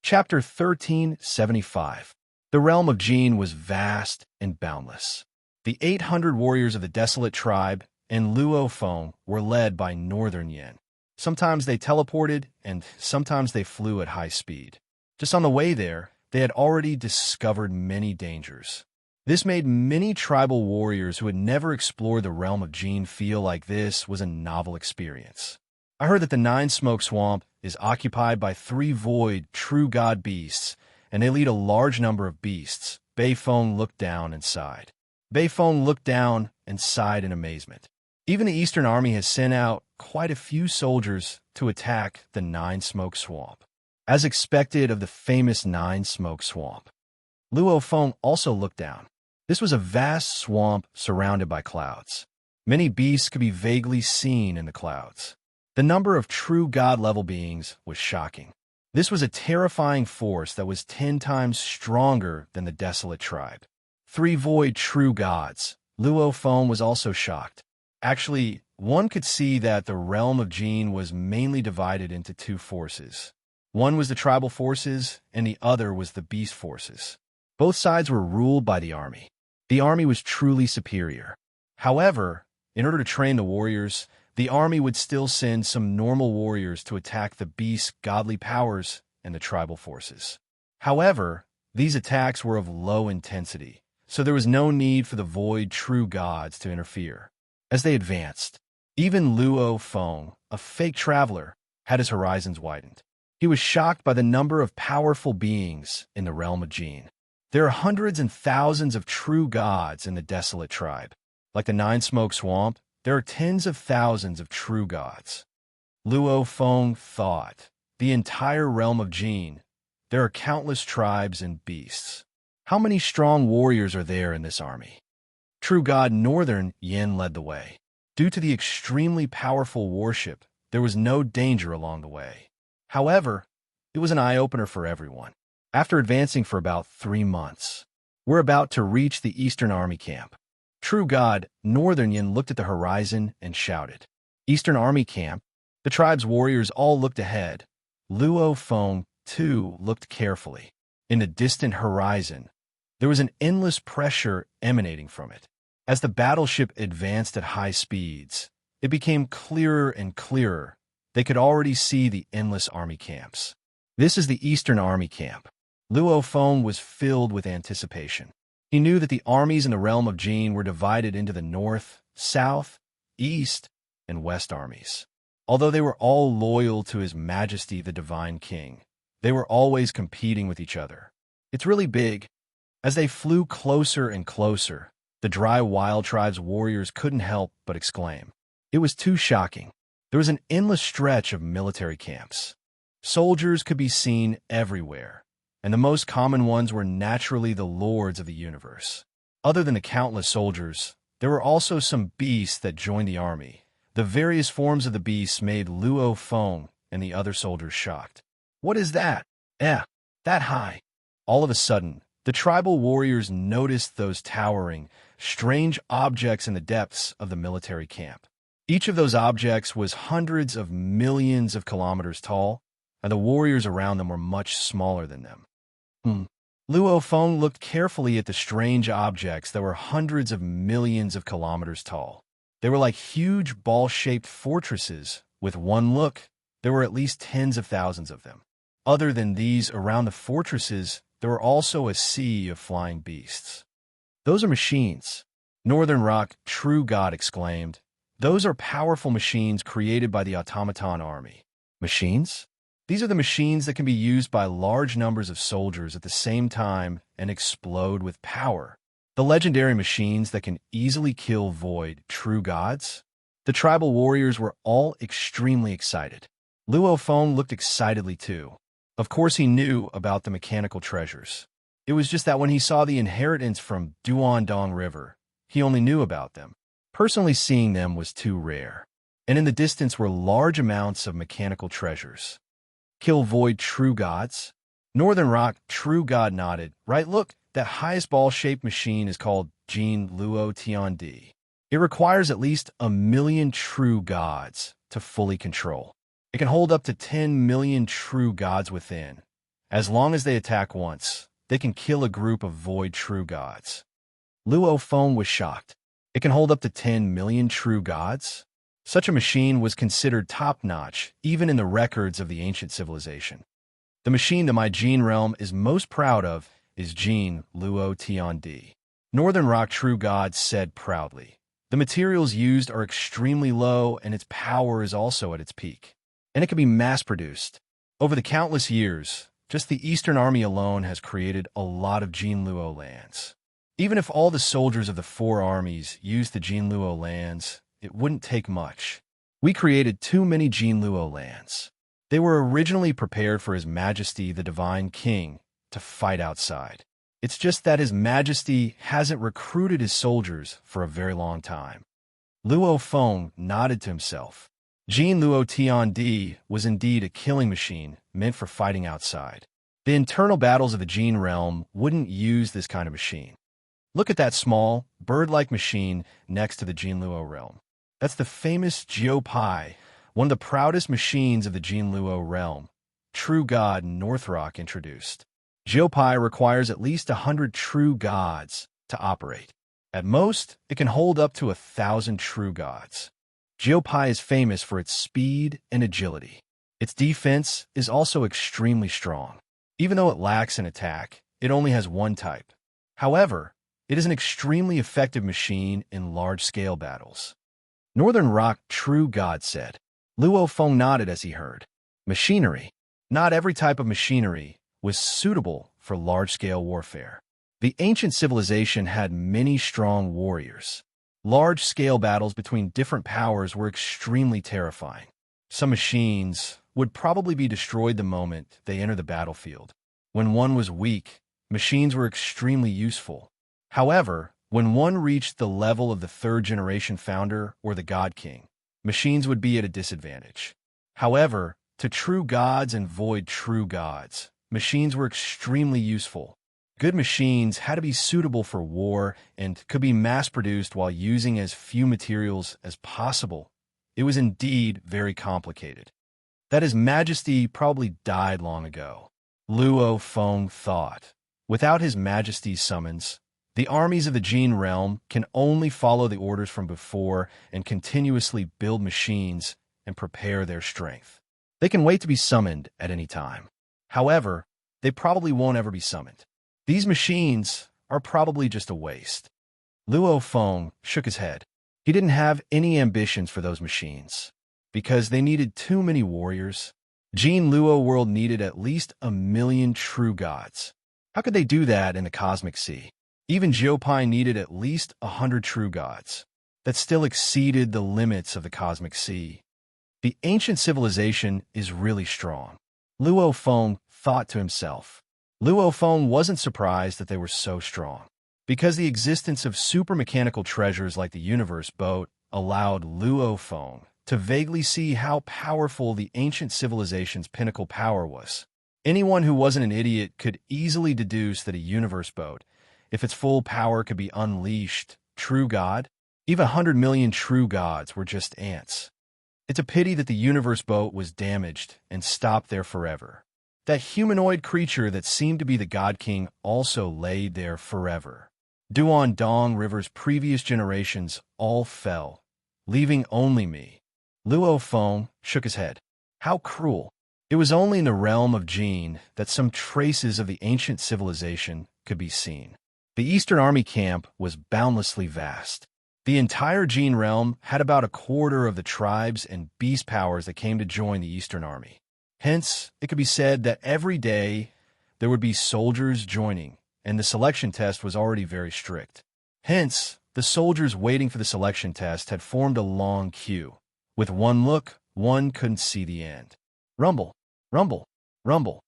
Chapter 1375. The realm of Jin was vast and boundless. The 800 warriors of the desolate tribe and Luo Feng were led by Northern Yin. Sometimes they teleported, and sometimes they flew at high speed. Just on the way there, they had already discovered many dangers. This made many tribal warriors who had never explored the realm of Jin feel like this was a novel experience. I heard that the Nine Smoke Swamp is occupied by 3 void, true god beasts, and they lead a large number of beasts. Bei Feng looked down and sighed. Bei Feng looked down and sighed in amazement. Even the Eastern Army has sent out quite a few soldiers to attack the Nine Smoke Swamp, as expected of the famous Nine Smoke Swamp. Luo Feng also looked down. This was a vast swamp surrounded by clouds. Many beasts could be vaguely seen in the clouds. The number of true god-level beings was shocking. This was a terrifying force that was 10 times stronger than the desolate tribe. 3 void true gods. Luo Feng was also shocked. Actually, one could see that the realm of Jin was mainly divided into 2 forces. One was the tribal forces, and the other was the beast forces. Both sides were ruled by the army. The army was truly superior. However, in order to train the warriors, the army would still send some normal warriors to attack the beast's godly powers and the tribal forces. However, these attacks were of low intensity, so there was no need for the void true gods to interfere. As they advanced, even Luo Feng, a fake traveler, had his horizons widened. He was shocked by the number of powerful beings in the realm of Jin. There are hundreds and thousands of true gods in the desolate tribe. Like the Nine Smoke Swamp, there are tens of thousands of true gods. Luo Feng thought, the entire realm of Jin, there are countless tribes and beasts. How many strong warriors are there in this army? True god Northern Yin led the way. Due to the extremely powerful warship, there was no danger along the way. However, it was an eye-opener for everyone. After advancing for about 3 months, we're about to reach the Eastern Army camp. True god Northern Yin looked at the horizon and shouted, "Eastern Army camp!" The tribe's warriors all looked ahead. Luo Feng, too, looked carefully. In the distant horizon, there was an endless pressure emanating from it. As the battleship advanced at high speeds, it became clearer and clearer. They could already see the endless army camps. This is the Eastern Army camp. Luo Feng was filled with anticipation. He knew that the armies in the realm of Jin were divided into the North, South, East, and West armies. Although they were all loyal to His Majesty the Divine King, they were always competing with each other. It's really big. As they flew closer and closer, the Dry Wild Tribe's warriors couldn't help but exclaim. It was too shocking. There was an endless stretch of military camps. Soldiers could be seen everywhere, and the most common ones were naturally the lords of the universe. Other than the countless soldiers, there were also some beasts that joined the army. The various forms of the beasts made Luo Feng and the other soldiers shocked. What is that? That high. All of a sudden, the tribal warriors noticed those towering, strange objects in the depths of the military camp. Each of those objects was hundreds of millions of kilometers tall, and the warriors around them were much smaller than them. Luo Feng looked carefully at the strange objects that were hundreds of millions of kilometers tall. They were like huge ball-shaped fortresses. With one look, there were at least tens of thousands of them. Other than these, around the fortresses, there were also a sea of flying beasts. Those are machines. Northern Rock, true god, exclaimed. Those are powerful machines created by the automaton army. Machines? These are the machines that can be used by large numbers of soldiers at the same time and explode with power. The legendary machines that can easily kill void true gods? The tribal warriors were all extremely excited. Luo Feng looked excitedly too. Of course he knew about the mechanical treasures. It was just that when he saw the inheritance from Duandong River, he only knew about them. Personally seeing them was too rare. And in the distance were large amounts of mechanical treasures. Kill void true gods? Northern Rock, true god, nodded. Right, look, that highest ball-shaped machine is called Jin Luo Tiandi. It requires at least 1 million true gods to fully control. It can hold up to 10 million true gods within, As long as they attack once, they can kill a group of void true gods. Luo Feng was shocked. It can hold up to 10 million true gods? Such a machine was considered top-notch, even in the records of the ancient civilization. The machine that my Jin realm is most proud of is Jin Luo Tiandi. Northern Rock True God said proudly. The materials used are extremely low, and its power is also at its peak. And it can be mass-produced. Over the countless years, just the Eastern Army alone has created a lot of Jin Luo lands. Even if all the soldiers of the four armies used the Jin Luo lands, it wouldn't take much. We created too many Jin Luo lands. They were originally prepared for His Majesty the Divine King to fight outside. It's just that His Majesty hasn't recruited his soldiers for a very long time. Luo Feng nodded to himself. Jin Luo Tiandi was indeed a killing machine meant for fighting outside. The internal battles of the Jin realm wouldn't use this kind of machine. Look at that small, bird-like machine next to the Jin Luo realm. That's the famous Jiu Pai, one of the proudest machines of the Jin Luo realm. True God Northrock introduced. Jiu Pai requires at least 100 true gods to operate. At most, it can hold up to 1,000 true gods. Jiu Pai is famous for its speed and agility. Its defense is also extremely strong. Even though it lacks an attack, it only has one type. However, it is an extremely effective machine in large-scale battles. Northern Rock True God said. Luo Feng nodded as he heard. Machinery. Not every type of machinery was suitable for large-scale warfare. The ancient civilization had many strong warriors. Large-scale battles between different powers were extremely terrifying. Some machines would probably be destroyed the moment they enter the battlefield. When one was weak, machines were extremely useful. However, when one reached the level of the third-generation founder or the God King, machines would be at a disadvantage. However, to true gods and void true gods, machines were extremely useful. Good machines had to be suitable for war and could be mass-produced while using as few materials as possible. It was indeed very complicated. That His Majesty probably died long ago. Luo Feng thought. Without His Majesty's summons, the armies of the Jin realm can only follow the orders from before and continuously build machines and prepare their strength. They can wait to be summoned at any time. However, they probably won't ever be summoned. These machines are probably just a waste. Luo Feng shook his head. He didn't have any ambitions for those machines, because they needed too many warriors. Jin Luo world needed at least 1 million true gods. How could they do that in the cosmic sea? Even Jiu Pai needed at least 100 true gods. That still exceeded the limits of the cosmic sea. The ancient civilization is really strong. Luo Feng thought to himself. Luo Feng wasn't surprised that they were so strong, because the existence of super-mechanical treasures like the universe boat allowed Luo Feng to vaguely see how powerful the ancient civilization's pinnacle power was. Anyone who wasn't an idiot could easily deduce that a universe boat, if its full power could be unleashed, true God, even 100 million true gods were just ants. It's a pity that the universe boat was damaged and stopped there forever. That humanoid creature that seemed to be the God King also laid there forever. Duan Dong River's previous generations all fell, leaving only me. Luo Feng shook his head. How cruel. It was only in the realm of Jin that some traces of the ancient civilization could be seen. The Eastern Army camp was boundlessly vast. The entire Jin realm had about a quarter of the tribes and beast powers that came to join the Eastern Army. Hence, it could be said that every day there would be soldiers joining, and the selection test was already very strict. Hence, the soldiers waiting for the selection test had formed a long queue. With one look, one couldn't see the end. Rumble, rumble, rumble.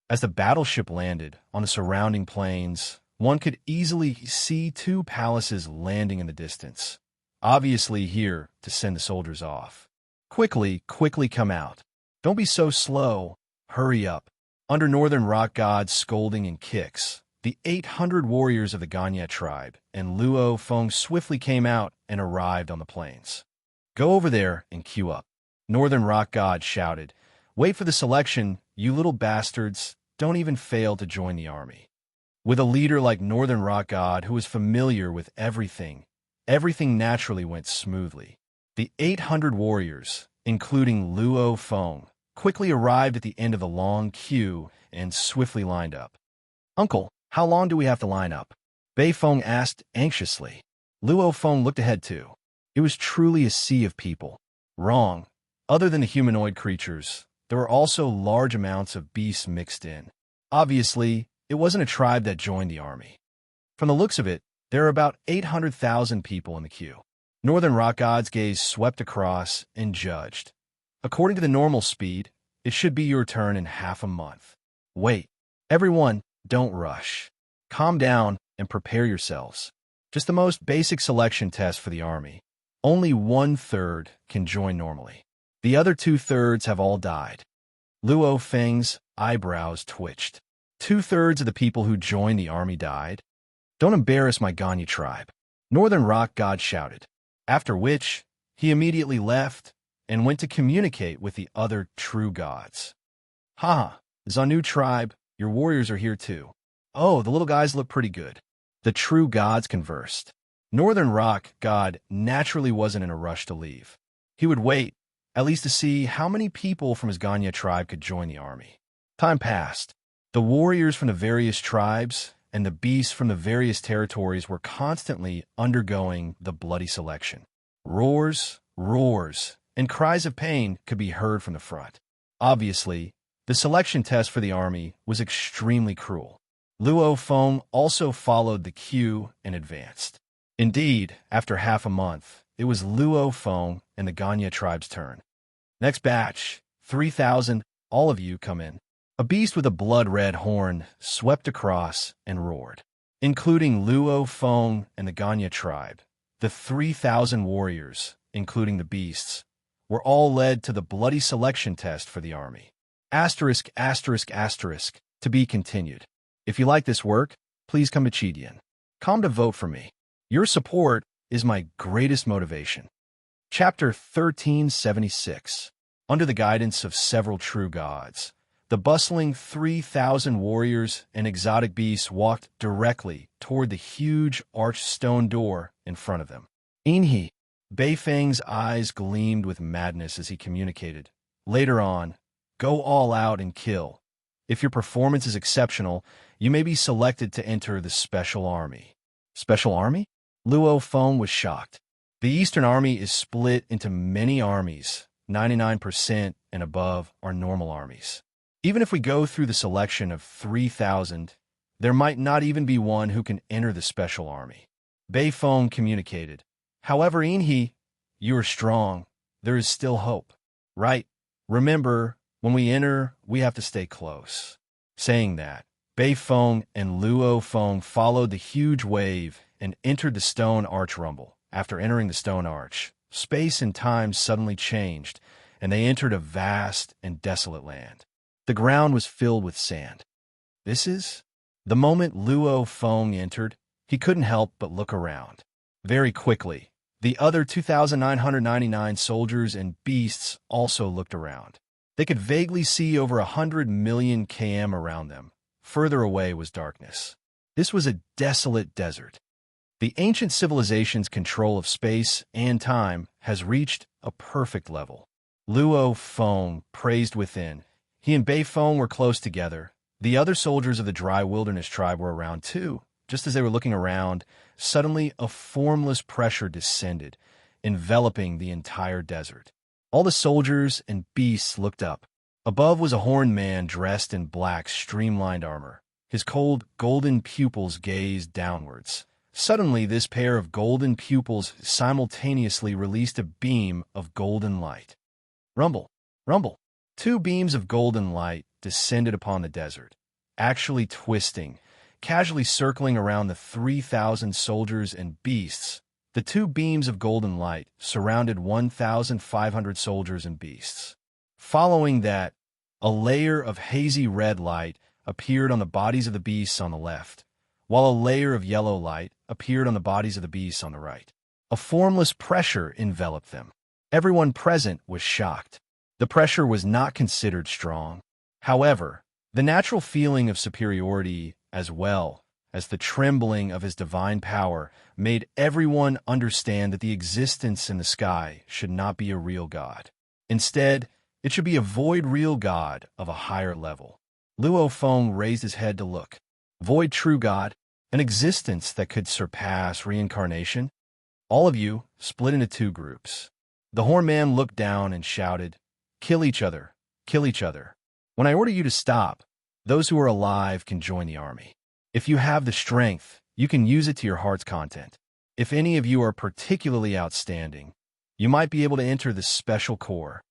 As the battleship landed on the surrounding plains, one could easily see 2 palaces landing in the distance, obviously here to send the soldiers off. Quickly come out. Don't be so slow. Hurry up. Under Northern Rock God's scolding and kicks, the 800 warriors of the Ganya tribe and Luo Feng swiftly came out and arrived on the plains. Go over there and queue up. Northern Rock God shouted. Wait for the selection, you little bastards. don't even fail to join the army. With a leader like Northern Rock God who was familiar with everything naturally went smoothly. The 800 warriors, including Luo Feng, quickly arrived at the end of the long queue and swiftly lined up. "Uncle, how long do we have to line up?" Bei Feng asked anxiously. Luo Feng looked ahead too. It was truly a sea of people. Wrong. Other than the humanoid creatures, there were also large amounts of beasts mixed in. Obviously, it wasn't a tribe that joined the army. From the looks of it, there are about 800,000 people in the queue. Northern Rock God's gaze swept across and judged. "According to the normal speed, it should be your turn in half a month. Wait. Everyone, don't rush. Calm down and prepare yourselves. Just the most basic selection test for the army. Only 1/3 can join normally. The other 2/3 have all died." Luo Feng's eyebrows twitched. 2/3 of the people who joined the army died? "Don't embarrass my Ganya tribe," Northern Rock God shouted, after which he immediately left and went to communicate with the other true gods. "Ha, Zanu tribe, your warriors are here too. Oh, the little guys look pretty good." The true gods conversed. Northern Rock God naturally wasn't in a rush to leave. He would wait, at least to see how many people from his Ganya tribe could join the army. Time passed. The warriors from the various tribes and the beasts from the various territories were constantly undergoing the bloody selection. Roars, and cries of pain could be heard from the front. Obviously, the selection test for the army was extremely cruel. Luo Feng also followed the queue and advanced. Indeed, after half a month, it was Luo Feng and the Ganya tribe's turn. "Next batch, 3,000, all of you come in." A beast with a blood-red horn swept across and roared. Including Luo Feng and the Ganya tribe, the 3,000 warriors, including the beasts, were all led to the bloody selection test for the army. Asterisk, to be continued. If you like this work, please come to Chidian. Come to vote for me. Your support is my greatest motivation. Chapter 1376. Under the guidance of several true gods, the bustling 3,000 warriors and exotic beasts walked directly toward the huge arched stone door in front of them. "Inhi." Bei Feng's eyes gleamed with madness as he communicated. "Later on, go all out and kill. If your performance is exceptional, you may be selected to enter the Special Army." "Special Army?" Luo Feng was shocked. The Eastern Army is split into many armies. 99% and above are normal armies. Even if we go through the selection of 3,000, there might not even be one who can enter the Special Army. Bei Feng communicated. "However, Inhi, you are strong. There is still hope. Right? Remember, when we enter, we have to stay close." Saying that, Bei Feng and Luo Feng followed the huge wave and entered the stone arch rumble. After entering the stone arch, space and time suddenly changed, and they entered a vast and desolate land. The ground was filled with sand. This is? The moment Luo Feng entered, he couldn't help but look around. Very quickly, the other 2,999 soldiers and beasts also looked around. They could vaguely see over 100 million km around them. Further away was darkness. This was a desolate desert. The ancient civilization's control of space and time has reached a perfect level. Luo Feng praised within. He and Bei Feng were close together. The other soldiers of the dry wilderness tribe were around too. Just as they were looking around, suddenly a formless pressure descended, enveloping the entire desert. All the soldiers and beasts looked up. Above was a horned man dressed in black, streamlined armor. His cold, golden pupils gazed downwards. Suddenly, this pair of golden pupils simultaneously released a beam of golden light. Rumble, rumble. 2 beams of golden light descended upon the desert, actually twisting, casually circling around the 3,000 soldiers and beasts. The 2 beams of golden light surrounded 1,500 soldiers and beasts. Following that, a layer of hazy red light appeared on the bodies of the beasts on the left, while a layer of yellow light appeared on the bodies of the beasts on the right. A formless pressure enveloped them. Everyone present was shocked. The pressure was not considered strong. However, The natural feeling of superiority, as well as the trembling of his divine power, made everyone understand that the existence in the sky should not be a real god. Instead, it should be a void real god of a higher level. Luo Feng raised his head to look. Void true god, an existence that could surpass reincarnation? All of you split into two groups. The Horn Man looked down and shouted, "Kill each other, kill each other. When I order you to stop, those who are alive can join the army. If you have the strength, you can use it to your heart's content. If any of you are particularly outstanding, you might be able to enter the special corps.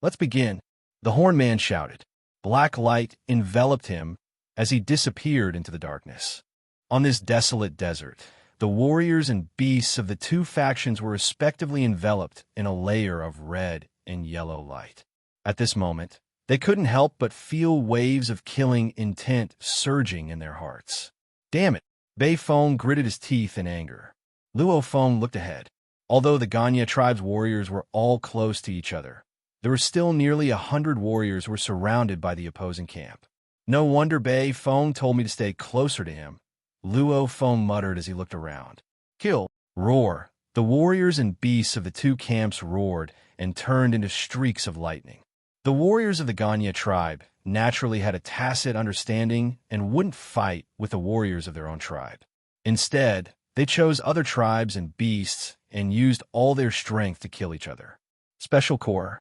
Let's begin." The Horn Man shouted. Black light enveloped him as he disappeared into the darkness. On this desolate desert, the warriors and beasts of the two factions were respectively enveloped in a layer of red and yellow light. At this moment, they couldn't help but feel waves of killing intent surging in their hearts. Damn it! Bei Feng gritted his teeth in anger. Luo Feng looked ahead. Although the Ganya tribe's warriors were all close to each other, there were still nearly 100 warriors who were surrounded by the opposing camp. No wonder Bei Feng told me to stay closer to him, Luo Feng muttered as he looked around. Kill! Roar! The warriors and beasts of the two camps roared and turned into streaks of lightning. The warriors of the Ganya tribe naturally had a tacit understanding and wouldn't fight with the warriors of their own tribe. Instead, they chose other tribes and beasts and used all their strength to kill each other. Special Corps.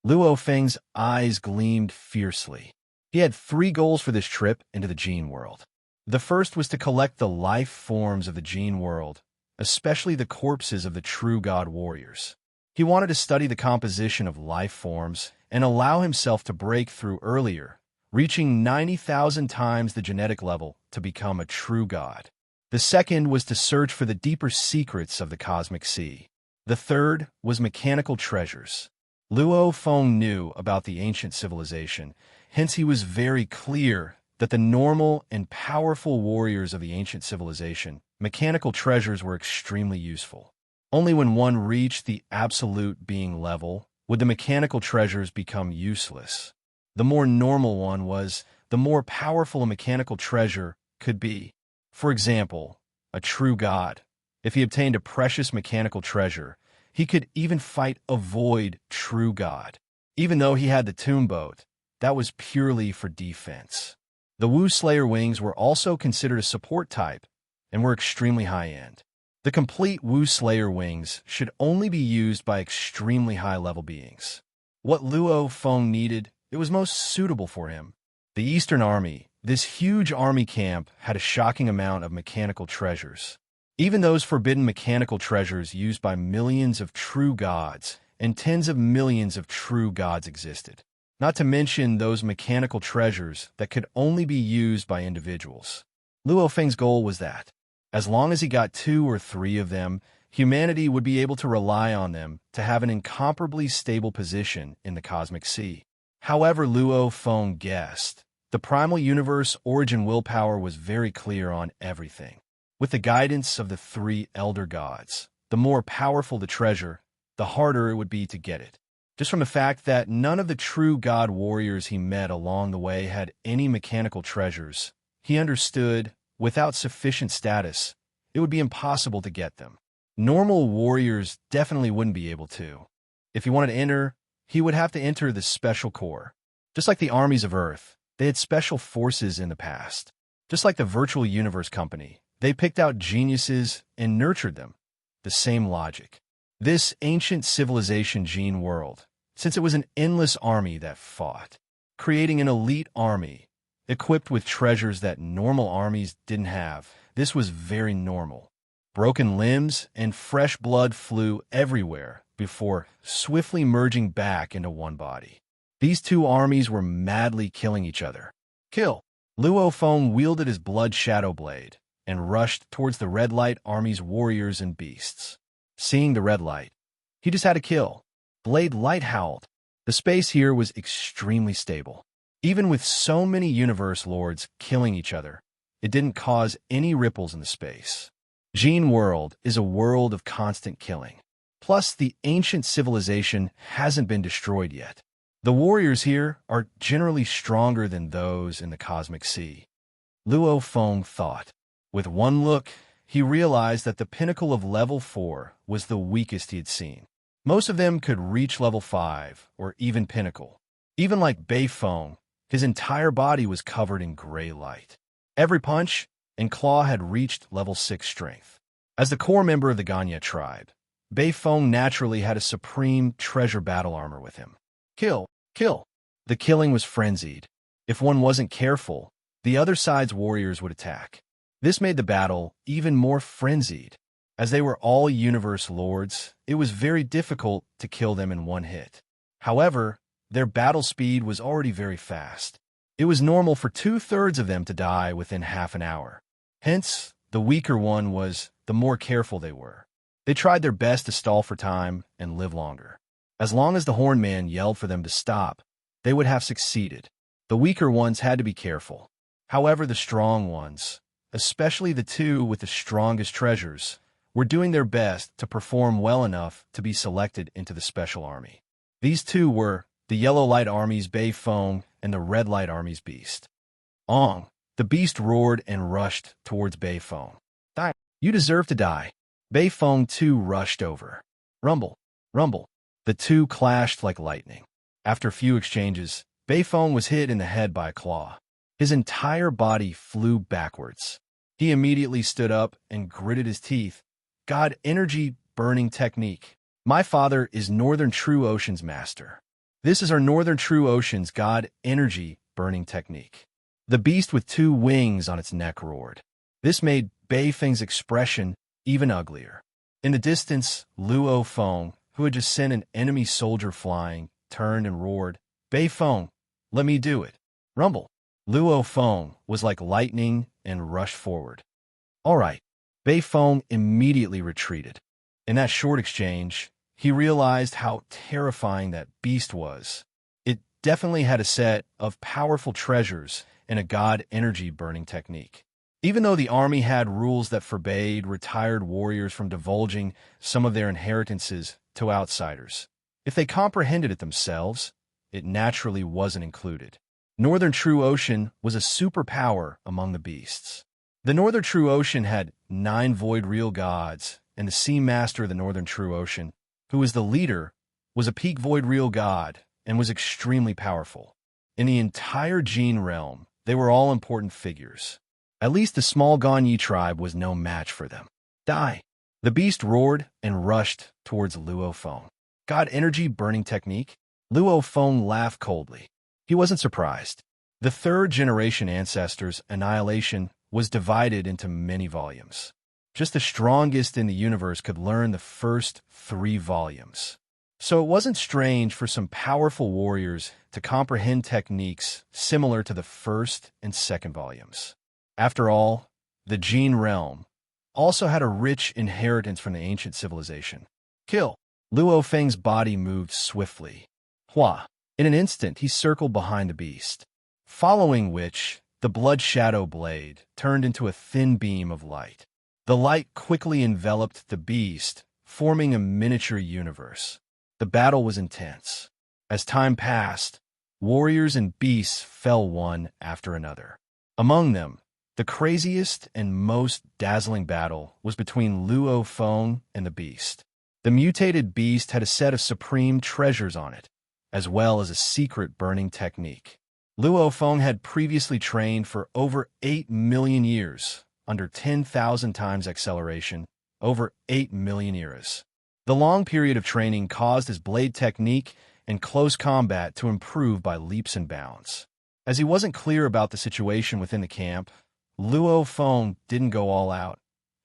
Luo Feng's eyes gleamed fiercely. He had 3 goals for this trip into the Gene world. The first was to collect the life forms of the Gene world, especially the corpses of the true god warriors. He wanted to study the composition of life forms and allow himself to break through earlier, reaching 90,000 times the genetic level to become a true god. The second was to search for the deeper secrets of the cosmic sea. The third was mechanical treasures. Luo Feng knew about the ancient civilization, hence he was very clear that the normal and powerful warriors of the ancient civilization, mechanical treasures were extremely useful. Only when one reached the absolute being level would the mechanical treasures become useless. The more normal one was, the more powerful a mechanical treasure could be. For example, a true god. If he obtained a precious mechanical treasure, he could even fight a void true god. Even though he had the tomb boat, that was purely for defense. The Wu Slayer wings were also considered a support type and were extremely high-end. The complete Wu Slayer wings should only be used by extremely high-level beings. What Luo Feng needed, it was most suitable for him. The Eastern Army, this huge army camp, had a shocking amount of mechanical treasures. Even those forbidden mechanical treasures used by millions of true gods and tens of millions of true gods existed. Not to mention those mechanical treasures that could only be used by individuals. Luo Feng's goal was that, as long as he got 2 or 3 of them, humanity would be able to rely on them to have an incomparably stable position in the cosmic sea. However, Luo Feng guessed, the primal universe origin willpower was very clear on everything. With the guidance of the 3 elder gods, the more powerful the treasure, the harder it would be to get it. Just from the fact that none of the true god warriors he met along the way had any mechanical treasures, he understood, without sufficient status, it would be impossible to get them. Normal warriors definitely wouldn't be able to. If he wanted to enter, he would have to enter the Special Corps. Just like the armies of Earth, they had special forces in the past. Just like the Virtual Universe Company, they picked out geniuses and nurtured them. The same logic. This ancient civilization Gene world, since it was an endless army that fought, creating an elite army, equipped with treasures that normal armies didn't have, this was very normal. Broken limbs and fresh blood flew everywhere before swiftly merging back into one body. These 2 armies were madly killing each other. Kill! Luo Feng wielded his blood shadow blade and rushed towards the red light army's warriors and beasts. Seeing the red light, he just had to kill. Blade light howled. The space here was extremely stable. Even with so many universe lords killing each other, it didn't cause any ripples in the space. Gene world is a world of constant killing. Plus, the ancient civilization hasn't been destroyed yet. The warriors here are generally stronger than those in the cosmic sea, Luo Feng thought. With one look, he realized that the pinnacle of level 4 was the weakest he had seen. Most of them could reach level 5, or even pinnacle. Even like Bei Feng, his entire body was covered in gray light. Every punch and claw had reached level 6 strength. As the core member of the Ganya tribe, Bei Feng naturally had a supreme treasure battle armor with him. Kill! Kill! The killing was frenzied. If one wasn't careful, the other side's warriors would attack. This made the battle even more frenzied. As they were all universe lords, it was very difficult to kill them in one hit. However, their battle speed was already very fast. It was normal for 2/3 of them to die within half an hour. Hence, the weaker one was, the more careful they were. They tried their best to stall for time and live longer. As long as the Horn Man yelled for them to stop, they would have succeeded. The weaker ones had to be careful. However, the strong ones, especially the two with the strongest treasures, were doing their best to perform well enough to be selected into the special army. These two were the Yellow Light Army's Bei Feng and the Red Light Army's Beast. Ong! The beast roared and rushed towards Bei Feng. Die! You deserve to die! Bei Feng too rushed over. Rumble! Rumble! The two clashed like lightning. After a few exchanges, Bei Feng was hit in the head by a claw. His entire body flew backwards. He immediately stood up and gritted his teeth. God energy burning technique. My father is Northern True Ocean's master. This is our Northern True Ocean's God energy burning technique. The beast with 2 wings on its neck roared. This made Bei Feng's expression even uglier. In the distance, Luo Feng, who had just sent an enemy soldier flying, turned and roared, Bei Feng, let me do it. Rumble. Luo Feng was like lightning and rushed forward. All right. Bei Feng immediately retreated. In that short exchange, he realized how terrifying that beast was. It definitely had a set of powerful treasures and a god energy burning technique. Even though the army had rules that forbade retired warriors from divulging some of their inheritances to outsiders, if they comprehended it themselves, it naturally wasn't included. Northern True Ocean was a superpower among the beasts. The Northern True Ocean had 9 void real gods, and the Sea Master of the Northern True Ocean, who was the leader, was a peak void real god and was extremely powerful. In the entire Gene realm, they were all important figures. At least the small Ganyi tribe was no match for them. Die! The beast roared and rushed towards Luo Feng. God energy burning technique? Luo Feng laughed coldly. He wasn't surprised. The 3rd generation ancestor's annihilation was divided into many volumes. Just the strongest in the universe could learn the first 3 volumes. So it wasn't strange for some powerful warriors to comprehend techniques similar to the 1st and 2nd volumes. After all, the Gene realm also had a rich inheritance from the ancient civilization. Kill! Luo Feng's body moved swiftly. Hua! In an instant, he circled behind the beast, following which the blood shadow blade turned into a thin beam of light. The light quickly enveloped the beast, forming a miniature universe. The battle was intense. As time passed, warriors and beasts fell one after another. Among them, the craziest and most dazzling battle was between Luo Feng and the beast. The mutated beast had a set of supreme treasures on it, as well as a secret burning technique. Luo Feng had previously trained for over 8 million years, under 10,000 times acceleration, over 8 million eras. The long period of training caused his blade technique and close combat to improve by leaps and bounds. As he wasn't clear about the situation within the camp, Luo Feng didn't go all out.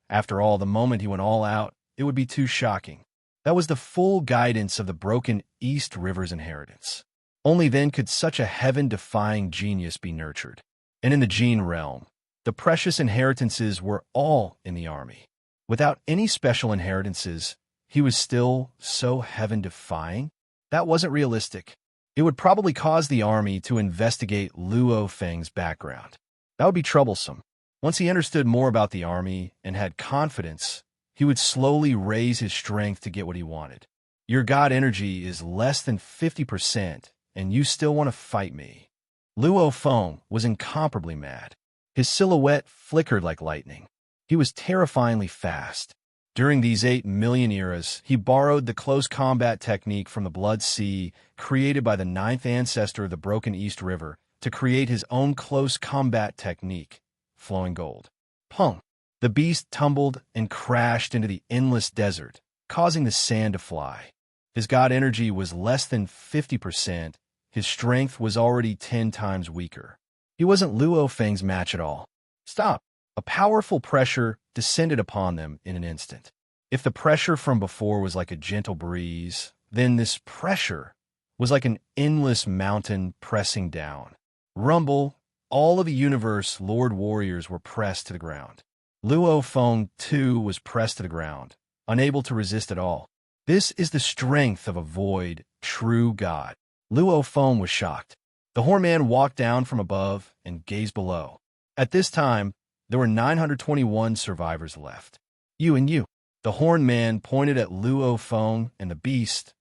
After all, the moment he went all out, it would be too shocking. That was the full guidance of the broken East River's inheritance. Only then could such a heaven-defying genius be nurtured. And in the Gene realm, the precious inheritances were all in the army. Without any special inheritances, he was still so heaven-defying? That wasn't realistic. It would probably cause the army to investigate Luo Feng's background. That would be troublesome. Once he understood more about the army and had confidence, he would slowly raise his strength to get what he wanted. Your god energy is less than 50%, and you still want to fight me. Luo Feng was incomparably mad. His silhouette flickered like lightning. He was terrifyingly fast. During these 8 million eras, he borrowed the close combat technique from the Blood Sea, created by the 9th ancestor of the Broken East River, to create his own close combat technique, flowing gold. Pung! The beast tumbled and crashed into the endless desert, causing the sand to fly. His god energy was less than 50%. His strength was already 10 times weaker. He wasn't Luo Feng's match at all. Stop! A powerful pressure descended upon them in an instant. If the pressure from before was like a gentle breeze, then this pressure was like an endless mountain pressing down. Rumble! All of the universe Lord Warriors were pressed to the ground. Luo Feng, too, was pressed to the ground, unable to resist at all. This is the strength of a void, true god. Luo Feng was shocked. The Horn Man walked down from above and gazed below. At this time, there were 921 survivors left. You and you. The Horn Man pointed at Luo Feng and the beast.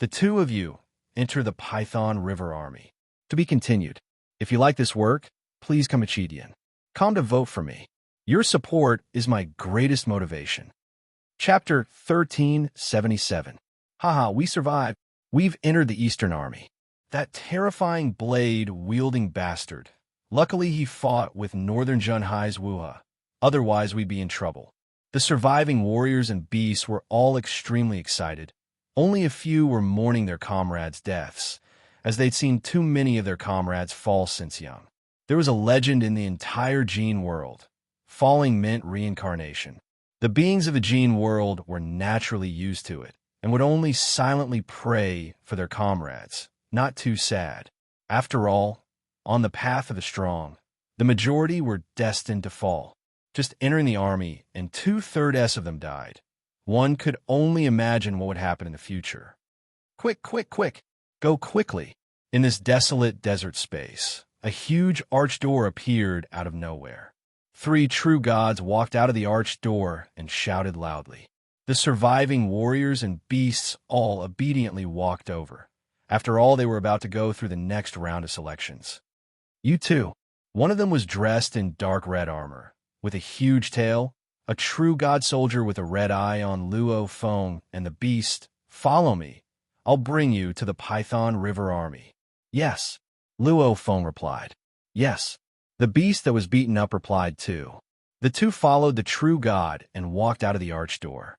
The two of you enter the Python River Army. To be continued. If you like this work, please come Achidian. Come to vote for me. Your support is my greatest motivation. Chapter 1377. Haha, we survived. We've entered the Eastern Army. That terrifying blade-wielding bastard. Luckily, he fought with Northern Junhai's Wuha. Otherwise, we'd be in trouble. The surviving warriors and beasts were all extremely excited. Only a few were mourning their comrades' deaths, as they'd seen too many of their comrades fall since young. There was a legend in the entire Gene world. Falling meant reincarnation. The beings of the Gene world were naturally used to it, and would only silently pray for their comrades. Not too sad. After all, on the path of the strong, the majority were destined to fall. Just entering the army, and 2/3 of them died. One could only imagine what would happen in the future. Quick, quick, quick! Go quickly! In this desolate desert space, a huge arched door appeared out of nowhere. 3 true gods walked out of the arched door and shouted loudly. The surviving warriors and beasts all obediently walked over. After all, they were about to go through the next round of selections. You too. One of them was dressed in dark red armor, with a huge tail, a true god soldier with a red eye on Luo Feng and the beast. Follow me. I'll bring you to the Python River Army. Yes. Luo Feng replied. Yes. The beast that was beaten up replied too. The two followed the true god and walked out of the arched door.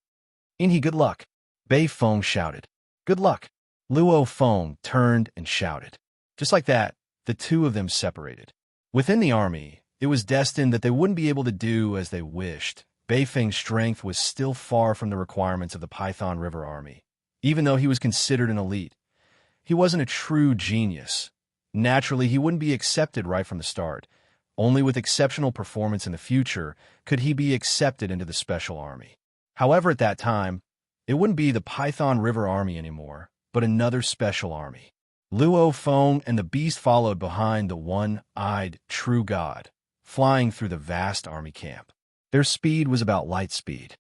Inhi, good luck. Bei Feng shouted. Good luck. Luo Feng turned and shouted. Just like that, the two of them separated. Within the army, it was destined that they wouldn't be able to do as they wished. Bei Feng's strength was still far from the requirements of the Python River Army. Even though he was considered an elite, he wasn't a true genius. Naturally, he wouldn't be accepted right from the start. Only with exceptional performance in the future could he be accepted into the Special Army. However, at that time, it wouldn't be the Python River Army anymore, but another special army. Luo Feng and the beast followed behind the one-eyed true god, flying through the vast army camp. Their speed was about light speed.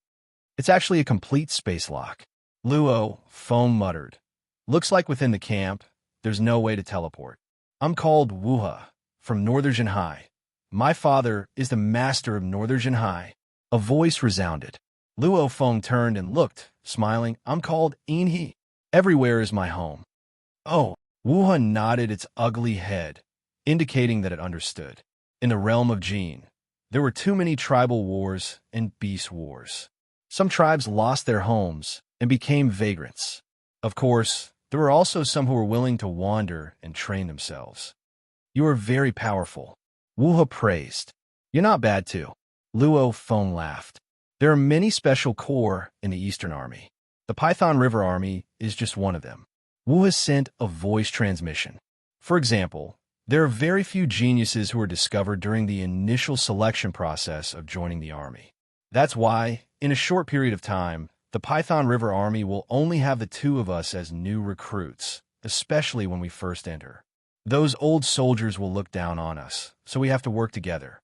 It's actually a complete space lock. Luo Feng muttered. Looks like within the camp, there's no way to teleport. I'm called Wuha, from Northern Jinhai. My father is the master of Northern Jinhai. A voice resounded. Luo Feng turned and looked, smiling. I'm called Inhi. Everywhere is my home. Oh, Wuha nodded its ugly head, indicating that it understood. In the realm of Gene, there were too many tribal wars and beast wars. Some tribes lost their homes and became vagrants. Of course, there were also some who were willing to wander and train themselves. You are very powerful. Wuha praised. You're not bad too. Luo Feng laughed. There are many special corps in the Eastern Army. The Python River Army is just one of them. Wuha sent a voice transmission. For example, there are very few geniuses who were discovered during the initial selection process of joining the army. That's why, in a short period of time, the Python River Army will only have the two of us as new recruits, especially when we first enter. Those old soldiers will look down on us, so we have to work together.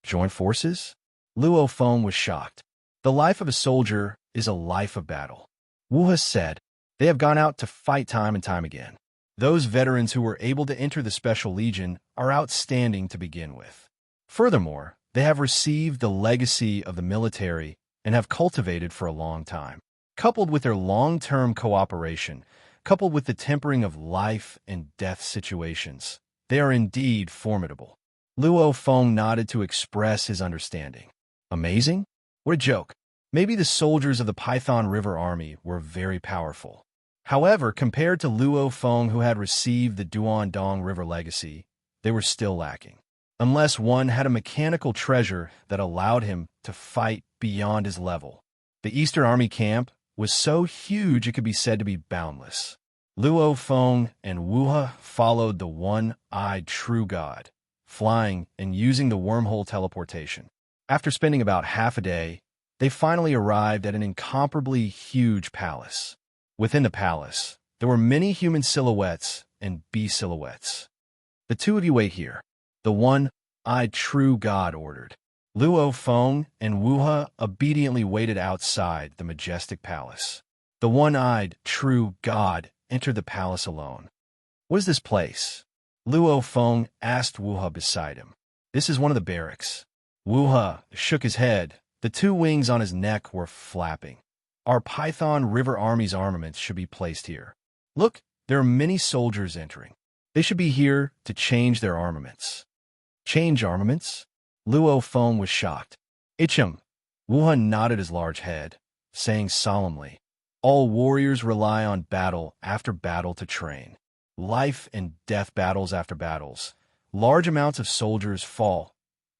Join forces? Luo Feng was shocked. The life of a soldier is a life of battle. Wuha said, they have gone out to fight time and time again. Those veterans who were able to enter the Special Legion are outstanding to begin with. Furthermore, they have received the legacy of the military and have cultivated for a long time. Coupled with their long-term cooperation, coupled with the tempering of life and death situations, they are indeed formidable. Luo Feng nodded to express his understanding. Amazing? What a joke. Maybe the soldiers of the Python River Army were very powerful. However, compared to Luo Feng, who had received the Duandong River legacy, they were still lacking. Unless one had a mechanical treasure that allowed him to fight beyond his level. The Eastern Army camp was so huge it could be said to be boundless. Luo Feng and Wuhe followed the one-eyed true god, flying and using the wormhole teleportation. After spending about half a day, they finally arrived at an incomparably huge palace. Within the palace, there were many human silhouettes and bee silhouettes. "The two of you wait here," the one-eyed true god ordered. Luo Feng and Wuhe obediently waited outside the majestic palace. The one-eyed true god entered the palace alone. "What is this place?" Luo Feng asked Wuhe beside him. "This is one of the barracks." Wuhe shook his head. The two wings on his neck were flapping. "Our Python River Army's armaments should be placed here. Look, there are many soldiers entering. They should be here to change their armaments." "Change armaments?" Luo Feng was shocked. "Ichim." Wuhe nodded his large head, saying solemnly, "All warriors rely on battle after battle to train. Life and death battles after battles. Large amounts of soldiers fall.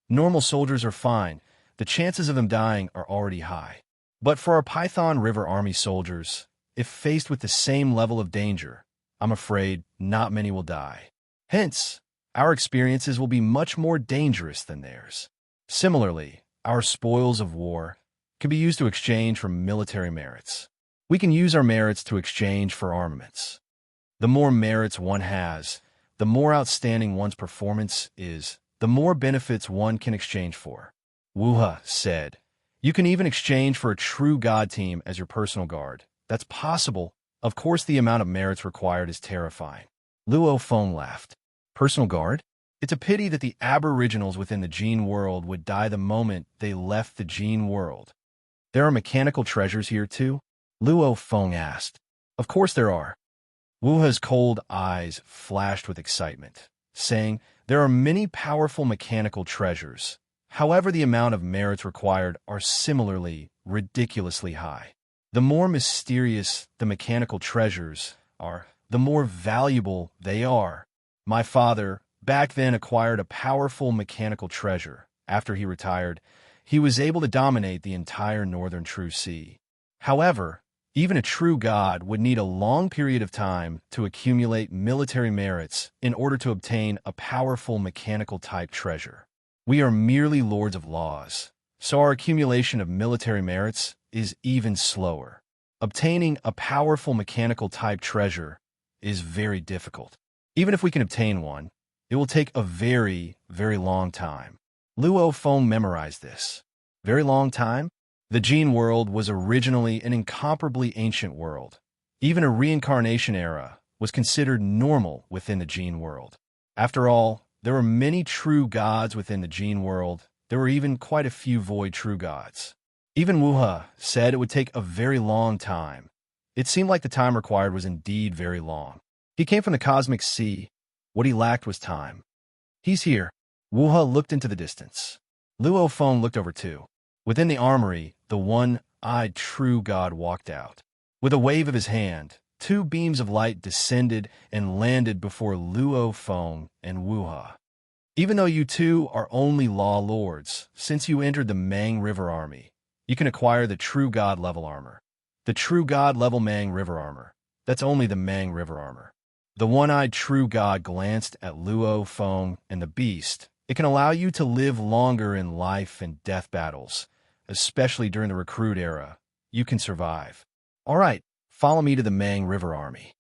Normal soldiers are fine. The chances of them dying are already high. But for our Python River Army soldiers, if faced with the same level of danger, I'm afraid not many will die. Hence, our experiences will be much more dangerous than theirs. Similarly, our spoils of war can be used to exchange for military merits. We can use our merits to exchange for armaments. The more merits one has, the more outstanding one's performance is, the more benefits one can exchange for." Wuhe said, "You can even exchange for a true god team as your personal guard. That's possible. Of course, the amount of merits required is terrifying." Luo Feng laughed. "Personal guard? It's a pity that the aboriginals within the Gene world would die the moment they left the Gene world. There are mechanical treasures here too?" Luo Feng asked. "Of course there are." Wuhe's cold eyes flashed with excitement, saying, "There are many powerful mechanical treasures. However, the amount of merits required are similarly ridiculously high. The more mysterious the mechanical treasures are, the more valuable they are. My father, back then, acquired a powerful mechanical treasure. After he retired, he was able to dominate the entire northern True Sea. However, even a true god would need a long period of time to accumulate military merits in order to obtain a powerful mechanical-type treasure. We are merely lords of laws, so our accumulation of military merits is even slower. Obtaining a powerful mechanical-type treasure is very difficult. Even if we can obtain one, it will take a very, very long time." Luo Feng memorized this. Very long time? The Gene world was originally an incomparably ancient world. Even a reincarnation era was considered normal within the Gene world. After all, there were many true gods within the Gene world. There were even quite a few void true gods. Even Wuhe said it would take a very long time. It seemed like the time required was indeed very long. He came from the cosmic sea. What he lacked was time. "He's here." Wuhe looked into the distance. Luo Feng looked over too. Within the armory, the one-eyed true god walked out. With a wave of his hand, two beams of light descended and landed before Luo Feng and Wuhe. "Even though you two are only law lords, since you entered the Mang River Army, you can acquire the true god level armor. The true god level Mang River armor. That's only the Mang River armor." The one-eyed true god glanced at Luo Feng and the beast. "It can allow you to live longer in life and death battles, especially during the recruit era. You can survive. All right, follow me to the Mang River Army."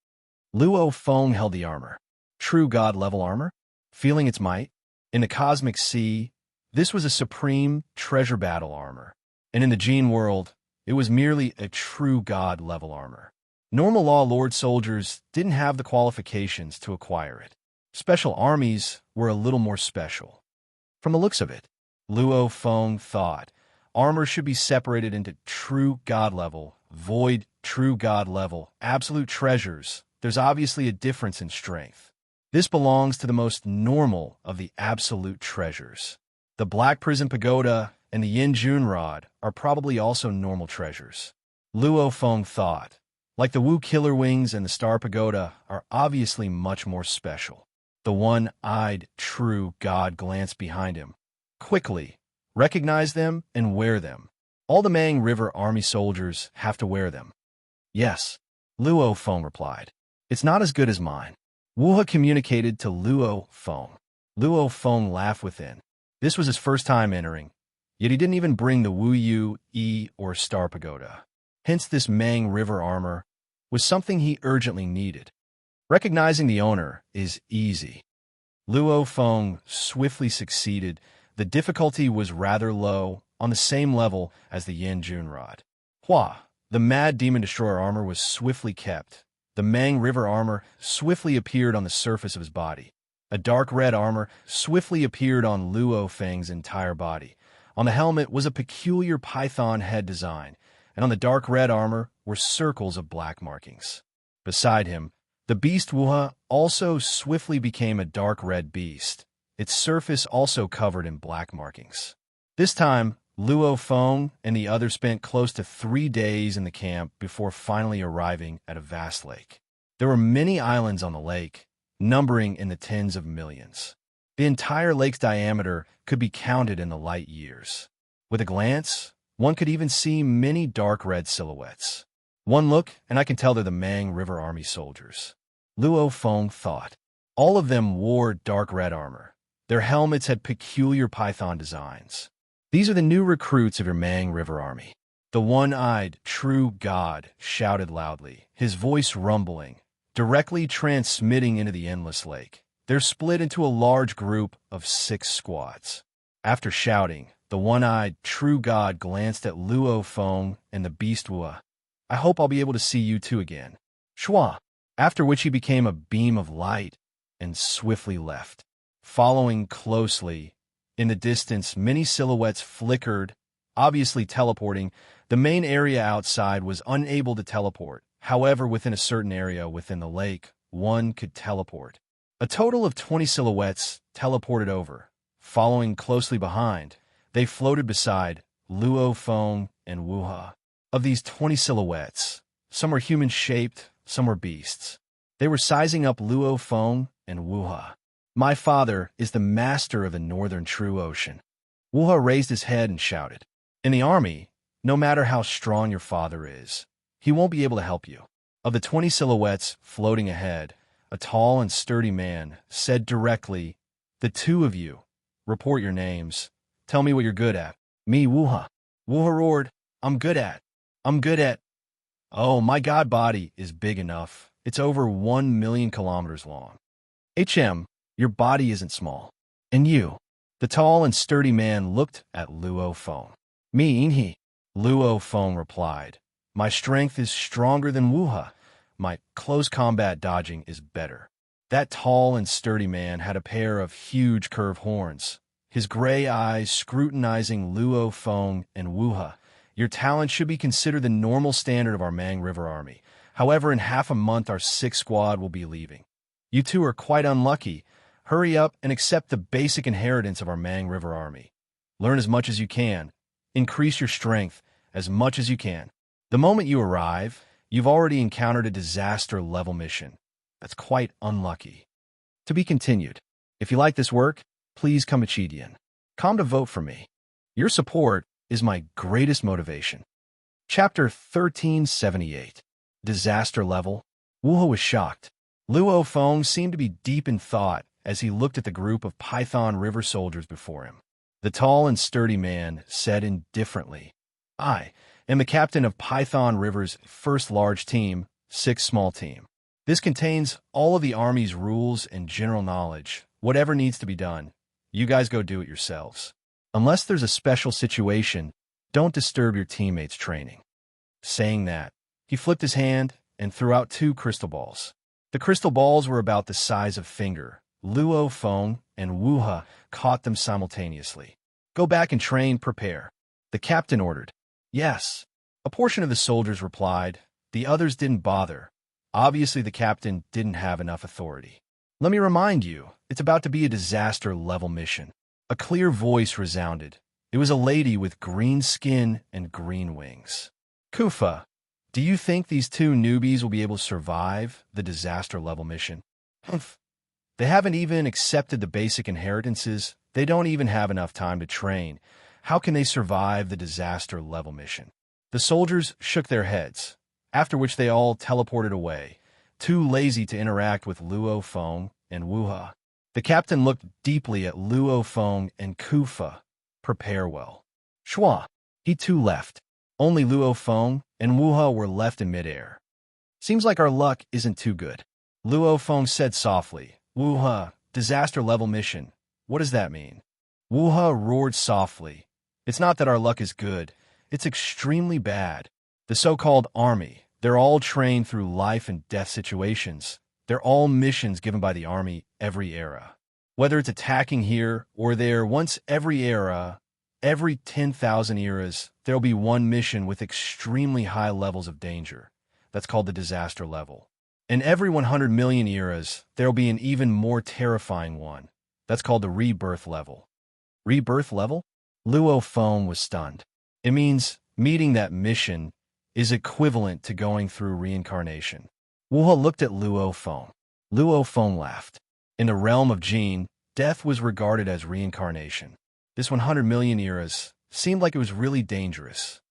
Luo Feng held the armor. True god level armor? Feeling its might? In the cosmic sea, this was a supreme treasure battle armor. And in the Gene world, it was merely a true god level armor. Normal law lord soldiers didn't have the qualifications to acquire it. Special armies were a little more special. From the looks of it, Luo Feng thought armor should be separated into true god level, void, true god level, absolute treasures. There's obviously a difference in strength. This belongs to the most normal of the absolute treasures. The Black Prison Pagoda and the Yin Jun Rod are probably also normal treasures. Luo Feng thought, like the Wu Killer Wings and the Star Pagoda, are obviously much more special. The one-eyed, true god glanced behind him. Quickly, recognize them and wear them. All the Mang River Army soldiers have to wear them. Yes, Luo Feng replied. It's not as good as mine. Wuha communicated to Luo Feng. Luo Feng laughed within. This was his first time entering, yet he didn't even bring the Wu Yu, Yi, or Star Pagoda. Hence this Mang River armor was something he urgently needed. Recognizing the owner is easy. Luo Feng swiftly succeeded. The difficulty was rather low, on the same level as the Yin Jun Rod. Hua, the Mad Demon Destroyer armor was swiftly kept. The Mang River armor swiftly appeared on the surface of his body. A dark red armor swiftly appeared on Luo Feng's entire body. On the helmet was a peculiar python head design, and on the dark red armor were circles of black markings. Beside him, the beast Wuha also swiftly became a dark red beast, its surface also covered in black markings. This time, Luo Feng and the others spent close to 3 days in the camp before finally arriving at a vast lake. There were many islands on the lake, numbering in the tens of millions. The entire lake's diameter could be counted in the light years. With a glance, one could even see many dark red silhouettes. One look, and I can tell they're the Mang River Army soldiers. Luo Feng thought. All of them wore dark red armor. Their helmets had peculiar python designs. These are the new recruits of your Mang River Army. The one-eyed, true god shouted loudly, his voice rumbling, directly transmitting into the endless lake. They're split into a large group of 6 squads. After shouting, the one-eyed, true god glanced at Luo Feng and the beast Wua. I hope I'll be able to see you two again. Shua. After which he became a beam of light and swiftly left. Following closely, in the distance, many silhouettes flickered, obviously teleporting. The main area outside was unable to teleport. However, within a certain area within the lake, one could teleport. A total of 20 silhouettes teleported over. Following closely behind, they floated beside Luo Feng and Wuha. Of these 20 silhouettes, some were human-shaped, some were beasts. They were sizing up Luo Feng and Wuha. My father is the master of the northern true ocean. Wuha raised his head and shouted. In the army, no matter how strong your father is, he won't be able to help you. Of the 20 silhouettes floating ahead, a tall and sturdy man said directly, the two of you, report your names. Tell me what you're good at. Me, Wuha. Wuha roared, I'm good at. Oh, my god body is big enough. It's over 1 million kilometers long. Your body isn't small. And you? The tall and sturdy man looked at Luo Feng. Me, Inhi. Luo Feng replied. My strength is stronger than Wuha. My close combat dodging is better. That tall and sturdy man had a pair of huge curved horns, his gray eyes scrutinizing Luo Feng and Wuha. Your talent should be considered the normal standard of our Mang River Army. However, in half a month our 6th squad will be leaving. You two are quite unlucky. Hurry up and accept the basic inheritance of our Mang River Army. Learn as much as you can. Increase your strength as much as you can. The moment you arrive, you've already encountered a disaster-level mission. That's quite unlucky. To be continued. If you like this work, please come to Chidian. Come to vote for me. Your support is my greatest motivation. Chapter 1378. Disaster Level. Wuha was shocked. Luo Feng seemed to be deep in thought as he looked at the group of Python River soldiers before him. The tall and sturdy man said indifferently, I am the captain of Python River's first large team, 6 small team. This contains all of the Army's rules and general knowledge. Whatever needs to be done, you guys go do it yourselves. Unless there's a special situation, don't disturb your teammates' training. Saying that, he flipped his hand and threw out 2 crystal balls. The crystal balls were about the size of finger. Luo Feng and Wuha caught them simultaneously. "Go back and train, prepare," the captain ordered. "Yes." A portion of the soldiers replied. The others didn't bother. Obviously, the captain didn't have enough authority. "Let me remind you, it's about to be a disaster-level mission." A clear voice resounded. It was a lady with green skin and green wings. "Kufa, do you think these 2 newbies will be able to survive the disaster-level mission?" "Humph. They haven't even accepted the basic inheritances. They don't even have enough time to train. How can they survive the disaster-level mission?" The soldiers shook their heads, after which they all teleported away, too lazy to interact with Luo Feng and Wuha. The captain looked deeply at Luo Feng and Kufa. "Prepare well." Shua. He too left. Only Luo Feng and Wuha were left in midair. "Seems like our luck isn't too good," Luo Feng said softly. "Wuha, disaster-level mission. What does that mean?" Wuha roared softly. "It's not that our luck is good. It's extremely bad. The so-called army, they're all trained through life and death situations. They're all missions given by the army every era. Whether it's attacking here or there, once every era, every 10,000 eras, there'll be one mission with extremely high levels of danger. That's called the disaster level. In every 100 million eras, there'll be an even more terrifying one. That's called the rebirth level." "Rebirth level?" Luo Feng was stunned. "It means meeting that mission is equivalent to going through reincarnation." Wuha looked at Luo Feng. Luo Feng laughed. In the realm of Jin, death was regarded as reincarnation. This 100 million eras seemed like it was really dangerous.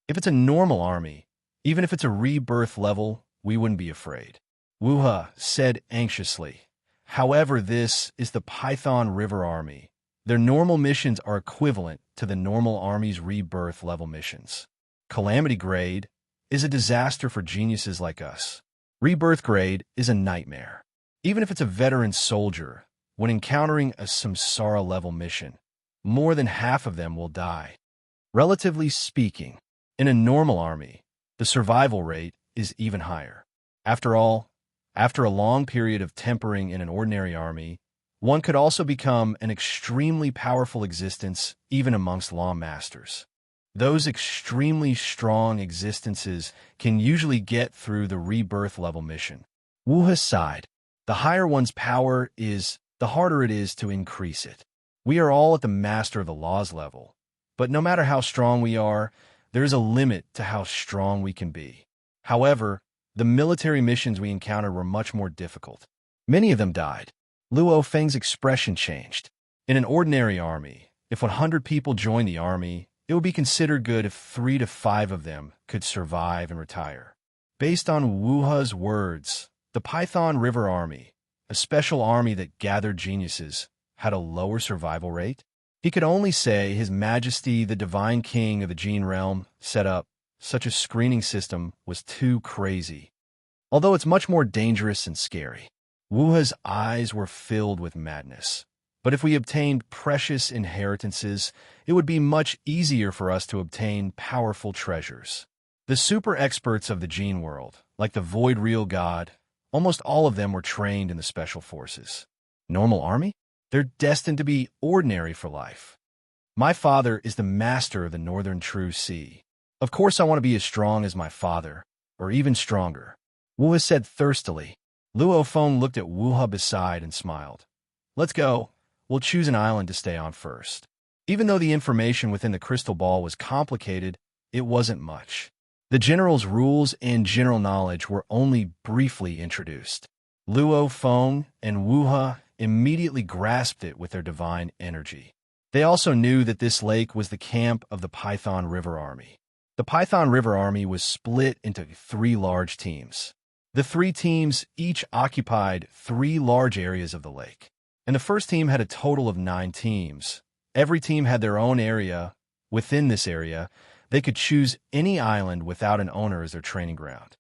If it's a normal army, even if it's a rebirth level, we wouldn't be afraid. Wuha said anxiously. However, this is the Python River Army. Their normal missions are equivalent to the normal army's rebirth level missions. Calamity grade is a disaster for geniuses like us. Rebirth grade is a nightmare. Even if it's a veteran soldier, when encountering a samsara level mission, more than half of them will die. Relatively speaking, in a normal army, the survival rate is even higher. After all, after a long period of tempering in an ordinary army, one could also become an extremely powerful existence even amongst law masters. Those extremely strong existences can usually get through the rebirth level mission. Wuha sighed. The higher one's power is, the harder it is to increase it. We are all at the master of the laws level, but no matter how strong we are, there is a limit to how strong we can be. However, the military missions we encountered were much more difficult. Many of them died. Luo Feng's expression changed. In an ordinary army, if 100 people joined the army, it would be considered good if 3 to 5 of them could survive and retire. Based on Wuha's words, the Python River Army, a special army that gathered geniuses, had a lower survival rate. He could only say His Majesty the Divine King of the Jin Realm set up such a screening system was too crazy. Although it's much more dangerous and scary. Wuha's eyes were filled with madness. But if we obtained precious inheritances, it would be much easier for us to obtain powerful treasures. The super experts of the Jin world, like the Void Real God, almost all of them were trained in the special forces. Normal army? They're destined to be ordinary for life. My father is the master of the Northern True Sea. Of course I want to be as strong as my father, or even stronger. Wuha said thirstily. Luo Feng looked at Wuha beside and smiled. Let's go. We'll choose an island to stay on first. Even though the information within the crystal ball was complicated, it wasn't much. The general's rules and general knowledge were only briefly introduced. Luo Feng and Wuha immediately grasped it with their divine energy. They also knew that this lake was the camp of the Python River Army. The Python River Army was split into 3 large teams. The 3 teams each occupied 3 large areas of the lake. And the first team had a total of 9 teams. Every team had their own area. Within this area, they could choose any island without an owner as their training ground.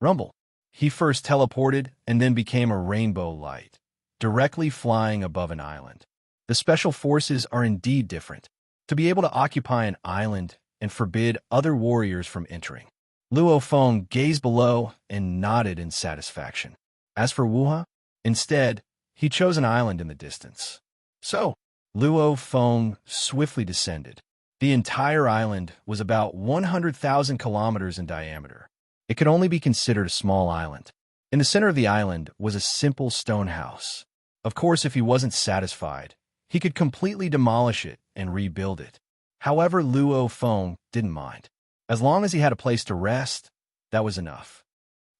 Rumble. He first teleported and then became a rainbow light, directly flying above an island. The special forces are indeed different. To be able to occupy an island and forbid other warriors from entering. Luo Feng gazed below and nodded in satisfaction. As for Wuha, instead, he chose an island in the distance. So, Luo Feng swiftly descended. The entire island was about 100,000 kilometers in diameter. It could only be considered a small island. In the center of the island was a simple stone house. Of course, if he wasn't satisfied, he could completely demolish it and rebuild it. However, Luo Feng didn't mind. As long as he had a place to rest, that was enough.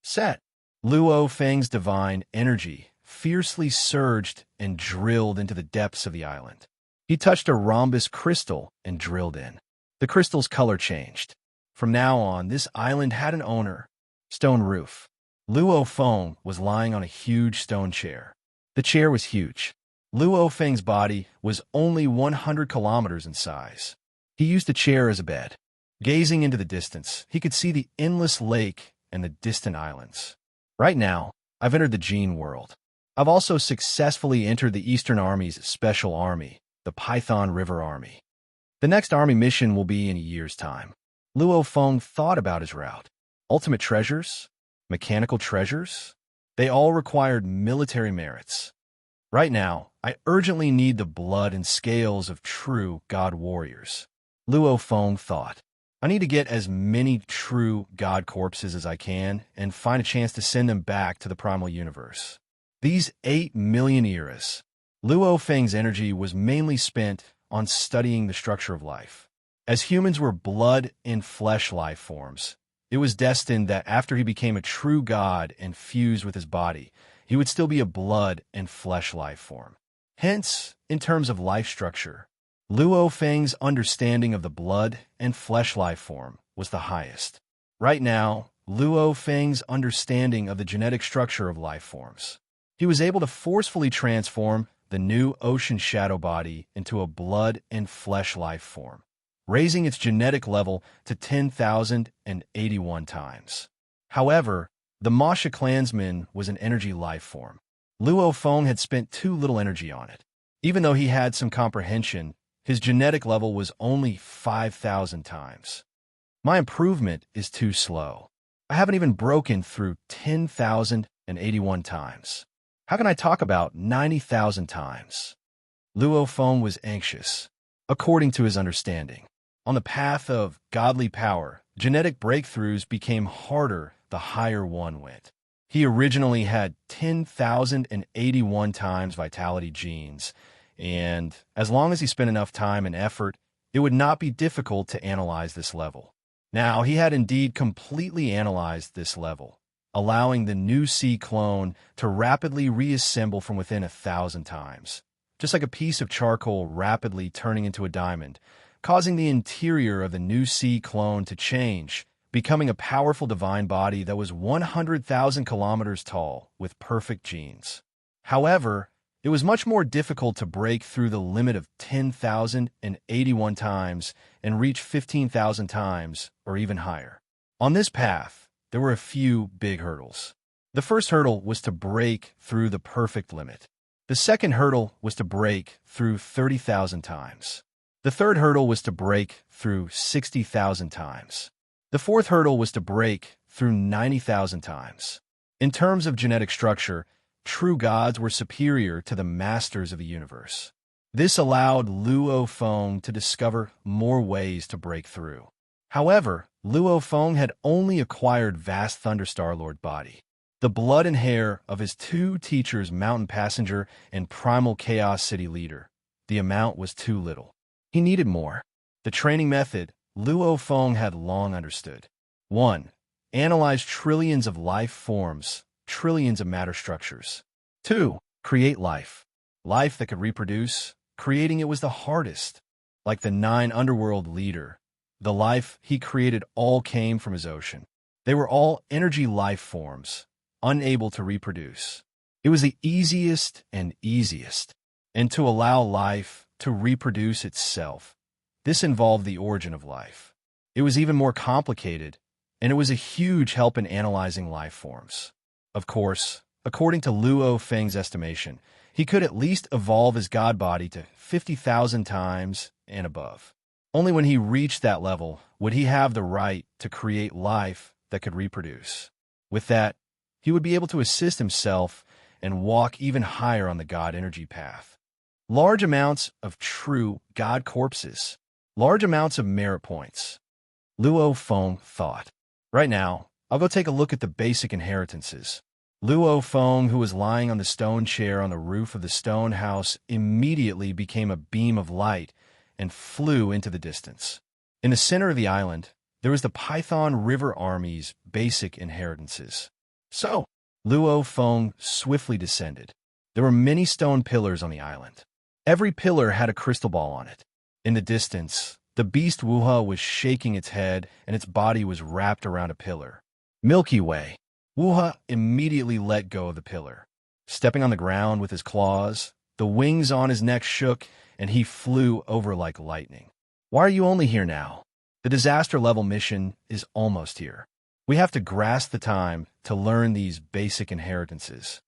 Set. Luo Feng's divine energy fiercely surged and drilled into the depths of the island. He touched a rhombus crystal and drilled in. The crystal's color changed. From now on, this island had an owner. Stone roof. Luo Feng was lying on a huge stone chair. The chair was huge. Luo Feng's body was only 100 kilometers in size. He used the chair as a bed. Gazing into the distance, he could see the endless lake and the distant islands. Right now, I've entered the Gene world. I've also successfully entered the Eastern Army's special army, the Python River Army. The next army mission will be in a year's time. Luo Feng thought about his route. Ultimate treasures? Mechanical treasures? They all required military merits. Right now, I urgently need the blood and scales of true god warriors. Luo Feng thought. I need to get as many true god corpses as I can and find a chance to send them back to the primal universe. These 8 million eras. Luo Feng's energy was mainly spent on studying the structure of life. As humans were blood and flesh life forms, it was destined that after he became a true god and fused with his body, he would still be a blood and flesh life form. Hence, in terms of life structure, Luo Feng's understanding of the blood and flesh life form was the highest. Right now, Luo Feng's understanding of the genetic structure of life forms. He was able to forcefully transform the new ocean shadow body into a blood and flesh life form, raising its genetic level to 10,081 times. However, the Masha clansman was an energy life form. Luo Feng had spent too little energy on it. Even though he had some comprehension, his genetic level was only 5,000 times. My improvement is too slow. I haven't even broken through 10,081 times. How can I talk about 90,000 times? Luo Feng was anxious, according to his understanding. On the path of godly power, genetic breakthroughs became harder the higher one went. He originally had 10,081 times vitality genes, and as long as he spent enough time and effort, it would not be difficult to analyze this level. Now, he had indeed completely analyzed this level, allowing the new C clone to rapidly reassemble from within 1,000 times, just like a piece of charcoal rapidly turning into a diamond, causing the interior of the new C clone to change, becoming a powerful divine body that was 100,000 kilometers tall with perfect genes. However, it was much more difficult to break through the limit of 10,081 times and reach 15,000 times or even higher. On this path, there were a few big hurdles. The first hurdle was to break through the perfect limit. The second hurdle was to break through 30,000 times. The third hurdle was to break through 60,000 times. The fourth hurdle was to break through 90,000 times. In terms of genetic structure, true gods were superior to the masters of the universe. This allowed Luo Feng to discover more ways to break through. However, Luo Feng had only acquired vast Thunderstar Lord body. The blood and hair of his two teachers, Mountain Passenger and Primal Chaos City Leader. The amount was too little. He needed more. The training method Luo Feng had long understood. 1. Analyze trillions of life forms, trillions of matter structures. 2. Create life. Life that could reproduce. Creating it was the hardest. Like the 9 underworld leader, the life he created all came from his ocean. They were all energy life forms, unable to reproduce. It was the easiest and easiest. And to allow life to reproduce itself, this involved the origin of life. It was even more complicated, and it was a huge help in analyzing life forms. Of course, according to Luo Feng's estimation, he could at least evolve his god body to 50,000 times and above. Only when he reached that level would he have the right to create life that could reproduce. With that, he would be able to assist himself and walk even higher on the God energy path. Large amounts of true God corpses. Large amounts of merit points. Luo Feng thought. Right now, I'll go take a look at the basic inheritances. Luo Feng, who was lying on the stone chair on the roof of the stone house, immediately became a beam of light and flew into the distance. In the center of the island, there was the Python River Army's basic inheritances. So, Luo Feng swiftly descended. There were many stone pillars on the island. Every pillar had a crystal ball on it. In the distance, the beast Wuha was shaking its head and its body was wrapped around a pillar. Milky Way. Wuha immediately let go of the pillar. Stepping on the ground with his claws, the wings on his neck shook and he flew over like lightning. Why are you only here now? The disaster level mission is almost here. We have to grasp the time to learn these basic inheritances.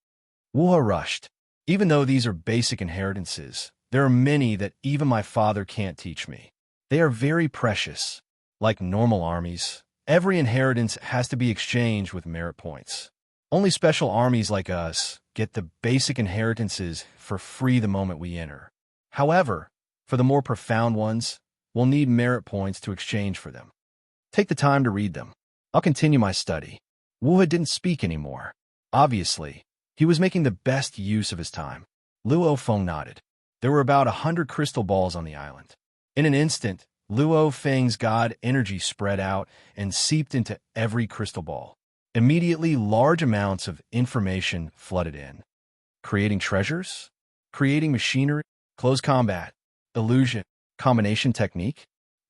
Wuha rushed. Even though these are basic inheritances, there are many that even my father can't teach me. They are very precious. Like normal armies, every inheritance has to be exchanged with merit points. Only special armies like us get the basic inheritances for free the moment we enter. However, for the more profound ones, we'll need merit points to exchange for them. Take the time to read them. I'll continue my study. Wuha didn't speak anymore. Obviously, he was making the best use of his time. Luo Feng nodded. There were about 100 crystal balls on the island. In an instant, Luo Feng's God energy spread out and seeped into every crystal ball. Immediately, large amounts of information flooded in. Creating treasures? Creating machinery? Close combat? Illusion? Combination technique?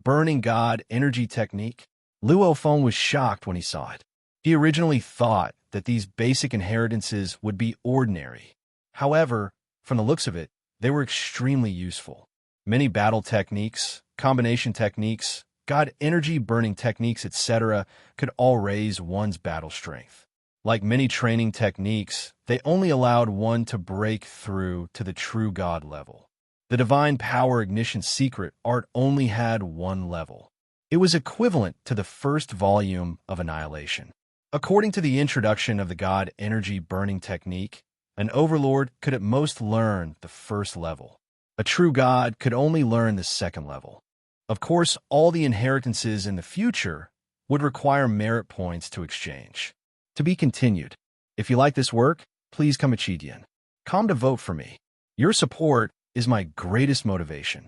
Burning God energy technique? Luo Feng was shocked when he saw it. He originally thought that these basic inheritances would be ordinary. However, from the looks of it, they were extremely useful. Many battle techniques, combination techniques, God energy burning techniques, etc. could all raise one's battle strength. Like many training techniques, they only allowed one to break through to the true God level. The Divine Power Ignition Secret art only had one level. It was equivalent to the first volume of Annihilation. According to the introduction of the God energy burning technique, an overlord could at most learn the first level. A true God could only learn the second level. Of course, all the inheritances in the future would require merit points to exchange. To be continued. If you like this work, please come Chidian. Come to vote for me. Your support is my greatest motivation.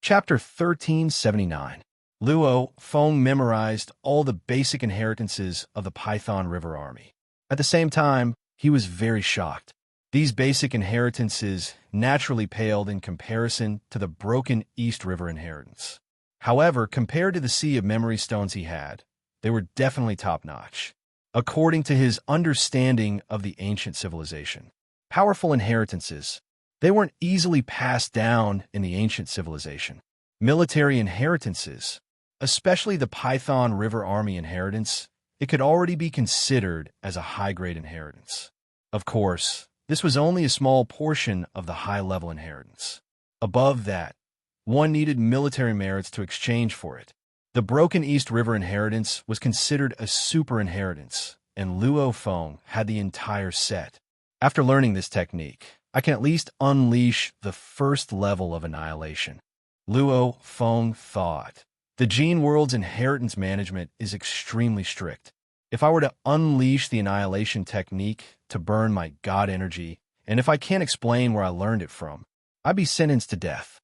Chapter 1379. Luo Feng memorized all the basic inheritances of the Python River Army. At the same time, he was very shocked. These basic inheritances naturally paled in comparison to the broken East River inheritance. However, compared to the sea of memory stones he had, they were definitely top-notch. According to his understanding of the ancient civilization, powerful inheritances, they weren't easily passed down in the ancient civilization. Military inheritances, especially the Python River Army inheritance, it could already be considered as a high-grade inheritance. Of course, this was only a small portion of the high-level inheritance. Above that, one needed military merits to exchange for it. The broken East River inheritance was considered a super inheritance, and Luo Feng had the entire set. After learning this technique, I can at least unleash the first level of Annihilation. Luo Feng thought. The Gene World's inheritance management is extremely strict. If I were to unleash the Annihilation technique to burn my God energy, and if I can't explain where I learned it from, I'd be sentenced to death.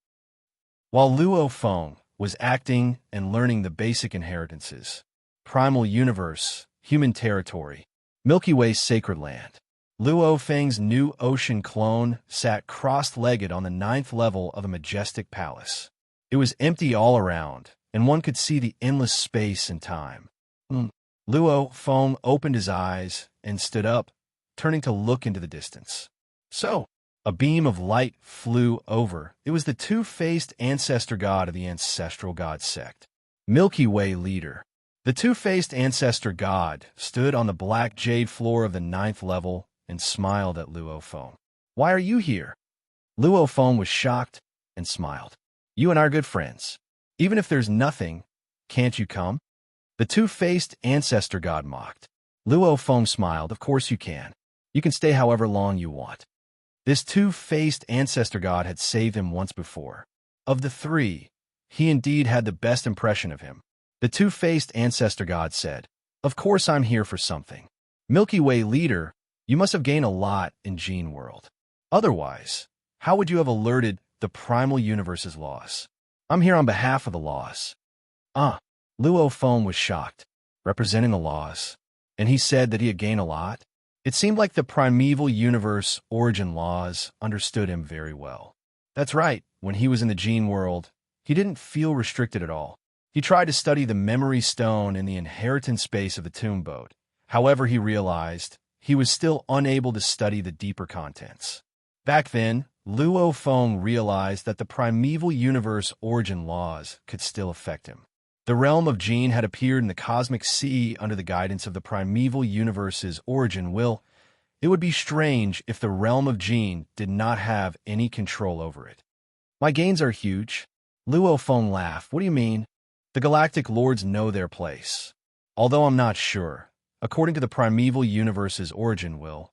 While Luo Feng was acting and learning the basic inheritances, Primal Universe, Human Territory, Milky Way's Sacred Land, Luo Feng's new ocean clone sat cross-legged on the 9th level of a majestic palace. It was empty all around, and one could see the endless space and time. Luo Feng opened his eyes and stood up, turning to look into the distance. So, a beam of light flew over. It was the two-faced ancestor god of the ancestral god sect, Milky Way leader. The two-faced ancestor god stood on the black jade floor of the 9th level and smiled at Luo Feng. Why are you here? Luo Feng was shocked and smiled. You and I are good friends. Even if there's nothing, can't you come? The two-faced ancestor god mocked. Luo Feng smiled. Of course you can. You can stay however long you want. This two-faced ancestor god had saved him once before. Of the three, he indeed had the best impression of him. The two-faced ancestor god said, "Of course I'm here for something. Milky Way leader, you must have gained a lot in Gene World. Otherwise, how would you have alerted the primal universe's laws? I'm here on behalf of the laws." Luo Feng was shocked, representing the laws, and he said that he had gained a lot. It seemed like the primeval universe origin laws understood him very well. That's right, when he was in the Gene World, he didn't feel restricted at all. He tried to study the memory stone in the inheritance space of the tomb boat. However, he realized he was still unable to study the deeper contents. Back then, Luo Feng realized that the primeval universe origin laws could still affect him. The realm of Gene had appeared in the cosmic sea under the guidance of the primeval universe's origin will. It would be strange if the realm of Gene did not have any control over it. My gains are huge. Luo Feng laughed. What do you mean? The galactic lords know their place. Although I'm not sure, according to the primeval universe's origin will,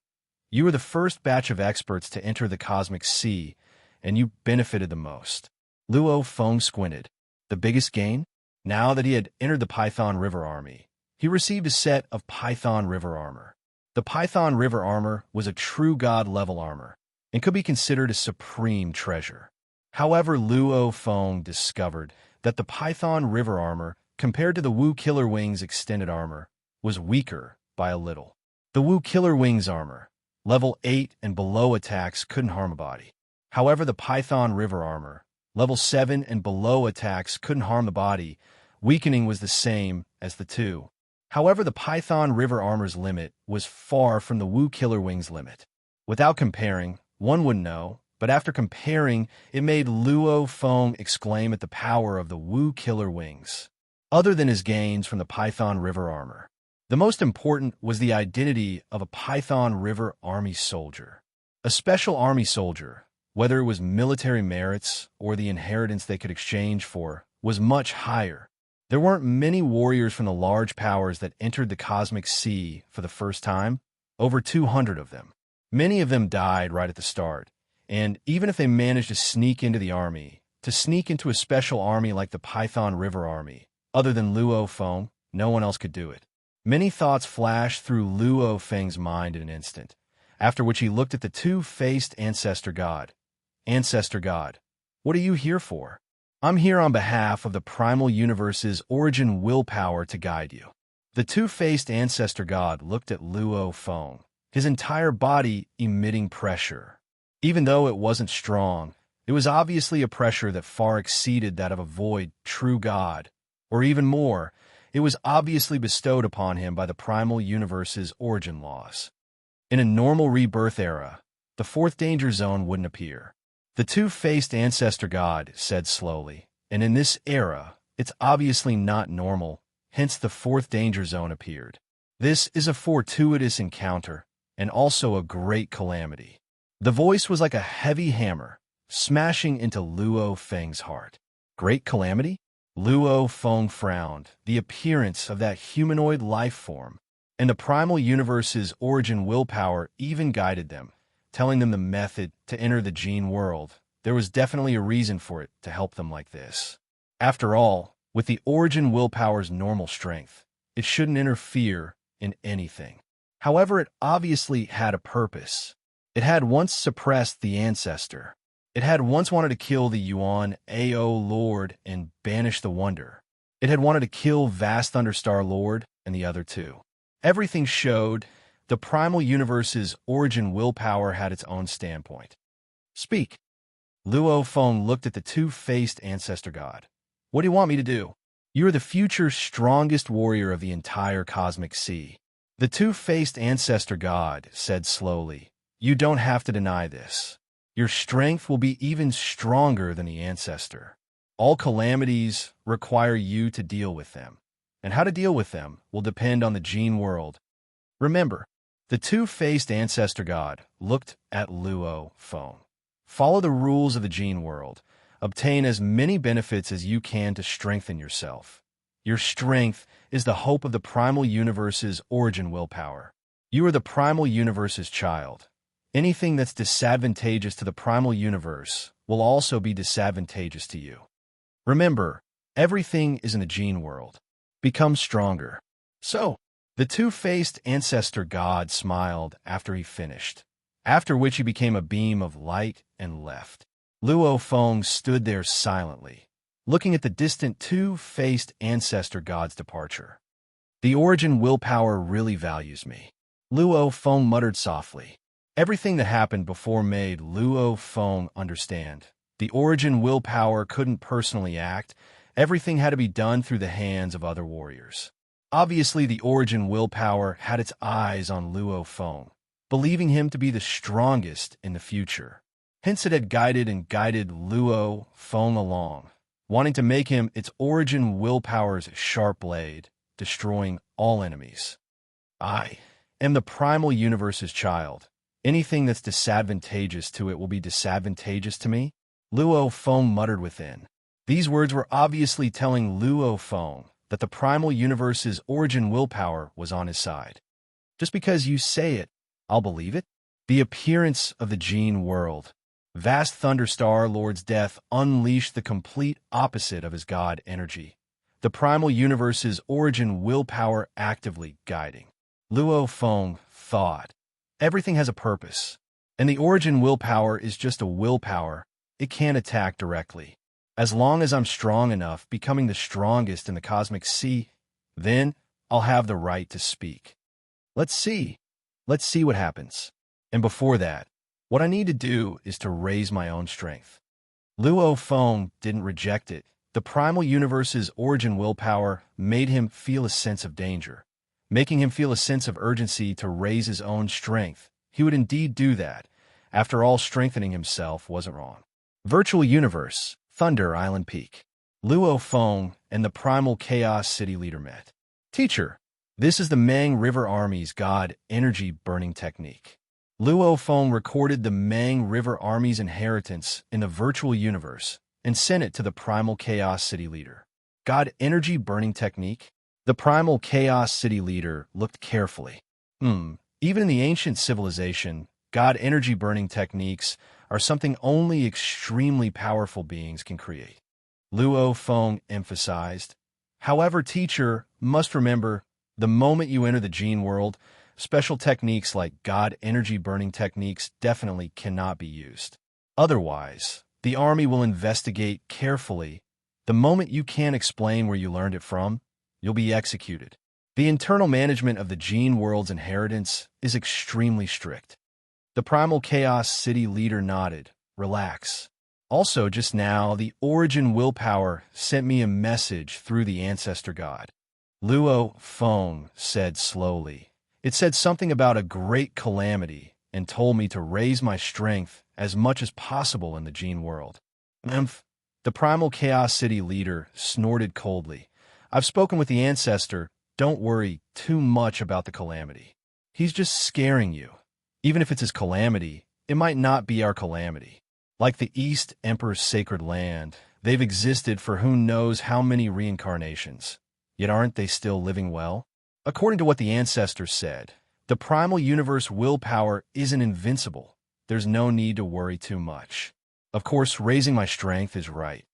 you were the first batch of experts to enter the cosmic sea, and you benefited the most. Luo Feng squinted. The biggest gain? Now that he had entered the Python River Army, he received a set of Python River armor. The Python River armor was a true god-level armor and could be considered a supreme treasure. However, Luo Feng discovered that the Python River armor, compared to the Wu Killer Wings extended armor, was weaker by a little. The Wu Killer Wings armor, level 8 and below attacks couldn't harm a body. However, the Python River armor, level 7 and below attacks couldn't harm the body. Weakening was the same as the two. However, the Python River armor's limit was far from the Wu Killer Wings limit. Without comparing, one would know, but after comparing, it made Luo Feng exclaim at the power of the Wu Killer Wings. Other than his gains from the Python River armor, the most important was the identity of a Python River army soldier. A special army soldier, whether it was military merits or the inheritance they could exchange for, was much higher. There weren't many warriors from the large powers that entered the cosmic sea for the first time, over 200 of them. Many of them died right at the start, and even if they managed to sneak into the army, to sneak into a special army like the Python River Army, other than Luo Feng, no one else could do it. Many thoughts flashed through Luo Feng's mind in an instant, after which he looked at the two-faced ancestor god. Ancestor god, what are you here for? I'm here on behalf of the primal universe's origin willpower to guide you. The two-faced ancestor god looked at Luo Feng, his entire body emitting pressure. Even though it wasn't strong, it was obviously a pressure that far exceeded that of a void true god, or even more, it was obviously bestowed upon him by the primal universe's origin laws. In a normal rebirth era, the fourth danger zone wouldn't appear. The two-faced ancestor god said slowly, and in this era, it's obviously not normal, hence the fourth danger zone appeared. This is a fortuitous encounter, and also a great calamity. The voice was like a heavy hammer, smashing into Luo Feng's heart. Great calamity? Luo Feng frowned. The appearance of that humanoid life form, and the primal universe's origin willpower even guided them, telling them the method to enter the Gene world. There was definitely a reason for it to help them like this. After all, with the origin willpower's normal strength, it shouldn't interfere in anything. However, it obviously had a purpose. It had once suppressed the ancestor. It had once wanted to kill the Yuan Ao Lord and banish the Wonder. It had wanted to kill Vast Thunderstar Lord and the other two. Everything showed the primal universe's origin willpower had its own standpoint. Speak. Luo Feng looked at the two-faced ancestor god. What do you want me to do? You are the future strongest warrior of the entire cosmic sea. The two-faced ancestor god said slowly, you don't have to deny this. Your strength will be even stronger than the ancestor. All calamities require you to deal with them, and how to deal with them will depend on the Gene world. Remember, the two-faced ancestor god looked at Luo Feng. Follow the rules of the Gene world. Obtain as many benefits as you can to strengthen yourself. Your strength is the hope of the primal universe's origin willpower. You are the primal universe's child. Anything that's disadvantageous to the primal universe will also be disadvantageous to you. Remember, everything is in the gene world. Become stronger. So, the two-faced ancestor god smiled after he finished, after which he became a beam of light and left. Luo Feng stood there silently, looking at the distant two-faced ancestor god's departure. The origin willpower really values me. Luo Feng muttered softly. Everything that happened before made Luo Feng understand. The origin willpower couldn't personally act. Everything had to be done through the hands of other warriors. Obviously, the origin willpower had its eyes on Luo Feng, believing him to be the strongest in the future. Hence it had guided Luo Feng along, wanting to make him its origin willpower's sharp blade, destroying all enemies. I am the primal universe's child. Anything that's disadvantageous to it will be disadvantageous to me? Luo Feng muttered within. These words were obviously telling Luo Feng that the primal universe's origin willpower was on his side. Just because you say it, I'll believe it? The appearance of the gene world. Vast Thunderstar Lord's death unleashed the complete opposite of his god energy. The primal universe's origin willpower actively guiding. Luo Feng thought. Everything has a purpose, and the origin willpower is just a willpower. It can't attack directly. As long as I'm strong enough, becoming the strongest in the cosmic sea, then I'll have the right to speak. Let's see. Let's see what happens. And before that, what I need to do is to raise my own strength. Luo Feng didn't reject it. The primal universe's origin willpower made him feel a sense of danger, making him feel a sense of urgency to raise his own strength. He would indeed do that. After all, strengthening himself wasn't wrong. Virtual Universe, Thunder Island Peak. Luo Feng and the Primal Chaos City leader met. Teacher, this is the Mang River Army's God Energy Burning Technique. Luo Feng recorded the Mang River Army's inheritance in the virtual universe and sent it to the Primal Chaos City leader. God Energy Burning Technique? The Primal Chaos City leader looked carefully. Even in the ancient civilization, God energy burning techniques are something only extremely powerful beings can create. Luo Feng emphasized. However, teacher must remember, the moment you enter the gene world, special techniques like God energy burning techniques definitely cannot be used. Otherwise, the army will investigate carefully. The moment you can't explain where you learned it from, you'll be executed. The internal management of the gene world's inheritance is extremely strict. The Primal Chaos City leader nodded. Relax. Also, just now, the origin willpower sent me a message through the ancestor god. Luo Feng said slowly. It said something about a great calamity and told me to raise my strength as much as possible in the gene world. The Primal Chaos City leader snorted coldly. I've spoken with the ancestor. Don't worry too much about the calamity. He's just scaring you. Even if it's his calamity, it might not be our calamity. Like the East Emperor's sacred land, they've existed for who knows how many reincarnations. Yet aren't they still living well? According to what the ancestors said, the primal universe willpower isn't invincible. There's no need to worry too much. Of course, raising my strength is right.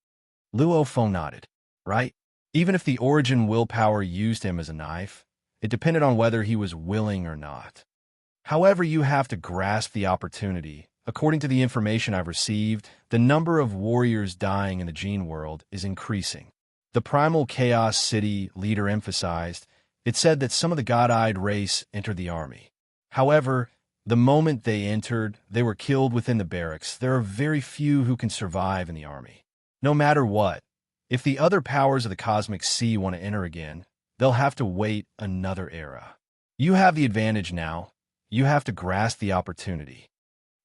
Luo Feng nodded. Right? Even if the origin willpower used him as a knife, it depended on whether he was willing or not. However, you have to grasp the opportunity. According to the information I've received, the number of warriors dying in the gene world is increasing. The Primal Chaos City leader emphasized. It said that some of the God-eyed race entered the army. However, the moment they entered, they were killed within the barracks. There are very few who can survive in the army. No matter what, if the other powers of the cosmic sea want to enter again, they'll have to wait another era. You have the advantage now. You have to grasp the opportunity.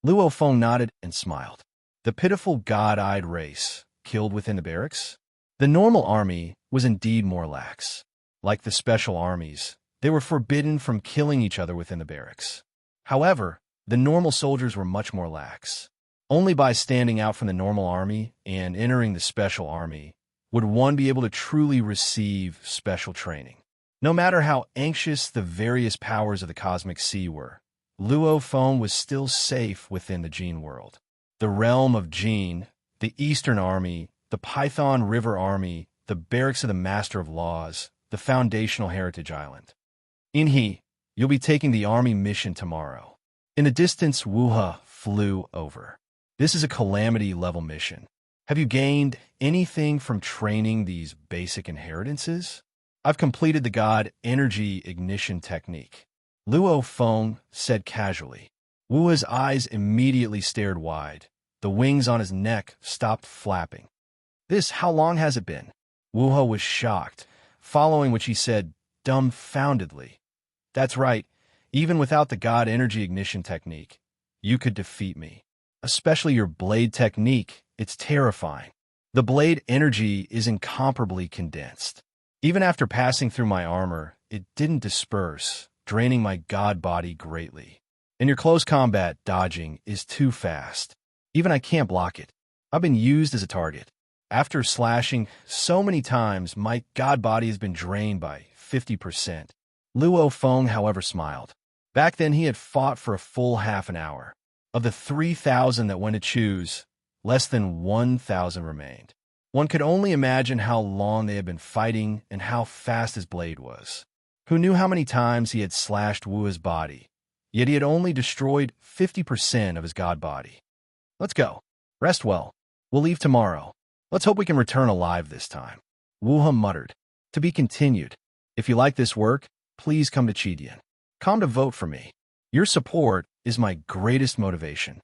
Luo Feng nodded and smiled. The pitiful God-eyed race, killed within the barracks? The normal army was indeed more lax. Like the special armies, they were forbidden from killing each other within the barracks. However, the normal soldiers were much more lax. Only by standing out from the normal army and entering the special army would one be able to truly receive special training. No matter how anxious the various powers of the cosmic sea were, Luo Feng was still safe within the Jin world. The realm of Jin, the Eastern Army, the Python River Army, the barracks of the Master of Laws, the foundational Heritage Island. Inhe, you'll be taking the army mission tomorrow. In the distance, Wuha flew over. This is a calamity-level mission. Have you gained anything from training these basic inheritances? I've completed the God Energy Ignition technique, Luo Feng said casually. Wuha's eyes immediately stared wide. The wings on his neck stopped flapping. How long has it been? Wuha was shocked, following which he said dumbfoundedly. That's right, even without the God Energy Ignition technique, you could defeat me. Especially your blade technique, it's terrifying. The blade energy is incomparably condensed. Even after passing through my armor, it didn't disperse, draining my god body greatly. And your close combat dodging is too fast. Even I can't block it. I've been used as a target. After slashing so many times, my god body has been drained by 50%. Luo Feng, however, smiled. Back then, he had fought for a full half an hour. Of the 3,000 that went to choose, less than 1,000 remained. One could only imagine how long they had been fighting and how fast his blade was. Who knew how many times he had slashed Wu's body? Yet he had only destroyed 50% of his god body. Let's go. Rest well. We'll leave tomorrow. Let's hope we can return alive this time. Wuha muttered. To be continued. If you like this work, please come to Chidian. Come to vote for me. Your support is my greatest motivation.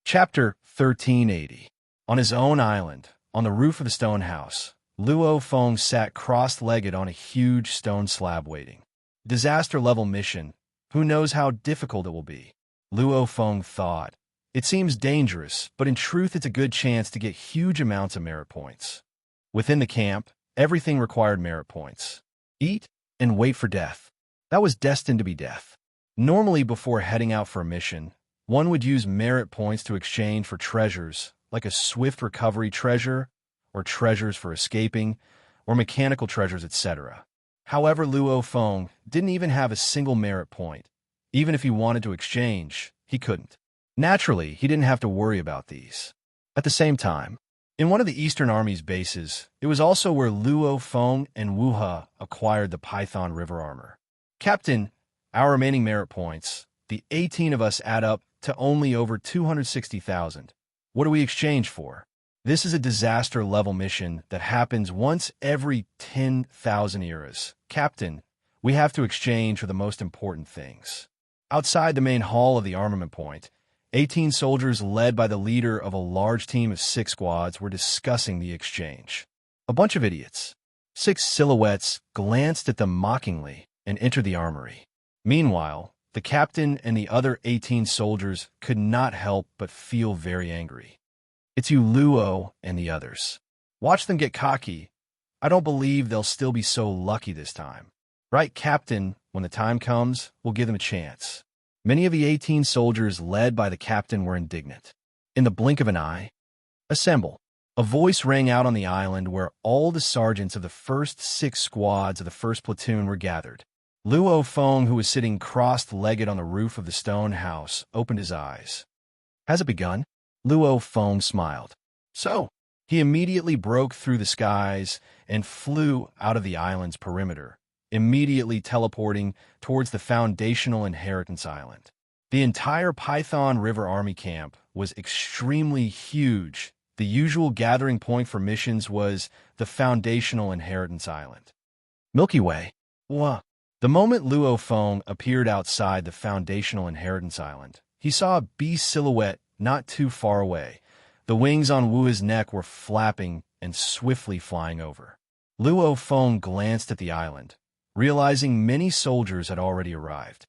Chapter 1380. On his own island, on the roof of the stone house, Luo Feng sat cross-legged on a huge stone slab waiting. Disaster-level mission. Who knows how difficult it will be? Luo Feng thought. It seems dangerous, but in truth it's a good chance to get huge amounts of merit points. Within the camp, everything required merit points. Eat and wait for death. That was destined to be death. Normally, before heading out for a mission, one would use merit points to exchange for treasures, like a swift recovery treasure, or treasures for escaping, or mechanical treasures, etc. However, Luo Feng didn't even have a single merit point. Even if he wanted to exchange, he couldn't. Naturally, he didn't have to worry about these. At the same time, in one of the Eastern Army's bases, it was also where Luo Feng and Wuha acquired the Python River armor. Captain, our remaining merit points, the 18 of us add up to only over 260,000. What do we exchange for? This is a disaster-level mission that happens once every 10,000 eras. Captain, we have to exchange for the most important things. Outside the main hall of the armament point, 18 soldiers led by the leader of a large team of 6 squads were discussing the exchange. A bunch of idiots. 6 silhouettes glanced at them mockingly and entered the armory. Meanwhile, the captain and the other 18 soldiers could not help but feel very angry. It's you, Luo, and the others. Watch them get cocky. I don't believe they'll still be so lucky this time. Right, Captain, when the time comes, we'll give them a chance. Many of the 18 soldiers led by the captain were indignant. In the blink of an eye, assemble. A voice rang out on the island where all the sergeants of the first 6 squads of the first platoon were gathered. Luo Feng, who was sitting crossed-legged on the roof of the stone house, opened his eyes. Has it begun? Luo Feng smiled. So, he immediately broke through the skies and flew out of the island's perimeter, immediately teleporting towards the foundational inheritance island. The entire Python River Army camp was extremely huge. The usual gathering point for missions was the foundational inheritance island. Milky Way. Wah. The moment Luo Feng appeared outside the foundational inheritance island, he saw a bee silhouette not too far away. The wings on Wu's neck were flapping and swiftly flying over. Luo Feng glanced at the island, realizing many soldiers had already arrived.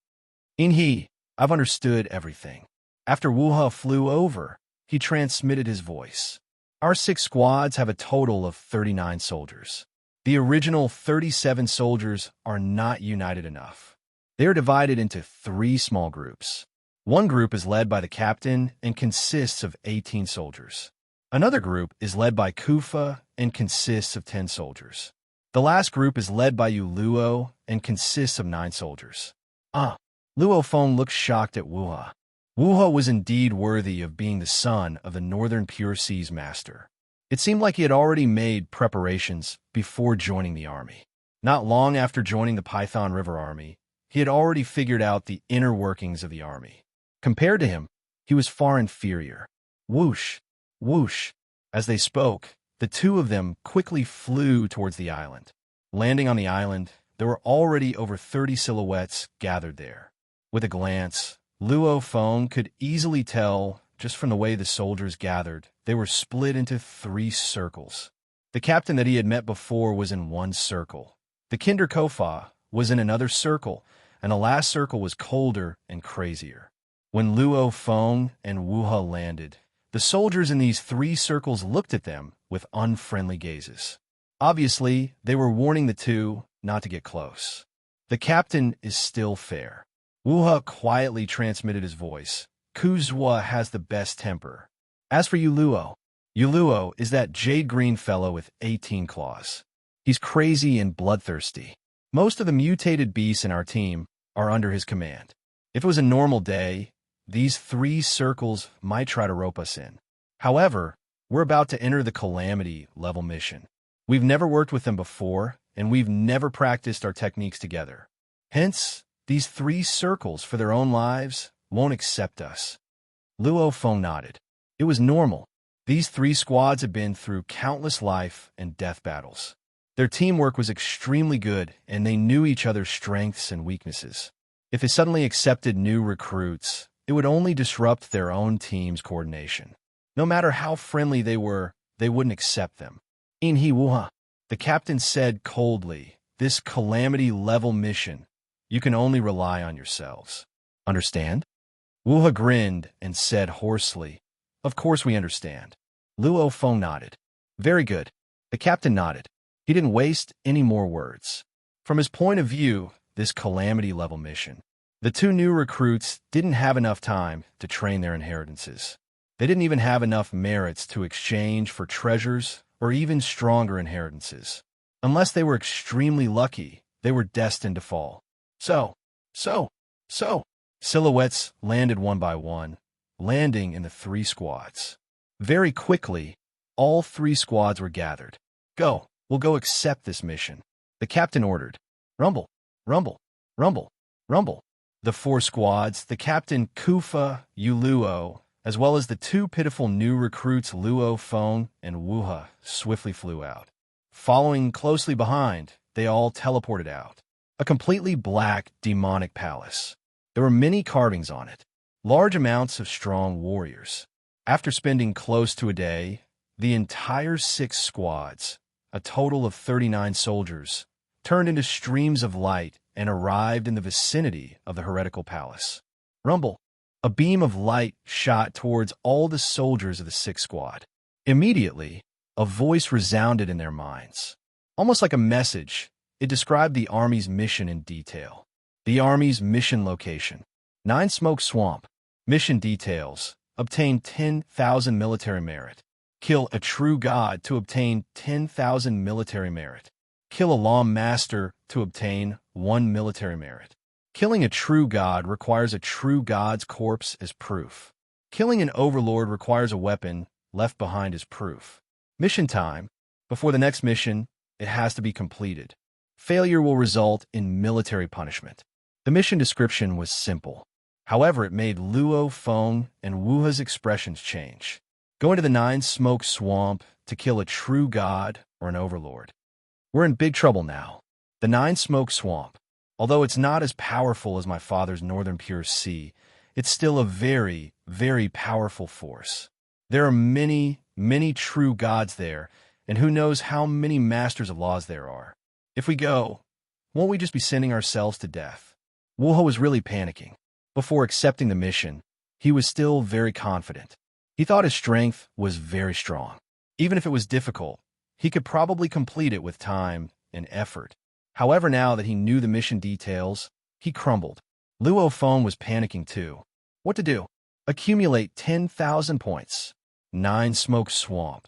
Inhe, I've understood everything. After Wuha flew over, he transmitted his voice. Our 6 squads have a total of 39 soldiers. The original 37 soldiers are not united enough. They are divided into 3 small groups. One group is led by the captain and consists of 18 soldiers. Another group is led by Kufa and consists of 10 soldiers. The last group is led by Luo and consists of 9 soldiers. Luo Feng looked shocked at Wuha. Wuha was indeed worthy of being the son of the Northern Pure Seas master. It seemed like he had already made preparations before joining the army. Not long after joining the Python River Army, he had already figured out the inner workings of the army. Compared to him, he was far inferior. Whoosh, whoosh. As they spoke, the two of them quickly flew towards the island. Landing on the island, there were already over 30 silhouettes gathered there. With a glance, Luo Feng could easily tell, just from the way the soldiers gathered, they were split into 3 circles. The captain that he had met before was in one circle. The Kinder Kofa was in another circle, and the last circle was colder and crazier. When Luo Feng and Wuha landed, the soldiers in these 3 circles looked at them with unfriendly gazes. Obviously, they were warning the two not to get close. The captain is still fair. Wuha quietly transmitted his voice. Kuzwa has the best temper. As for Yuluo is that jade-green fellow with 18 claws. He's crazy and bloodthirsty. Most of the mutated beasts in our team are under his command. If it was a normal day, these 3 circles might try to rope us in. However, we're about to enter the Calamity level mission. We've never worked with them before, and we've never practiced our techniques together. Hence, these 3 circles, for their own lives, won't accept us. Luo Feng nodded. It was normal. These 3 squads had been through countless life and death battles. Their teamwork was extremely good, and they knew each other's strengths and weaknesses. If they suddenly accepted new recruits, it would only disrupt their own team's coordination. No matter how friendly they were, they wouldn't accept them. Inhi Wuha, the captain said coldly, this Calamity-level mission, you can only rely on yourselves. Understand? Wuha grinned and said hoarsely, of course we understand. Luo Feng nodded. Very good. The captain nodded. He didn't waste any more words. From his point of view, this Calamity-level mission, the 2 new recruits didn't have enough time to train their inheritances. They didn't even have enough merits to exchange for treasures or even stronger inheritances. Unless they were extremely lucky, they were destined to fall. So. Silhouettes landed one by one, landing in the 3 squads. Very quickly, all 3 squads were gathered. Go, we'll go accept this mission. The captain ordered. Rumble, rumble, rumble, rumble. The 4 squads, the captain Kufa, Yuluo, as well as the 2 pitiful new recruits Luo Feng and Wuha, swiftly flew out. Following closely behind, they all teleported out. A completely black, demonic palace. There were many carvings on it, large amounts of strong warriors. After spending close to a day, the entire 6 squads, a total of 39 soldiers, turned into streams of light and arrived in the vicinity of the heretical palace. Rumble. A beam of light shot towards all the soldiers of the 6th squad. Immediately, a voice resounded in their minds. Almost like a message, it described the army's mission in detail. The army's mission location. 9 Smoke Swamp. Mission details. Obtain 10,000 military merit. Kill a true god to obtain 10,000 military merit. Kill a law master to obtain 1 military merit. Killing a true god requires a true god's corpse as proof. Killing an overlord requires a weapon left behind as proof. Mission time. Before the next mission, it has to be completed. Failure will result in military punishment. The mission description was simple. However, it made Luo Feng and Wuha's expressions change. Go into the 9 Smoke Swamp to kill a true god or an overlord. We're in big trouble now. The 9 Smoke Swamp. Although it's not as powerful as my father's Northern Pure Sea, it's still a very, very powerful force. There are many, many true gods there, and who knows how many masters of laws there are. If we go, won't we just be sending ourselves to death? Wuha was really panicking. Before accepting the mission, he was still very confident. He thought his strength was very strong. Even if it was difficult, he could probably complete it with time and effort. However, now that he knew the mission details, he crumbled. Luo Feng was panicking too. What to do? Accumulate 10,000 points. Nine Smoke Swamp.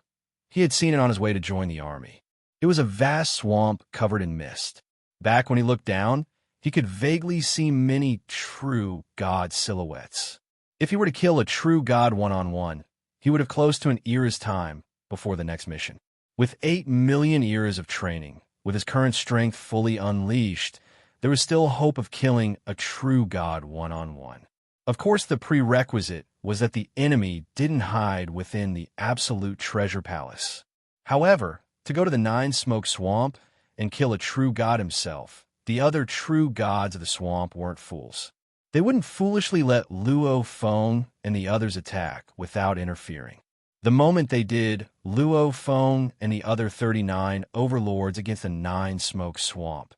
He had seen it on his way to join the army. It was a vast swamp covered in mist. Back when he looked down, he could vaguely see many true god silhouettes. If he were to kill a true god one-on-one, he would have close to an era's time before the next mission. With 8 million eras of training, with his current strength fully unleashed, there was still hope of killing a true god one-on-one. Of course, the prerequisite was that the enemy didn't hide within the absolute treasure palace. However, to go to the Nine Smoke Swamp and kill a true god himself, the other true gods of the swamp weren't fools. They wouldn't foolishly let Luo Feng and the others attack without interfering. The moment they did, Luo Feng and the other 39 overlords against the Nine Smoke Swamp,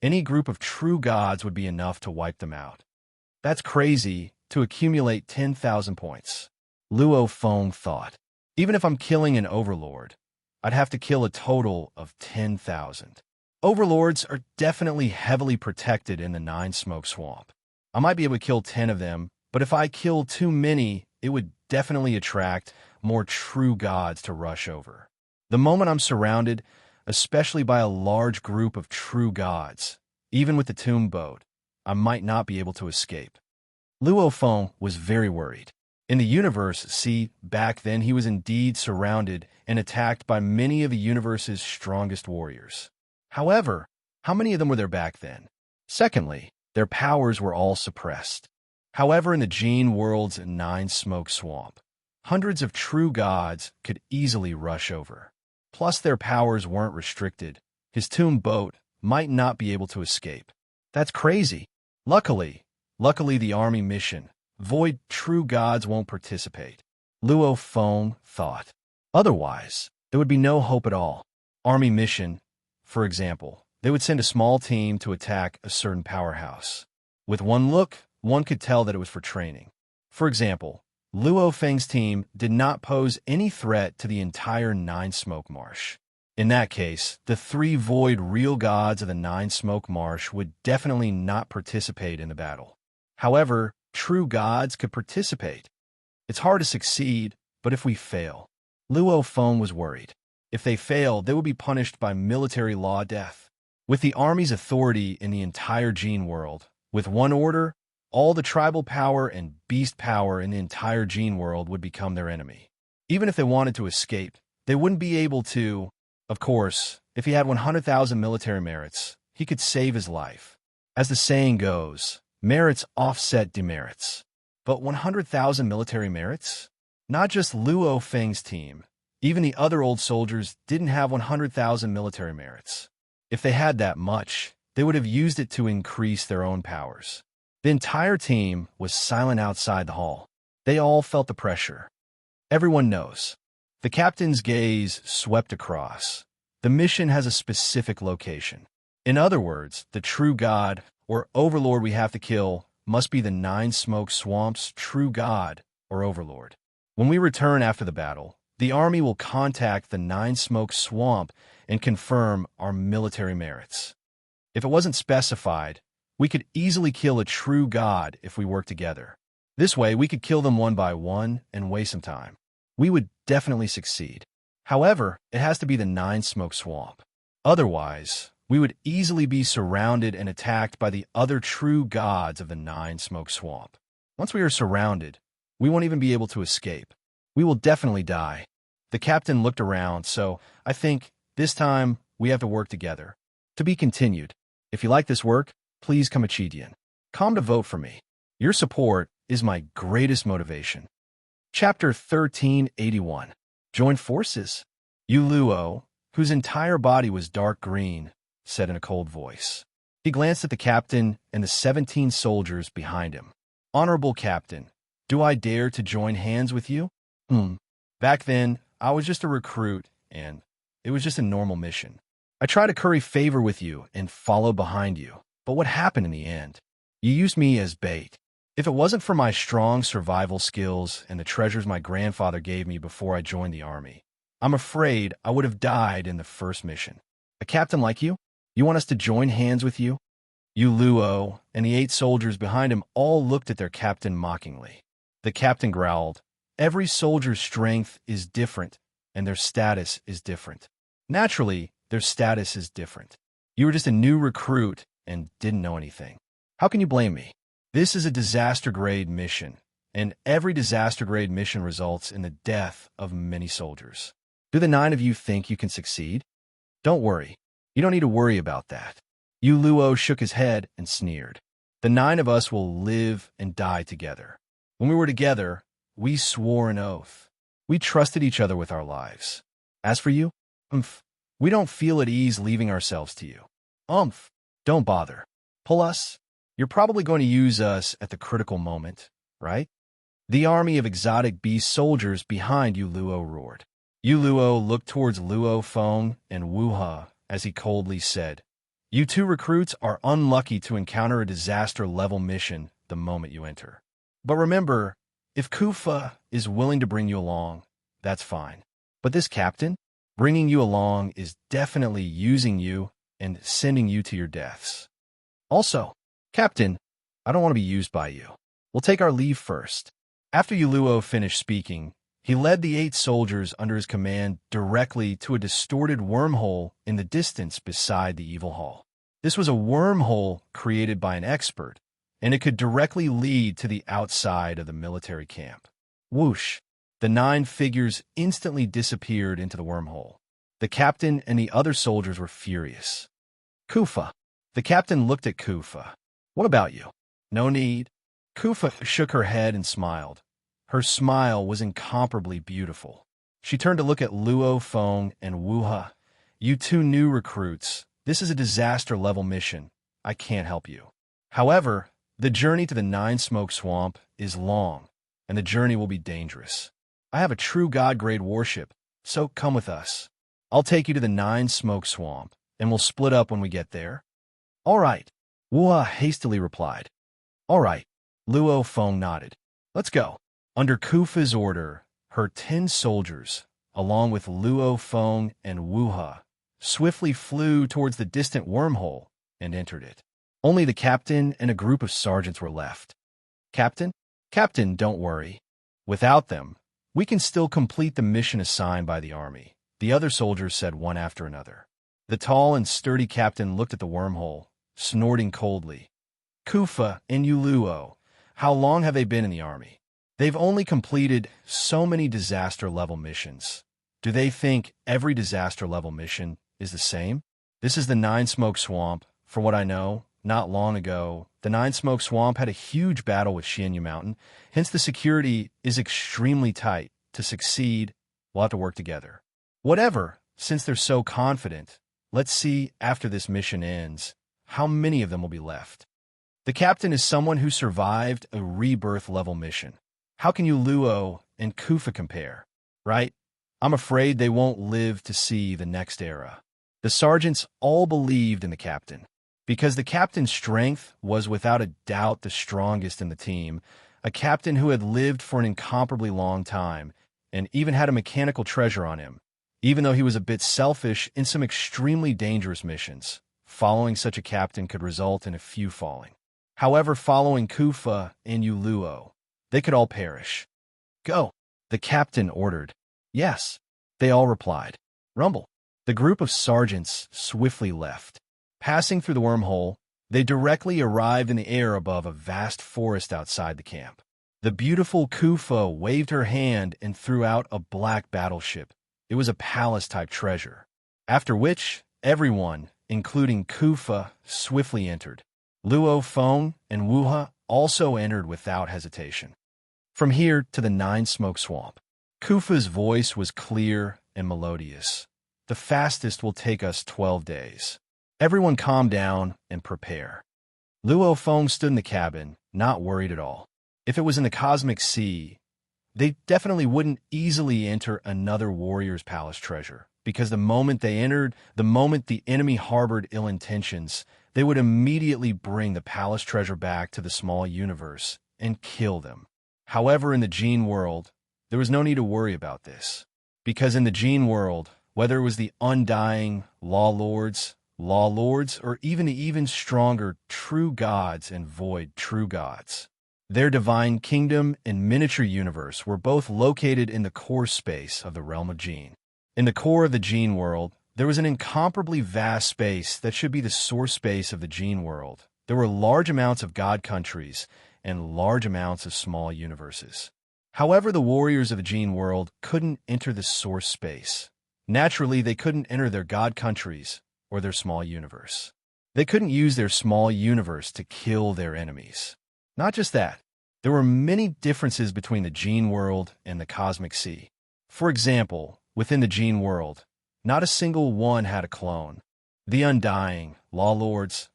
any group of true gods would be enough to wipe them out. That's crazy to accumulate 10,000 points. Luo Feng thought. Even if I'm killing an overlord, I'd have to kill a total of 10,000. Overlords are definitely heavily protected in the Nine Smoke Swamp. I might be able to kill 10 of them, but if I kill too many, it would definitely attract more true gods to rush over. The moment I'm surrounded, especially by a large group of true gods, even with the tomb boat, I might not be able to escape. Luo Feng was very worried. In the universe, back then he was indeed surrounded and attacked by many of the universe's strongest warriors. However, how many of them were there back then? Secondly, their powers were all suppressed. However, in the Gene world's Nine Smoke Swamp, hundreds of true gods could easily rush over. Plus, their powers weren't restricted. His tomb boat might not be able to escape. That's crazy. Luckily, the army mission, Void true gods won't participate. Luo Feng thought. Otherwise, there would be no hope at all. Army mission, for example, they would send a small team to attack a certain powerhouse. With one look, one could tell that it was for training. For example, Luo Feng's team did not pose any threat to the entire Nine Smoke Marsh. In that case, the 3 void real gods of the Nine Smoke Marsh would definitely not participate in the battle. However, true gods could participate. It's hard to succeed, but if we fail, Luo Feng was worried. If they fail, they would be punished by military law death. With the army's authority in the entire Gene world, with one order, all the tribal power and beast power in the entire Gene world would become their enemy. Even if they wanted to escape, they wouldn't be able to. Of course, if he had 100,000 military merits, he could save his life. As the saying goes, merits offset demerits. But 100,000 military merits? Not just Luo Feng's team. Even the other old soldiers didn't have 100,000 military merits. If they had that much, they would have used it to increase their own powers. The entire team was silent outside the hall. They all felt the pressure. Everyone knows. The captain's gaze swept across. The mission has a specific location. In other words, the true god or overlord we have to kill must be the Nine Smoke Swamp's true god or overlord. When we return after the battle, the army will contact the Nine Smoke Swamp and confirm our military merits. If it wasn't specified, we could easily kill a true god if we work together. This way, we could kill them one by one and waste some time. We would definitely succeed. However, it has to be the Nine Smoke Swamp. Otherwise, we would easily be surrounded and attacked by the other true gods of the Nine Smoke Swamp. Once we are surrounded, we won't even be able to escape. We will definitely die. The captain looked around, so I think this time we have to work together. To be continued. If you like this work, please come Achidian. Come to vote for me. Your support is my greatest motivation. Chapter 1381. Join forces. Yu Luo, whose entire body was dark green, said in a cold voice. He glanced at the captain and the 17 soldiers behind him. Honorable Captain, do I dare to join hands with you? Back then, I was just a recruit, and it was just a normal mission. I tried to curry favor with you and follow behind you, but what happened in the end? You used me as bait. If it wasn't for my strong survival skills and the treasures my grandfather gave me before I joined the army, I'm afraid I would have died in the first mission. A captain like you? You want us to join hands with you? Yu Luo and the 8 soldiers behind him all looked at their captain mockingly. The captain growled, Every soldier's strength is different, and their status is different. Naturally, their status is different. You were just a new recruit and didn't know anything. How can you blame me? This is a disaster-grade mission, and every disaster-grade mission results in the death of many soldiers. Do the 9 of you think you can succeed? Don't worry. You don't need to worry about that. Yu Luo shook his head and sneered. The 9 of us will live and die together. When we were together, we swore an oath. We trusted each other with our lives. As for you, we don't feel at ease leaving ourselves to you. Don't bother. Pull us. You're probably going to use us at the critical moment, right? The army of exotic beast soldiers behind Yu Luo roared. Yu Luo looked towards Luo Feng and Wu Ha as he coldly said, "You 2 recruits are unlucky to encounter a disaster-level mission the moment you enter. But remember, if Kufa is willing to bring you along, that's fine. But this captain, bringing you along is definitely using you and sending you to your deaths. Also, Captain, I don't want to be used by you. We'll take our leave first." After Yu Luo finished speaking, he led the 8 soldiers under his command directly to a distorted wormhole in the distance beside the evil hall. This was a wormhole created by an expert, and it could directly lead to the outside of the military camp. Whoosh! The 9 figures instantly disappeared into the wormhole. The captain and the other soldiers were furious. Kufa. The captain looked at Kufa. "What about you?" "No need." Kufa shook her head and smiled. Her smile was incomparably beautiful. She turned to look at Luo Feng and Wu Ha. "You 2 new recruits. This is a disaster-level mission. I can't help you. However, the journey to the 9 Smoke Swamp is long, and the journey will be dangerous. I have a true god-grade warship, so come with us. I'll take you to the 9 Smoke Swamp, and we'll split up when we get there." "All right," Wu Ha hastily replied. "All right," Luo Feng nodded. "Let's go." Under Kufa's order, her 10 soldiers, along with Luo Feng and Wu Ha, swiftly flew towards the distant wormhole and entered it. Only the captain and a group of sergeants were left. "Captain? Captain, don't worry. Without them, we can still complete the mission assigned by the army," the other soldiers said one after another. The tall and sturdy captain looked at the wormhole, snorting coldly. "Kufa and Yu Luo, how long have they been in the army? They've only completed so many disaster-level missions. Do they think every disaster-level mission is the same? This is the 9 Smoke Swamp. For what I know, not long ago, the 9 Smoke Swamp had a huge battle with Xianyu Mountain, hence the security is extremely tight. To succeed, we'll have to work together. Whatever, since they're so confident, let's see, after this mission ends, how many of them will be left. The captain is someone who survived a rebirth-level mission. How can Yu Luo and Kufa compare, right? I'm afraid they won't live to see the next era." The sergeants all believed in the captain. Because the captain's strength was without a doubt the strongest in the team, a captain who had lived for an incomparably long time, and even had a mechanical treasure on him, even though he was a bit selfish in some extremely dangerous missions. Following such a captain could result in a few falling. However, following Kufa and Yu Luo, they could all perish. "Go," the captain ordered. "Yes," they all replied. Rumble. The group of sergeants swiftly left. Passing through the wormhole, they directly arrived in the air above a vast forest outside the camp. The beautiful Kufa waved her hand and threw out a black battleship. It was a palace-type treasure. After which, everyone, including Kufa, swiftly entered. Luo Feng and Wu Ha also entered without hesitation. From here to the 9 Smoke Swamp. Kufa's voice was clear and melodious. "The fastest will take us 12 days. Everyone calm down and prepare." Luo Feng stood in the cabin, not worried at all. If it was in the cosmic sea, they definitely wouldn't easily enter another warrior's palace treasure, because the moment they entered, the moment the enemy harbored ill intentions, they would immediately bring the palace treasure back to the small universe and kill them. However, in the Gene world, there was no need to worry about this, because in the Gene world, whether it was the undying law lords, or even the even stronger true gods and void true gods, Their divine kingdom and miniature universe were both located in the core space of the realm of Gene. In the core of the Gene world, there was an incomparably vast space that should be the source space of the Gene world. There were large amounts of god countries and large amounts of small universes. However, the warriors of the Gene world couldn't enter the source space. Naturally, they couldn't enter their god countries or their small universe. They couldn't use their small universe to kill their enemies. Not just that, there were many differences between the Gene world and the cosmic sea. For example, within the Gene world, not a single one had a clone. The undying, law lords,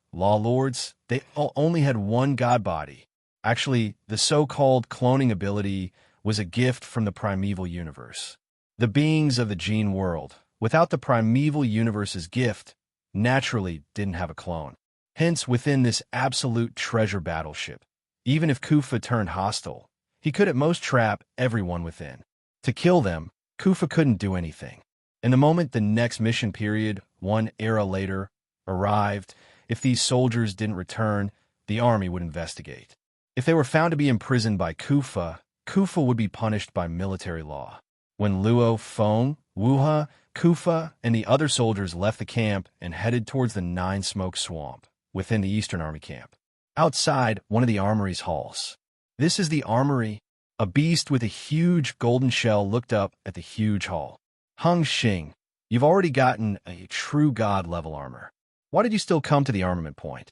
they all only had one god body. Actually, the so-called cloning ability was a gift from the primeval universe. The beings of the Gene world, without the primeval universe's gift, naturally didn't have a clone. Hence, within this absolute treasure battleship, even if Kufa turned hostile, he could at most trap everyone within. To kill them, Kufa couldn't do anything. And the moment the next mission period, one era later, arrived, if these soldiers didn't return, the army would investigate. If they were found to be imprisoned by Kufa, Kufa would be punished by military law. When Luo, Feng, Wuha, Kufa, and the other soldiers left the camp and headed towards the Nine Smoke Swamp, within the Eastern Army camp. Outside one of the armory's halls. This is the armory. A beast with a huge golden shell looked up at the huge hall. Hung Xing, you've already gotten a true god level armor. Why did you still come to the armament point?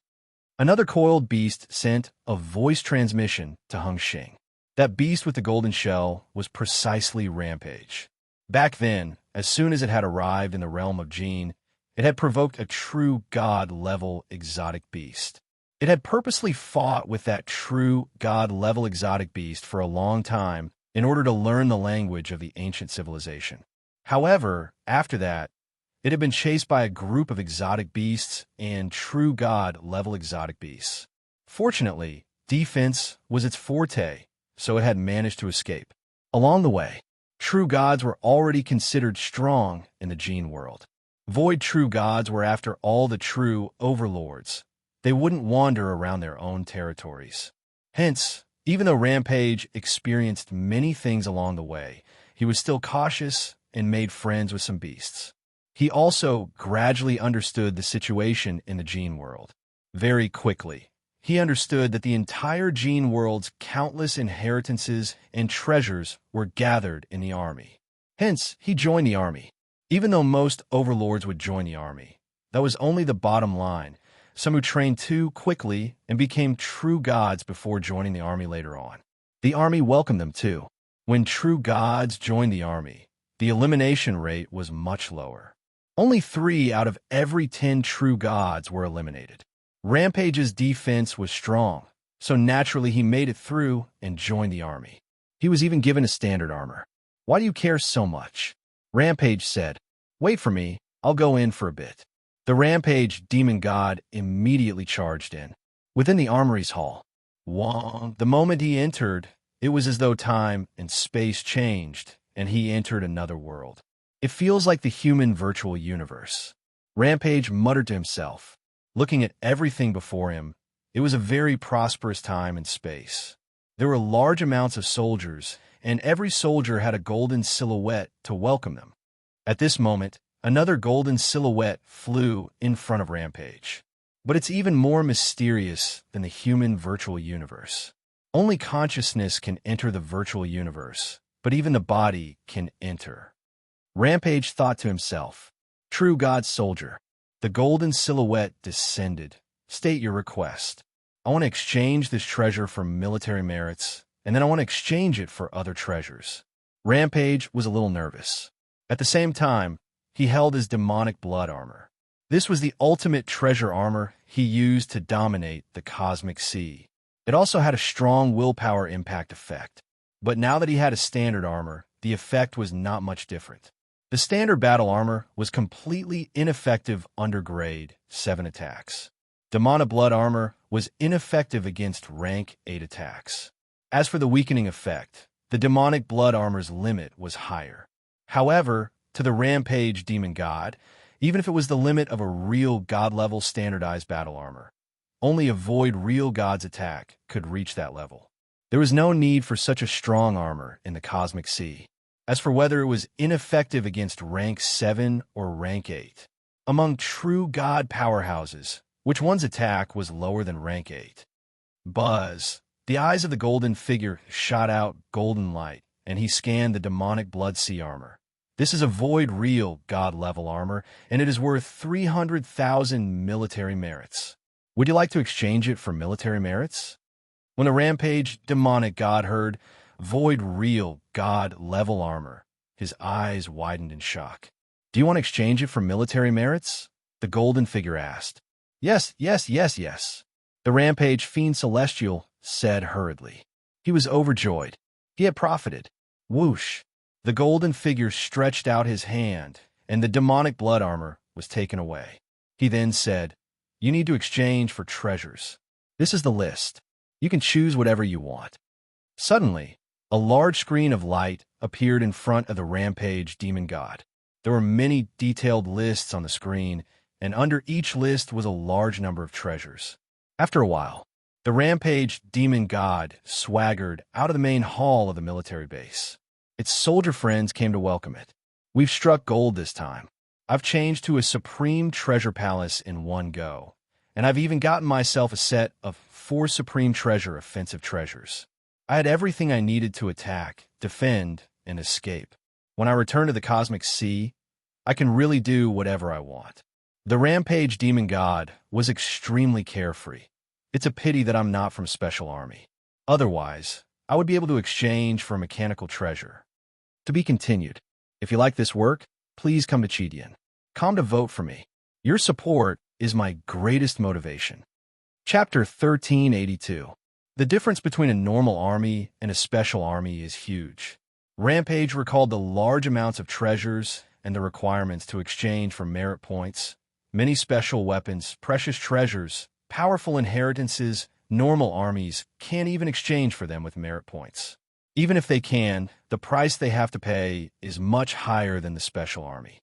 Another coiled beast sent a voice transmission to Hung Xing. That beast with the golden shell was precisely Rampage. Back then, as soon as it had arrived in the realm of Gene, it had provoked a true god-level exotic beast. It had purposely fought with that true god-level exotic beast for a long time in order to learn the language of the ancient civilization. However, after that, it had been chased by a group of exotic beasts and true god-level exotic beasts. Fortunately, defense was its forte, so it had managed to escape. Along the way, true gods were already considered strong in the Gene world. Void true gods were after all the true overlords. They wouldn't wander around their own territories. Hence, even though Rampage experienced many things along the way, he was still cautious and made friends with some beasts. He also gradually understood the situation in the Gene world. Very quickly, he understood that the entire Gene world's countless inheritances and treasures were gathered in the army. Hence, he joined the army. Even though most overlords would join the army, that was only the bottom line. Some who trained too quickly and became true gods before joining the army later on. The army welcomed them too. When true gods joined the army, the elimination rate was much lower. Only 3 out of every 10 true gods were eliminated. Rampage's defense was strong, so naturally he made it through and joined the army. He was even given a standard armor. Why do you care so much? Rampage said, wait for me, I'll go in for a bit. The Rampage demon god immediately charged in. Within the armory's hall, the moment he entered, it was as though time and space changed, and he entered another world. It feels like the human virtual universe. Rampage muttered to himself, looking at everything before him. It was a very prosperous time in space. There were large amounts of soldiers, and every soldier had a golden silhouette to welcome them. At this moment, another golden silhouette flew in front of Rampage. But it's even more mysterious than the human virtual universe. Only consciousness can enter the virtual universe, but even the body can enter. Rampage thought to himself, true god soldier. The golden silhouette descended. State your request. I want to exchange this treasure for military merits, and then I want to exchange it for other treasures. Rampage was a little nervous. At the same time, he held his demonic blood armor. This was the ultimate treasure armor he used to dominate the cosmic sea. It also had a strong willpower impact effect. But now that he had a standard armor, the effect was not much different. The standard battle armor was completely ineffective under grade 7 attacks. Demonic blood armor was ineffective against rank 8 attacks. As for the weakening effect, the demonic blood armor's limit was higher. However, to the Rampage demon god, even if it was the limit of a real god-level standardized battle armor, only a void real god's attack could reach that level. There was no need for such a strong armor in the cosmic sea. As for whether it was ineffective against rank 7 or rank 8, among true god powerhouses, which one's attack was lower than rank 8? Buzz. The eyes of the golden figure shot out golden light, and he scanned the demonic blood sea armor. This is a void real god-level armor, and it is worth 300,000 military merits. Would you like to exchange it for military merits? When the rampage demonic god heard void real god-level armor, his eyes widened in shock. Do you want to exchange it for military merits? The golden figure asked. Yes, yes, yes, yes. The rampage fiend celestial said hurriedly. He was overjoyed. He had profited. Whoosh! The golden figure stretched out his hand, and the demonic blood armor was taken away. He then said, You need to exchange for treasures. This is the list. You can choose whatever you want. Suddenly, a large screen of light appeared in front of the rampage demon god. There were many detailed lists on the screen, and under each list was a large number of treasures. After a while, the rampage demon god swaggered out of the main hall of the military base. Its soldier friends came to welcome it. We've struck gold this time. I've changed to a supreme treasure palace in one go, and I've even gotten myself a set of 4 supreme treasure offensive treasures. I had everything I needed to attack, defend, and escape. When I return to the cosmic sea, I can really do whatever I want. The rampage demon god was extremely carefree. It's a pity that I'm not from Special Army. Otherwise, I would be able to exchange for a mechanical treasure. To be continued. If you like this work, please come to Chidian. Come to vote for me. Your support is my greatest motivation. Chapter 1382. The difference between a normal army and a special army is huge. Rampage recalled the large amounts of treasures and the requirements to exchange for merit points, many special weapons, precious treasures, powerful inheritances. Normal armies can't even exchange for them with merit points. Even if they can, the price they have to pay is much higher than the special army.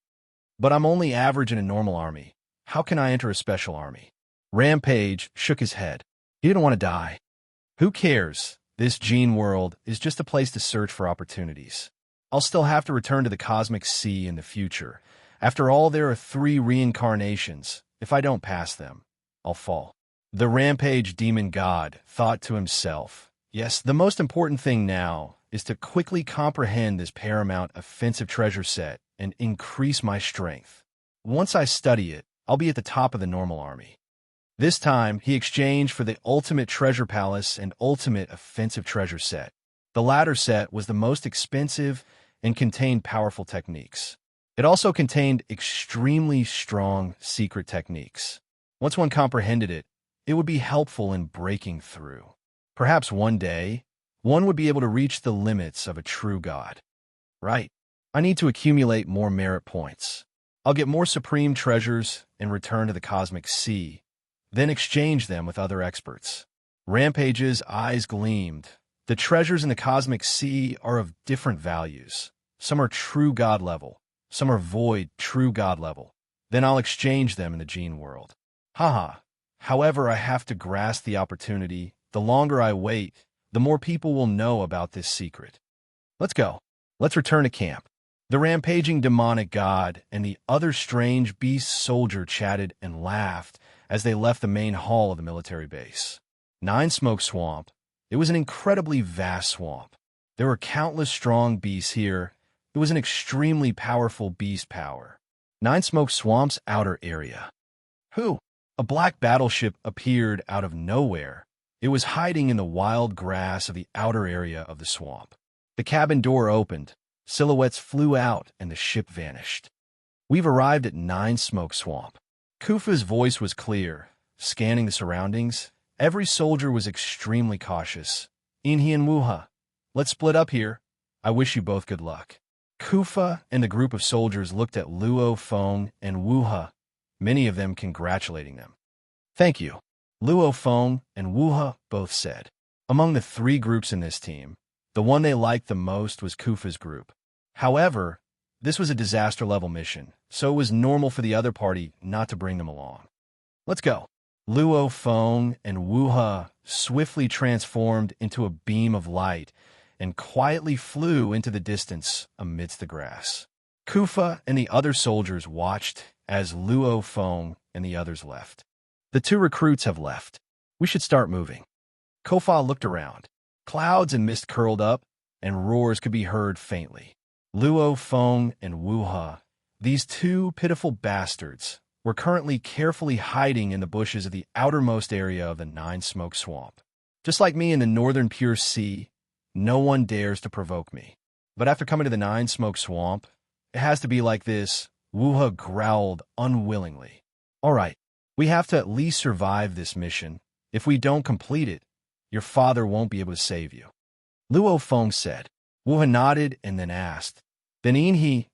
But I'm only average in a normal army. How can I enter a special army? Rampage shook his head. He didn't want to die. Who cares? This gene world is just a place to search for opportunities. I'll still have to return to the cosmic sea in the future. After all, there are 3 reincarnations. If I don't pass them, I'll fall. The rampage demon god thought to himself, yes, the most important thing now is to quickly comprehend this paramount offensive treasure set and increase my strength. Once I study it, I'll be at the top of the normal army. This time, he exchanged for the ultimate treasure palace and ultimate offensive treasure set. The latter set was the most expensive and contained powerful techniques. It also contained extremely strong secret techniques. Once one comprehended it, it would be helpful in breaking through. Perhaps one day, one would be able to reach the limits of a true god. Right. I need to accumulate more merit points. I'll get more supreme treasures and return to the cosmic sea, then exchange them with other experts. Rampage's eyes gleamed. The treasures in the cosmic sea are of different values. Some are true god level. Some are void true god level. Then I'll exchange them in the gene world. Haha. However, I have to grasp the opportunity. The longer I wait, the more people will know about this secret. Let's go. Let's return to camp. The rampaging demonic god and the other strange beast soldier chatted and laughed as they left the main hall of the military base. 9 Smoke Swamp. It was an incredibly vast swamp. There were countless strong beasts here. It was an extremely powerful beast power. 9 Smoke Swamp's outer area. Who? A black battleship appeared out of nowhere. It was hiding in the wild grass of the outer area of the swamp. The cabin door opened. Silhouettes flew out and the ship vanished. We've arrived at 9 Smoke Swamp. Kufa's voice was clear. Scanning the surroundings, every soldier was extremely cautious. Inhi and Wuha, let's split up here. I wish you both good luck. Kufa and the group of soldiers looked at Luo Feng and Wuha, many of them congratulating them. Thank you, Luo Feng and Wuha both said. Among the 3 groups in this team, the one they liked the most was Kufa's group. However, this was a disaster-level mission, so it was normal for the other party not to bring them along. Let's go. Luo Feng and Wuha swiftly transformed into a beam of light and quietly flew into the distance amidst the grass. Kufa and the other soldiers watched as Luo Feng and the others left. The two recruits have left. We should start moving. Kofa looked around. Clouds and mist curled up, and roars could be heard faintly. Luo Feng and Wuha, these two pitiful bastards, were currently carefully hiding in the bushes of the outermost area of the Nine Smoke Swamp. Just like me in the northern Pure Sea, no one dares to provoke me. But after coming to the Nine Smoke Swamp, it has to be like this, Wuha growled unwillingly. All right, we have to at least survive this mission. If we don't complete it, your father won't be able to save you. Luo Feng said. Wuha nodded and then asked, Then Inhi,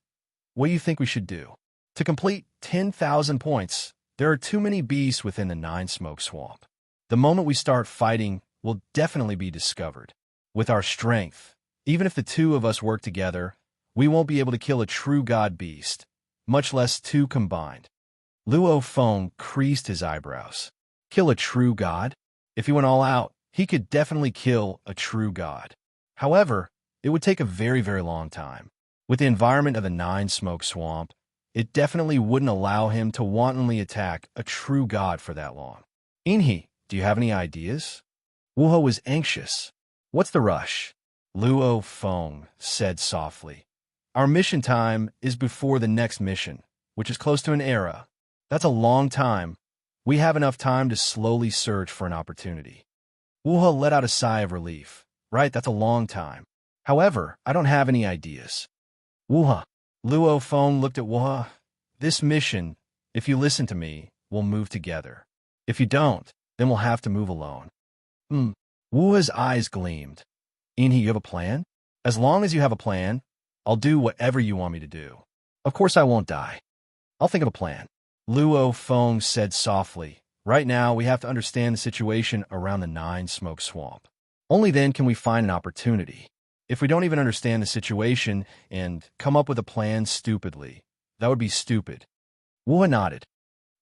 what do you think we should do? To complete 10,000 points, there are too many beasts within the Nine Smoke Swamp. The moment we start fighting, we'll definitely be discovered. With our strength, even if the two of us work together, we won't be able to kill a true god beast, much less two combined. Luo Feng creased his eyebrows. Kill a true god? If he went all out, he could definitely kill a true god. However, it would take a very, very long time. With the environment of the Nine Smoke Swamp, it definitely wouldn't allow him to wantonly attack a true god for that long. Inhi, do you have any ideas? Wuho was anxious. What's the rush? Luo Feng said softly. Our mission time is before the next mission, which is close to an era. That's a long time. We have enough time to slowly search for an opportunity. Wuha let out a sigh of relief. Right, that's a long time. However, I don't have any ideas. Wuha. Luo Feng looked at Wuha. This mission, if you listen to me, we'll move together. If you don't, then we'll have to move alone. Wuha's eyes gleamed. Inhi, you have a plan? As long as you have a plan, I'll do whatever you want me to do. Of course I won't die. I'll think of a plan. Luo Feng said softly. Right now, we have to understand the situation around the Nine Smoke Swamp. Only then can we find an opportunity. If we don't even understand the situation and come up with a plan stupidly, that would be stupid. Wuha nodded.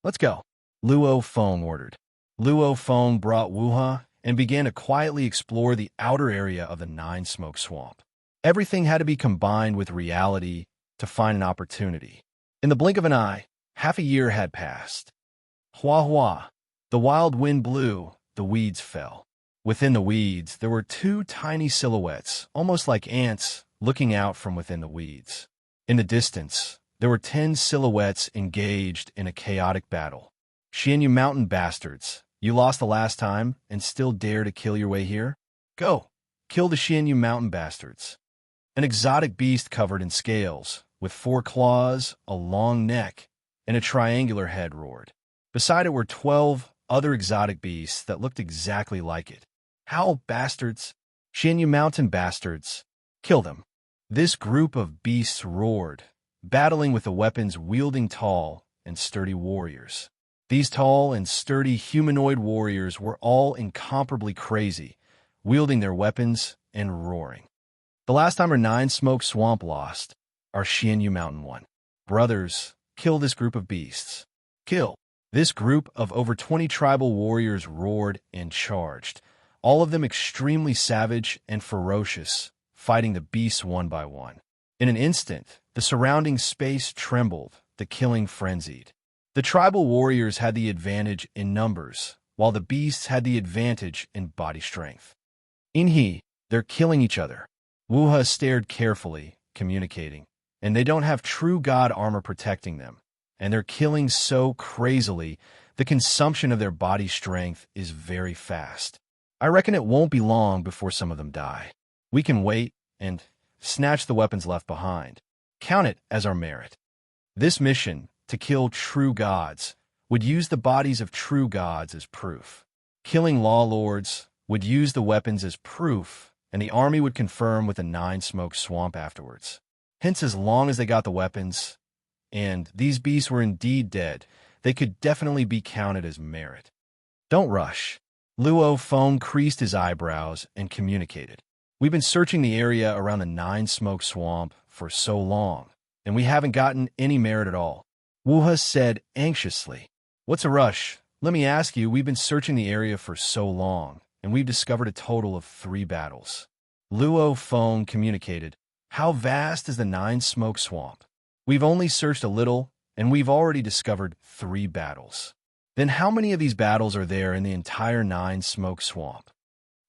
Let's go. Luo Feng ordered. Luo Feng brought Wuha and began to quietly explore the outer area of the Nine Smoke Swamp. Everything had to be combined with reality to find an opportunity. In the blink of an eye, half a year had passed. Hua hua. The wild wind blew, the weeds fell. Within the weeds, there were two tiny silhouettes, almost like ants, looking out from within the weeds. In the distance, there were 10 silhouettes engaged in a chaotic battle. Xianyu mountain bastards, you lost the last time and still dare to kill your way here? Go, kill the Xianyu mountain bastards. An exotic beast covered in scales, with 4 claws, a long neck, and a triangular head roared. Beside it were 12 other exotic beasts that looked exactly like it. Howl, bastards! Xianyu mountain bastards! Kill them! This group of beasts roared, battling with the weapons wielding tall and sturdy warriors. These tall and sturdy humanoid warriors were all incomparably crazy, wielding their weapons and roaring. The last time our Nine Smoke Swamp lost, our Xianyu mountain won. Brothers, kill this group of beasts. Kill! This group of over 20 tribal warriors roared and charged, all of them extremely savage and ferocious, fighting the beasts one by one. In an instant, the surrounding space trembled, the killing frenzied. The tribal warriors had the advantage in numbers, while the beasts had the advantage in body strength. Inhi, they're killing each other. Wuha stared carefully, communicating, and they don't have true god armor protecting them, and they're killing so crazily, the consumption of their body strength is very fast. I reckon it won't be long before some of them die. We can wait and snatch the weapons left behind. Count it as our merit. This mission, to kill true gods, would use the bodies of true gods as proof. Killing law lords would use the weapons as proof, and the army would confirm with the Nine Smoke Swamp afterwards. Hence, as long as they got the weapons, and these beasts were indeed dead, they could definitely be counted as merit. Don't rush. Luo Feng creased his eyebrows and communicated. We've been searching the area around the Nine Smoke Swamp for so long, and we haven't gotten any merit at all. Wuha said anxiously. What's a rush? Let me ask you, we've been searching the area for so long, and we've discovered a total of 3 battles. Luo Feng communicated, "How vast is the Nine Smoke Swamp? We've only searched a little, and we've already discovered 3 battles. Then how many of these battles are there in the entire Nine Smoke Swamp?"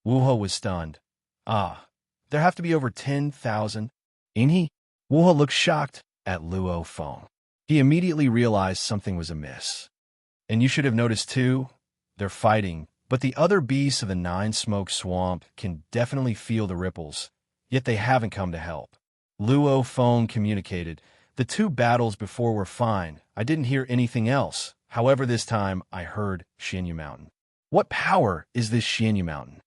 Wuhe was stunned. There have to be over 10,000. Ain't he? Wuhe looked shocked at Luo Feng. He immediately realized something was amiss. "And you should have noticed too, they're fighting, but the other beasts of the Nine Smoke Swamp can definitely feel the ripples, yet they haven't come to help." Luo Feng communicated, "The 2 battles before were fine. I didn't hear anything else. However, this time I heard Xianyu Mountain." "What power is this Xianyu Mountain?"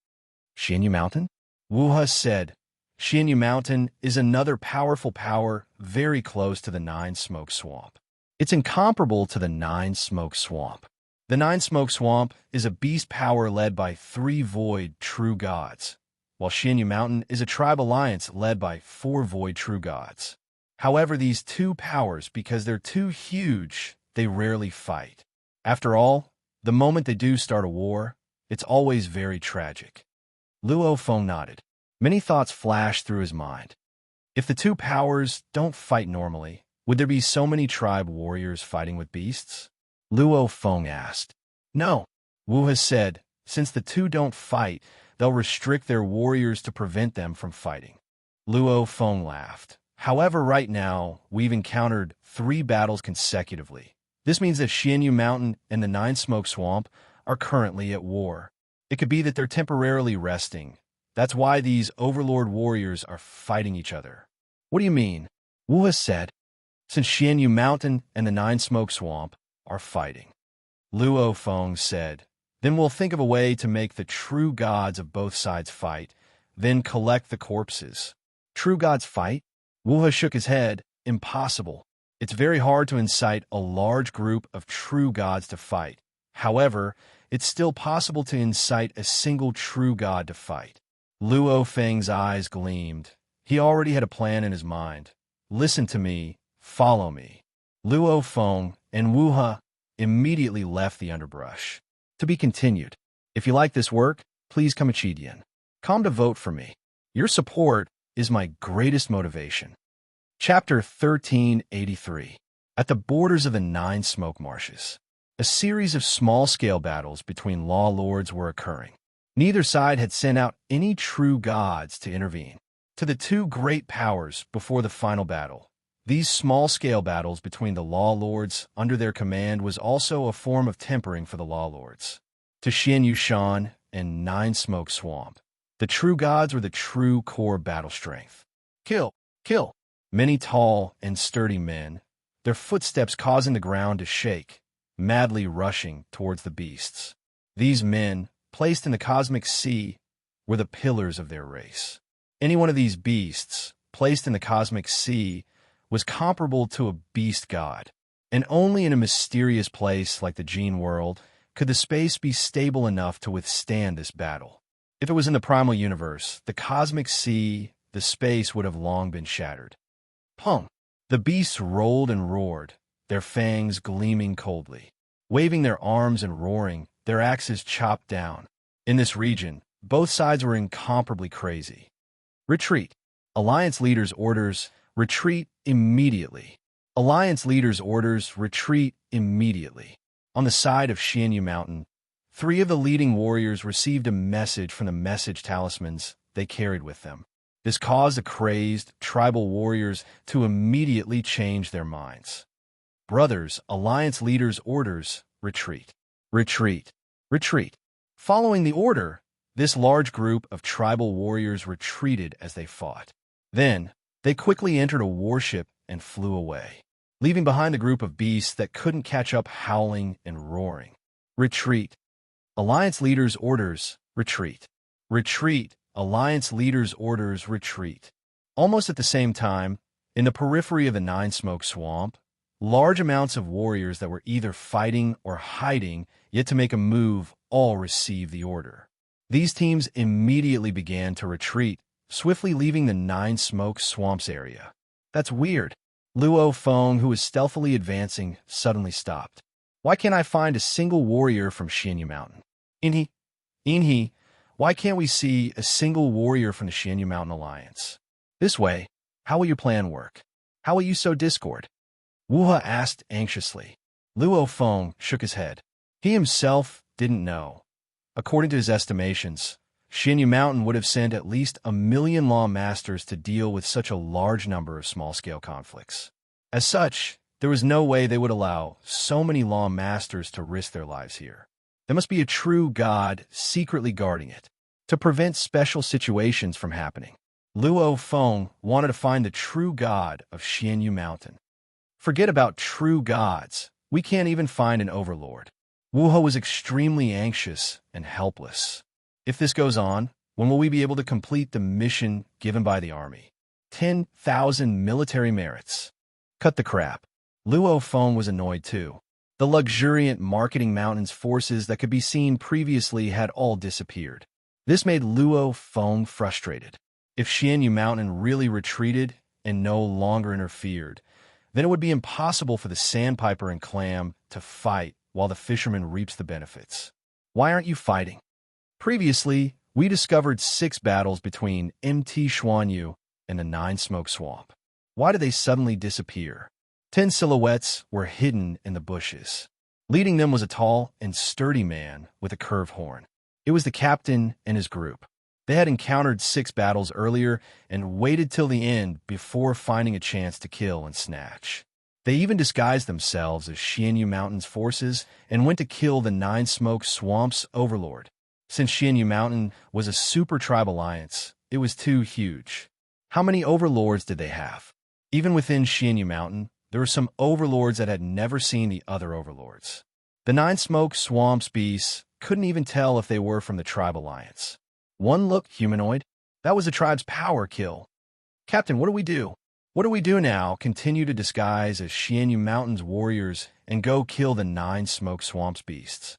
"Xianyu Mountain?" Wuhe said, "Xianyu Mountain is another powerful power very close to the Nine Smoke Swamp. It's incomparable to the Nine Smoke Swamp. The Nine Smoke Swamp is a beast power led by 3 void true gods, while Xianyu Mountain is a tribe alliance led by 4 void true gods. However, these 2 powers, because they're too huge, they rarely fight. After all, the moment they do start a war, it's always very tragic." Luo Feng nodded. Many thoughts flashed through his mind. If the 2 powers don't fight normally, would there be so many tribe warriors fighting with beasts? Luo Feng asked. "No," Wu has said, "since the 2 don't fight, they'll restrict their warriors to prevent them from fighting." Luo Feng laughed. "However, right now, we've encountered 3 battles consecutively. This means that Xianyu Mountain and the Nine Smoke Swamp are currently at war. It could be that they're temporarily resting. That's why these overlord warriors are fighting each other." "What do you mean?" Wu has said, "Since Xianyu Mountain and the Nine Smoke Swamp are fighting." Luo Feng said, "Then we'll think of a way to make the true gods of both sides fight, then collect the corpses." "True gods fight?" Wuha shook his head. "Impossible. It's very hard to incite a large group of true gods to fight. However, it's still possible to incite a single true god to fight." Luo Feng's eyes gleamed. He already had a plan in his mind. "Listen to me. Follow me." Luo Feng and Wuha immediately left the underbrush. To be continued. If you like this work, please come to vote for me. Your support is my greatest motivation. Chapter 1383. At the borders of the 9 Smoke Marshes, a series of small-scale battles between law lords were occurring. Neither side had sent out any true gods to intervene. To the 2 great powers before the final battle, these small-scale battles between the law lords under their command was also a form of tempering for the law lords. To Xianyu Shan and Nine Smoke Swamp, the true gods were the true core battle strength. Kill! Kill! Many tall and sturdy men, their footsteps causing the ground to shake, madly rushing towards the beasts. These men, placed in the cosmic sea, were the pillars of their race. Any one of these beasts, placed in the cosmic sea, was comparable to a beast god, and only in a mysterious place like the Gene world could the space be stable enough to withstand this battle. If it was in the primal universe, the cosmic sea, the space would have long been shattered. Pum! The beasts rolled and roared, their fangs gleaming coldly. Waving their arms and roaring, their axes chopped down. In this region, both sides were incomparably crazy. Retreat. Alliance leaders' orders, retreat immediately. Alliance leaders' orders, retreat immediately. On the side of Xianyu Mountain, 3 of the leading warriors received a message from the message talismans they carried with them. This caused the crazed, tribal warriors to immediately change their minds. Brothers, Alliance leaders' orders, retreat. Retreat. Retreat. Following the order, this large group of tribal warriors retreated as they fought. Then, they quickly entered a warship and flew away, leaving behind a group of beasts that couldn't catch up, howling and roaring. Retreat. Alliance leaders' orders, retreat. Retreat. Alliance leaders' orders, retreat. Almost at the same time, in the periphery of the Nine Smoke Swamp, large amounts of warriors that were either fighting or hiding, yet to make a move, all received the order. These teams immediately began to retreat, swiftly leaving the Nine Smoke Swamps area. "That's weird." Luo Feng, who was stealthily advancing, suddenly stopped. "Why can't I find a single warrior from Xianyu Mountain?" Inhi, Why can't we see a single warrior from the Xianyu Mountain Alliance? This way, how will your plan work? How will you sow discord? Wuha asked anxiously. Luo Feng shook his head. He himself didn't know. According to his estimations, Xianyu Mountain would have sent at least 1,000,000 law masters to deal with such a large number of small-scale conflicts. As such, there was no way they would allow so many law masters to risk their lives here. There must be a true god secretly guarding it, to prevent special situations from happening. Luo Feng wanted to find the true god of Xianyu Mountain. Forget about true gods. We can't even find an overlord. Wuha was extremely anxious and helpless. If this goes on, when will we be able to complete the mission given by the army? 10,000 military merits. Cut the crap. Luo Feng was annoyed too. The luxuriant marketing mountains forces that could be seen previously had all disappeared. This made Luo Feng frustrated. If Xianyu Mountain really retreated and no longer interfered, then it would be impossible for the sandpiper and clam to fight while the fisherman reaps the benefits. Why aren't you fighting? Previously, we discovered 6 battles between MT Xuanyu and the 9 Smoke Swamp. Why did they suddenly disappear? 10 silhouettes were hidden in the bushes. Leading them was a tall and sturdy man with a curved horn. It was the captain and his group. They had encountered 6 battles earlier and waited till the end before finding a chance to kill and snatch. They even disguised themselves as Xianyu Mountain's forces and went to kill the 9 Smoke Swamp's overlord. Since Xianyu Mountain was a super tribe alliance, it was too huge. How many overlords did they have? Even within Xianyu Mountain, there were some overlords that had never seen the other overlords. The 9 Smoke Swamp's beasts couldn't even tell if they were from the tribe alliance. One looked humanoid. That was the tribe's power kill. Captain, what do we do? What do we do now? Continue to disguise as Xianyu Mountain's warriors and go kill the 9 Smoke Swamp's beasts.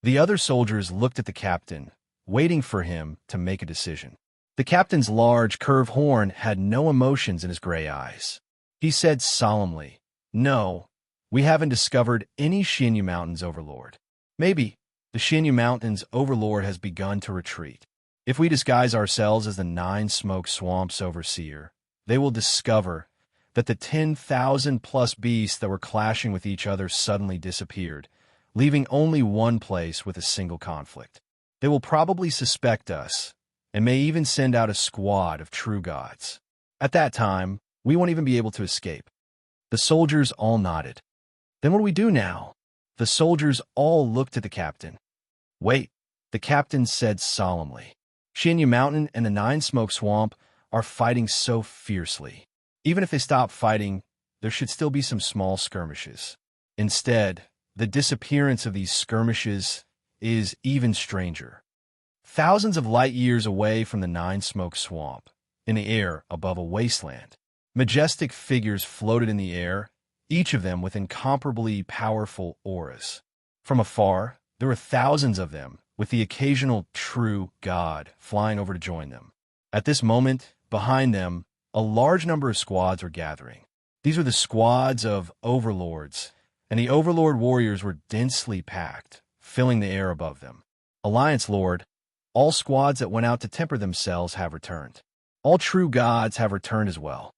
The other soldiers looked at the captain, waiting for him to make a decision. The captain's large, curved horn had no emotions in his gray eyes. He said solemnly, "No, we haven't discovered any Xianyu Mountain's overlord. Maybe the Xianyu Mountain's overlord has begun to retreat. If we disguise ourselves as the 9 Smoke Swamp's overseer, they will discover that the 10,000+ beasts that were clashing with each other suddenly disappeared, leaving only one place with a single conflict. They will probably suspect us, and may even send out a squad of true gods. At that time, we won't even be able to escape." The soldiers all nodded. "Then what do we do now?" The soldiers all looked at the captain. "Wait," the captain said solemnly. "Xianyu Mountain and the 9 Smoke Swamp are fighting so fiercely. Even if they stop fighting, there should still be some small skirmishes. Instead, the disappearance of these skirmishes is even stranger. Thousands of light years away from the 9 Smoke Swamp, in the air above a wasteland, majestic figures floated in the air, each of them with incomparably powerful auras. From afar, there were thousands of them, with the occasional true god flying over to join them. At this moment, behind them, a large number of squads were gathering. These were the squads of overlords, and the overlord warriors were densely packed, filling the air above them. Alliance Lord, all squads that went out to temper themselves have returned. All true gods have returned as well.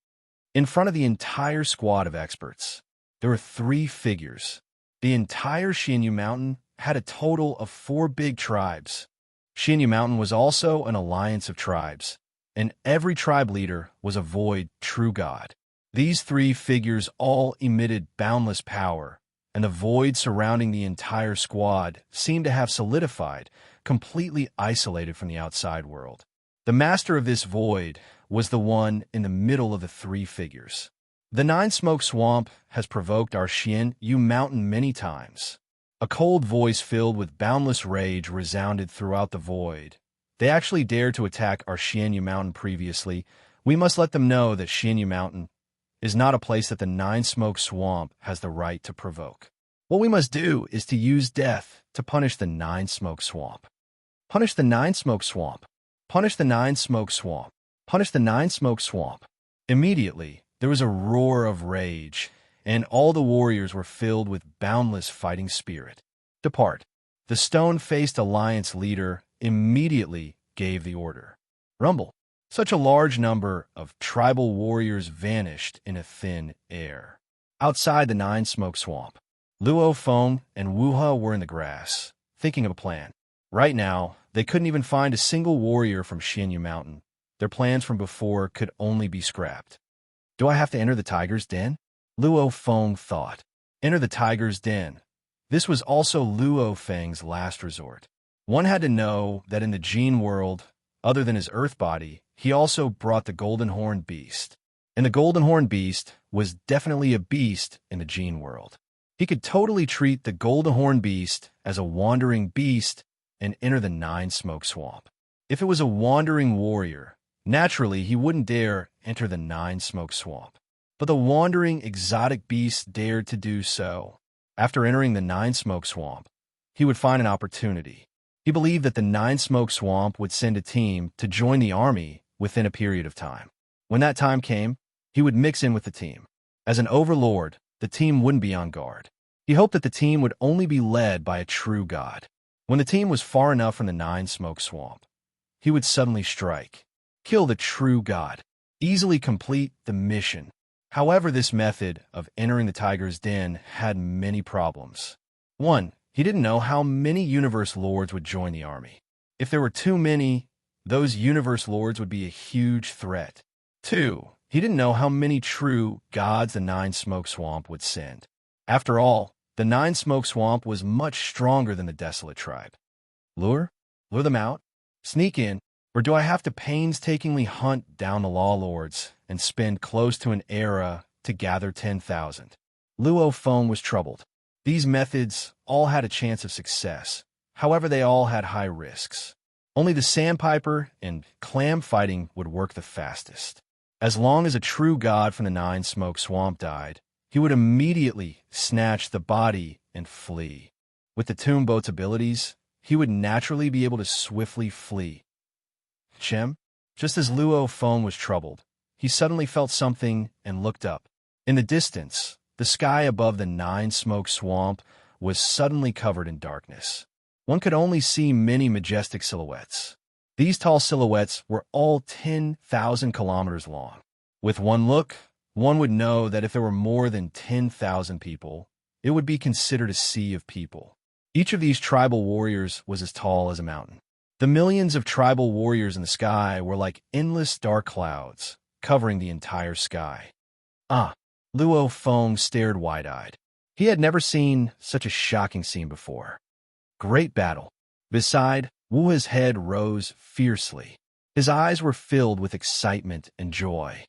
In front of the entire squad of experts, there were 3 figures. The entire Xianyu Mountain had a total of 4 big tribes. Xianyu Mountain was also an alliance of tribes, and every tribe leader was a void true god. These 3 figures all emitted boundless power, and the void surrounding the entire squad seemed to have solidified, completely isolated from the outside world. The master of this void was the one in the middle of the 3 figures. "The 9 Smoke Swamp has provoked our Xianyu Mountain many times." A cold voice filled with boundless rage resounded throughout the void. "They actually dared to attack our Xianyu Mountain previously. We must let them know that Xianyu Mountain is not a place that the 9 Smoke Swamp has the right to provoke. What we must do is to use death to punish the 9 Smoke Swamp. Punish the 9 Smoke Swamp. Punish the 9 Smoke Swamp. Punish the 9 Smoke Swamp." Immediately, there was a roar of rage, and all the warriors were filled with boundless fighting spirit. "Depart." The stone-faced alliance leader immediately gave the order. Rumble. Such a large number of tribal warriors vanished in a thin air. Outside the Nine-Smoke Swamp, Luo Feng and Wuha were in the grass, thinking of a plan. Right now, they couldn't even find a single warrior from Xianyu Mountain. Their plans from before could only be scrapped. Do I have to enter the tiger's den? Luo Feng thought. Enter the tiger's den. This was also Luo Feng's last resort. One had to know that in the Jin world, other than his earth body, he also brought the golden horned beast. And the golden horned beast was definitely a beast in the Jin world. He could totally treat the golden horned beast as a wandering beast and enter the Nine-Smoke Swamp. If it was a wandering warrior, naturally he wouldn't dare enter the Nine-Smoke Swamp. But the wandering exotic beast dared to do so. After entering the Nine-Smoke Swamp, he would find an opportunity. He believed that the Nine-Smoke Swamp would send a team to join the army within a period of time. When that time came, he would mix in with the team. As an overlord, the team wouldn't be on guard. He hoped that the team would only be led by a true god. When the team was far enough from the Nine-Smoke Swamp, he would suddenly strike, kill the true god, easily complete the mission. However, this method of entering the tiger's den had many problems. 1. He didn't know how many universe lords would join the army. If there were too many, those universe lords would be a huge threat. 2. He didn't know how many true gods the Nine-Smoke Swamp would send. After all, the Nine-Smoke Swamp was much stronger than the Desolate Tribe. Lure them out? Sneak in? Or do I have to painstakingly hunt down the Law Lords and spend close to an era to gather 10,000? Luo Feng was troubled. These methods all had a chance of success. However, they all had high risks. Only the sandpiper and clam fighting would work the fastest. As long as a true god from the Nine-Smoke Swamp died, he would immediately snatch the body and flee. With the tomb boat's abilities, he would naturally be able to swiftly flee. Just as Luo Feng was troubled, he suddenly felt something and looked up. In the distance, the sky above the Nine-Smoke Swamp was suddenly covered in darkness. One could only see many majestic silhouettes. These tall silhouettes were all 10,000 kilometers long. With one look, one would know that if there were more than 10,000 people, it would be considered a sea of people. Each of these tribal warriors was as tall as a mountain. The millions of tribal warriors in the sky were like endless dark clouds, covering the entire sky. Luo Feng stared wide-eyed. He had never seen such a shocking scene before. Great battle. Beside, Wuha's head rose fiercely. His eyes were filled with excitement and joy.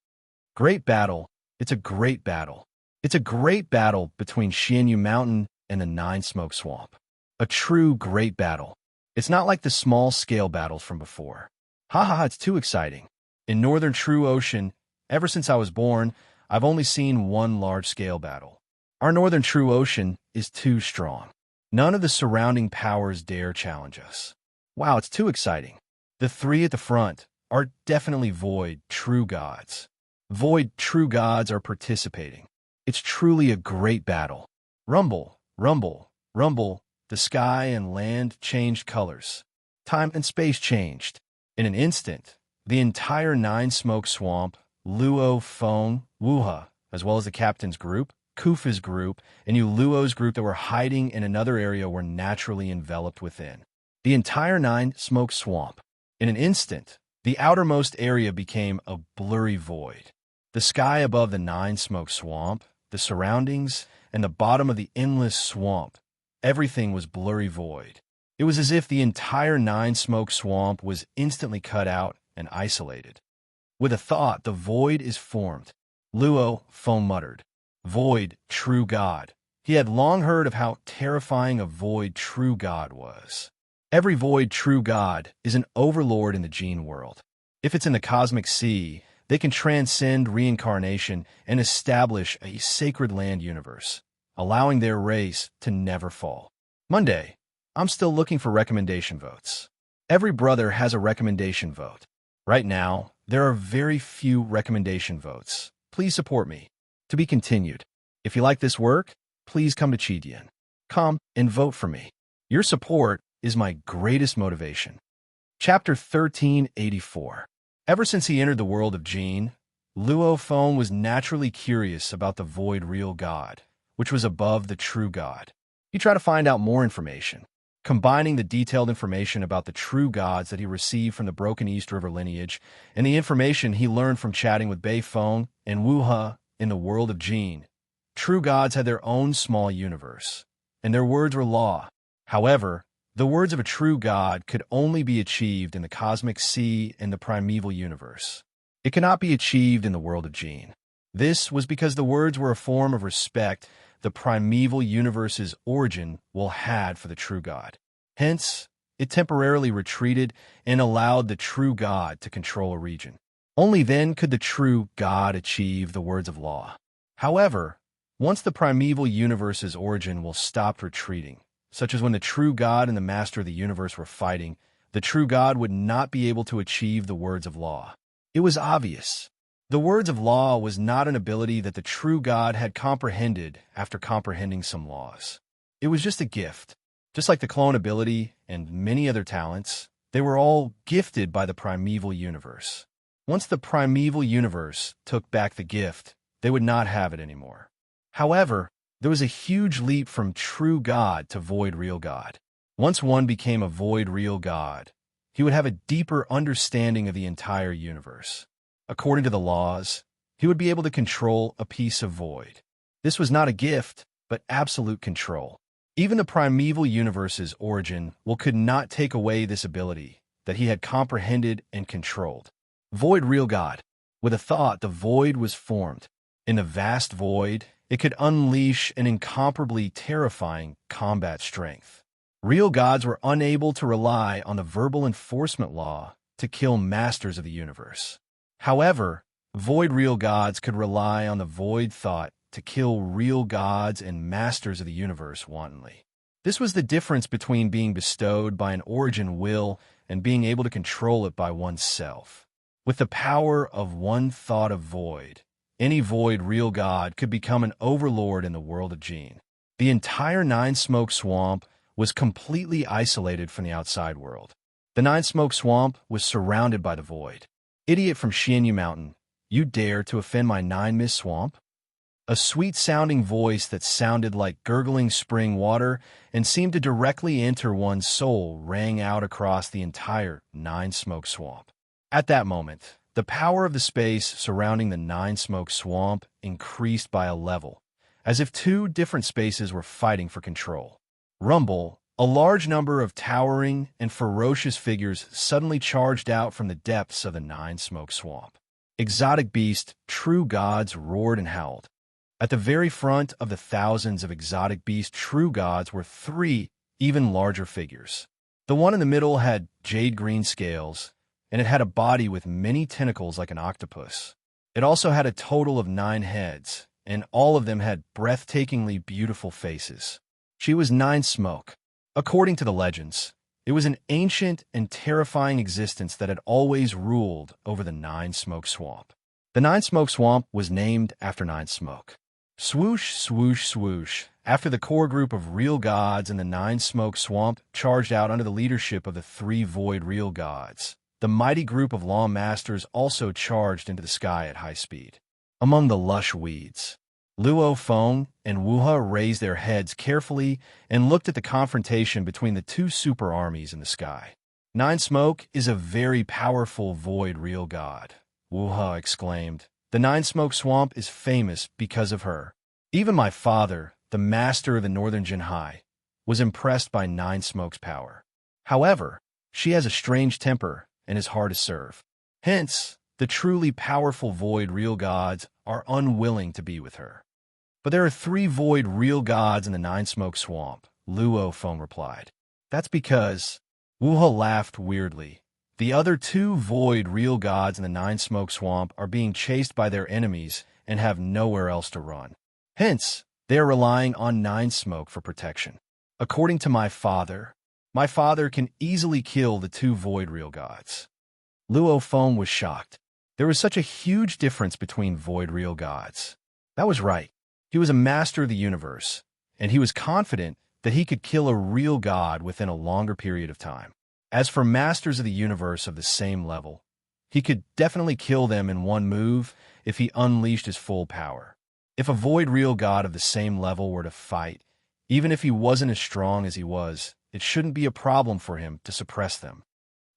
Great battle. It's a great battle. It's a great battle between Xianyu Mountain and the Nine-Smoke Swamp. A true great battle. It's not like the small-scale battles from before. It's too exciting. In Northern True Ocean, ever since I was born, I've only seen one large-scale battle. Our Northern True Ocean is too strong. None of the surrounding powers dare challenge us. Wow, it's too exciting. The three at the front are definitely Void True Gods. Void True Gods are participating. It's truly a great battle. Rumble, rumble, rumble. The sky and land changed colors. Time and space changed. In an instant, the entire Nine-Smoke Swamp, Luo Feng, Wuha, as well as the captain's group, Kufa's group, and Luo's group that were hiding in another area were naturally enveloped within. The entire Nine-Smoke Swamp. In an instant, the outermost area became a blurry void. The sky above the Nine-Smoke Swamp, the surroundings, and the bottom of the endless swamp, everything was blurry void. It was as if the entire Nine-Smoke Swamp was instantly cut out and isolated. With a thought, the void is formed. Luo Feng muttered, Void True God. He had long heard of how terrifying a Void True God was. Every Void True God is an overlord in the Jin world. If it's in the cosmic sea, they can transcend reincarnation and establish a sacred land universe, allowing their race to never fall. Monday, I'm still looking for recommendation votes. Every brother has a recommendation vote. Right now, there are very few recommendation votes. Please support me. To be continued. If you like this work, please come to Chidian. Come and vote for me. Your support is my greatest motivation. Chapter 1384. Ever since he entered the world of Jin, Luo Feng was naturally curious about the void real God, which was above the true God. He tried to find out more information, combining the detailed information about the true gods that he received from the Broken East River lineage and the information he learned from chatting with Bei Feng and Wu He in the world of Jin. True gods had their own small universe, and their words were law. However, the words of a true god could only be achieved in the cosmic sea and the primeval universe. It cannot be achieved in the world of Jin. This was because the words were a form of respect the primeval universe's origin had for the true god. Hence, it temporarily retreated and allowed the true god to control a region. Only then could the true god achieve the words of law. However, once the primeval universe's origin stopped retreating, such as when the true God and the master of the universe were fighting, the true God would not be able to achieve the words of law. It was obvious. The words of law was not an ability that the true God had comprehended after comprehending some laws. It was just a gift. Just like the clone ability and many other talents, they were all gifted by the primeval universe. Once the primeval universe took back the gift, they would not have it anymore. However, there was a huge leap from true God to void real God. Once one became a void real God, he would have a deeper understanding of the entire universe. According to the laws, he would be able to control a piece of void. This was not a gift, but absolute control. Even the primeval universe's origin could not take away this ability that he had comprehended and controlled. Void real God. With a thought, the void was formed. In the vast void, it could unleash an incomparably terrifying combat strength. Real gods were unable to rely on the verbal enforcement law to kill masters of the universe. However, void real gods could rely on the void thought to kill real gods and masters of the universe wantonly. This was the difference between being bestowed by an origin will and being able to control it by oneself. With the power of one thought of void, any void real god could become an overlord in the world of Jin. The entire Nine Smoke Swamp was completely isolated from the outside world. The Nine Smoke Swamp was surrounded by the void. Idiot from Xianyu Mountain, you dare to offend my Nine Mist Swamp? A sweet-sounding voice that sounded like gurgling spring water and seemed to directly enter one's soul rang out across the entire Nine Smoke Swamp. At that moment, the power of the space surrounding the Nine Smoke Swamp increased by a level, as if two different spaces were fighting for control. Rumble, a large number of towering and ferocious figures suddenly charged out from the depths of the Nine Smoke Swamp. Exotic beasts, true gods roared and howled. At the very front of the thousands of exotic beast true gods were three even larger figures. The one in the middle had jade green scales, and it had a body with many tentacles like an octopus. It also had a total of 9 heads, and all of them had breathtakingly beautiful faces. She was Nine Smoke. According to the legends, it was an ancient and terrifying existence that had always ruled over the Nine Smoke Swamp. The Nine Smoke Swamp was named after Nine Smoke. Swoosh, swoosh, swoosh. After the core group of real gods in the Nine Smoke Swamp charged out under the leadership of the 3 void real gods, the mighty group of law masters also charged into the sky at high speed. Among the lush weeds, Luo Feng and Wu He raised their heads carefully and looked at the confrontation between the 2 super armies in the sky. Nine Smoke is a very powerful void real god, Wu He exclaimed. The Nine Smoke Swamp is famous because of her. Even my father, the master of the Northern Jinhai, was impressed by Nine Smoke's power. However, she has a strange temper and is hard to serve. Hence, the truly powerful void real gods are unwilling to be with her. But there are 3 void real gods in the Nine Smoke Swamp, Luo Feng replied. That's because Wu He laughed weirdly. The other 2 void real gods in the Nine Smoke Swamp are being chased by their enemies and have nowhere else to run. Hence, they are relying on Nine Smoke for protection. According to my father can easily kill the 2 void real gods. Luo Feng was shocked. There was such a huge difference between void real gods. That was right. He was a master of the universe, and he was confident that he could kill a real god within a longer period of time. As for masters of the universe of the same level, he could definitely kill them in one move if he unleashed his full power. If a void real god of the same level were to fight, even if he wasn't as strong as he was, it shouldn't be a problem for him to suppress them.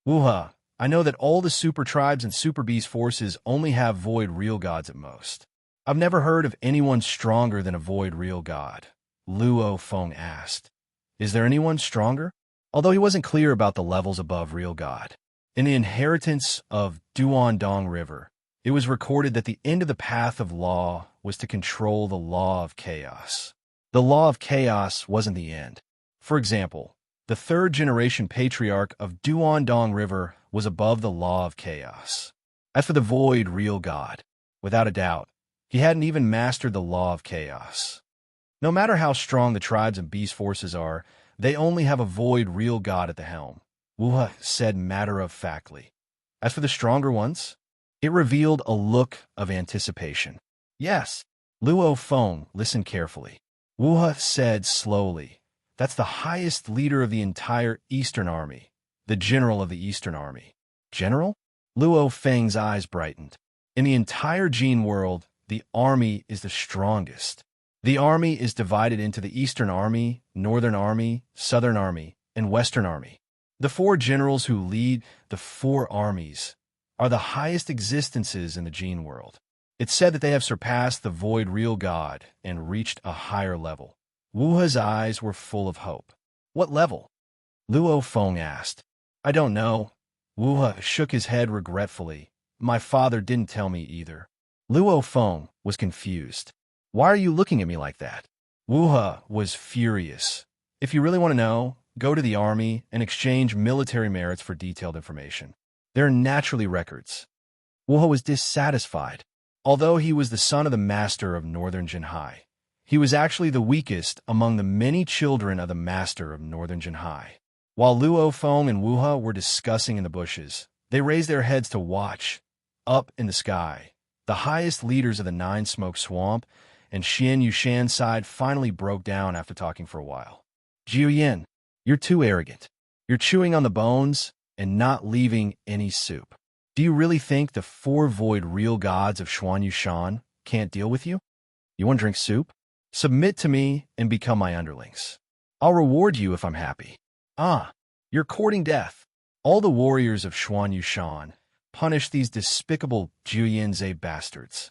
Wuha, I know that all the super tribes and super beast forces only have void real gods at most. I've never heard of anyone stronger than a void real god, Luo Feng asked. Is there anyone stronger? Although he wasn't clear about the levels above real god. In the inheritance of Duandong River, it was recorded that the end of the path of law was to control the law of chaos. The law of chaos wasn't the end. For example, the third-generation patriarch of Duandong River was above the law of chaos. As for the void real god, without a doubt, he hadn't even mastered the law of chaos. No matter how strong the tribes and beast forces are, they only have a void real god at the helm, Wuha said matter-of-factly. As for the stronger ones, it revealed a look of anticipation. Yes, Luo Feng listened carefully. Wuha said slowly, that's the highest leader of the entire Eastern Army, the general of the Eastern Army. General? Luo Feng's eyes brightened. In the entire Jin world, the army is the strongest. The army is divided into the Eastern Army, Northern Army, Southern Army, and Western Army. The four generals who lead the four armies are the highest existences in the Jin world. It's said that they have surpassed the void real god and reached a higher level. Wuha's eyes were full of hope. What level? Luo Feng asked. I don't know. Wuha shook his head regretfully. My father didn't tell me either. Luo Feng was confused. Why are you looking at me like that? Wuha was furious. If you really want to know, go to the army and exchange military merits for detailed information. There are naturally records. Wuha was dissatisfied. Although he was the son of the master of Northern Jinhai, he was actually the weakest among the many children of the master of Northern Jinhai. While Luo Feng and Wuha were discussing in the bushes, they raised their heads to watch. Up in the sky, the highest leaders of the Nine Smoke Swamp and Xian Yushan's side finally broke down after talking for a while. Jiu Yin, you're too arrogant. You're chewing on the bones and not leaving any soup. Do you really think the four void real gods of Xuan Yushan can't deal with you? You want to drink soup? Submit to me and become my underlings. I'll reward you if I'm happy. Ah, you're courting death. All the warriors of Xuan Yushan punish these despicable Jiuyanze bastards.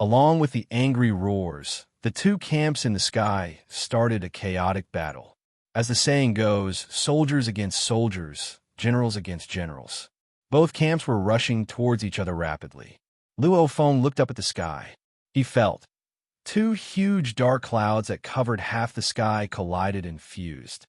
Along with the angry roars, the two camps in the sky started a chaotic battle. As the saying goes, soldiers against soldiers, generals against generals. Both camps were rushing towards each other rapidly. Luo Feng looked up at the sky. He felt two huge dark clouds that covered half the sky collided and fused.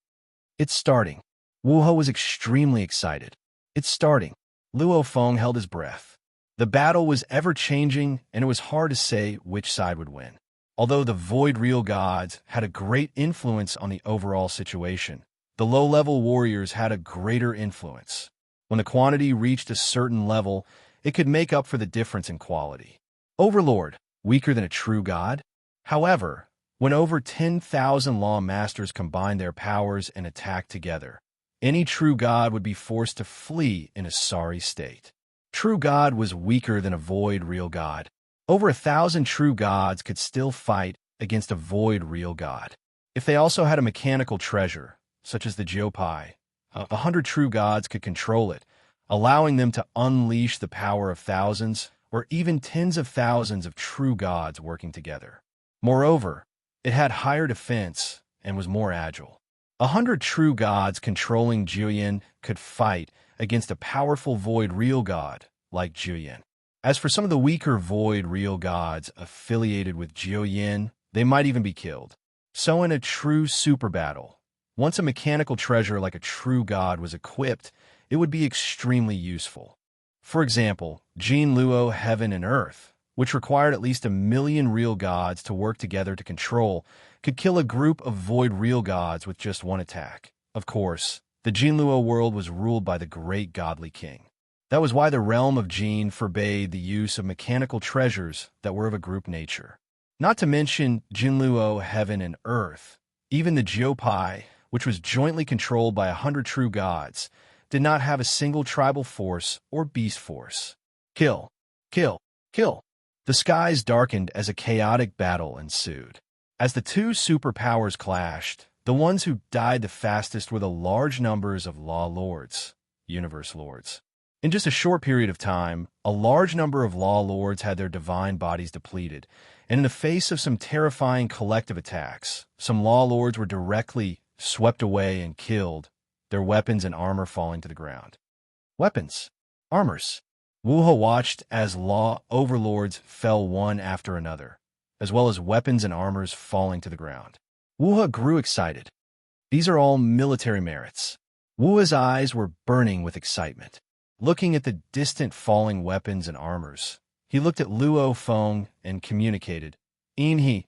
It's starting. Wuha was extremely excited. It's starting. Luo Feng held his breath. The battle was ever-changing, and it was hard to say which side would win. Although the void real gods had a great influence on the overall situation, the low-level warriors had a greater influence. When the quantity reached a certain level, it could make up for the difference in quality. Overlord, weaker than a true god? However, when over 10,000 law masters combined their powers and attacked together, any true god would be forced to flee in a sorry state. True god was weaker than a void real god. Over 1,000 true gods could still fight against a void real god. If they also had a mechanical treasure, such as the Geopai, 100 true gods could control it, allowing them to unleash the power of thousands or even tens of thousands of true gods working together. Moreover, it had higher defense and was more agile. 100 true gods controlling Jiuyan could fight against a powerful void real god like Jiuyan. As for some of the weaker void real gods affiliated with Jiuyan, they might even be killed. So in a true super battle, once a mechanical treasure like a true god was equipped, it would be extremely useful. For example, Jin Luo Heaven and Earth, which required at least 1,000,000 real gods to work together to control, could kill a group of void real gods with just one attack. Of course, the Jin Luo world was ruled by the great godly king. That was why the realm of Jin forbade the use of mechanical treasures that were of a group nature. Not to mention Jin Luo Heaven and Earth, even the Geopai, which was jointly controlled by 100 true gods, did not have a single tribal force or beast force. Kill, kill, kill. The skies darkened as a chaotic battle ensued. As the two superpowers clashed, the ones who died the fastest were the large numbers of Law Lords, Universe Lords. In just a short period of time, a large number of Law Lords had their divine bodies depleted, and in the face of some terrifying collective attacks, some Law Lords were directly swept away and killed, their weapons and armor falling to the ground. Weapons. Armors. Wuha watched as Law Overlords fell one after another, as well as weapons and armors falling to the ground. Wuha grew excited. These are all military merits. Wuha's eyes were burning with excitement. Looking at the distant falling weapons and armors, he looked at Luo Feng and communicated, "Inhe,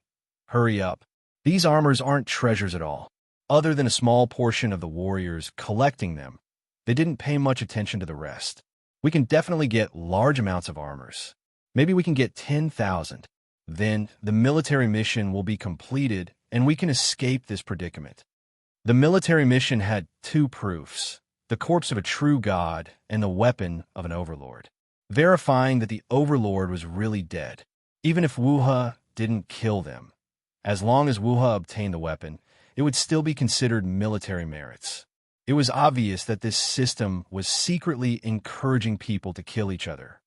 hurry up. These armors aren't treasures at all. Other than a small portion of the warriors collecting them, they didn't pay much attention to the rest. We can definitely get large amounts of armors. Maybe we can get 10,000. Then the military mission will be completed and we can escape this predicament." The military mission had two proofs: the corpse of a true god and the weapon of an overlord, verifying that the overlord was really dead. Even if Wuha didn't kill them, as long as Wuha obtained the weapon, it would still be considered military merits. It was obvious that this system was secretly encouraging people to kill each other.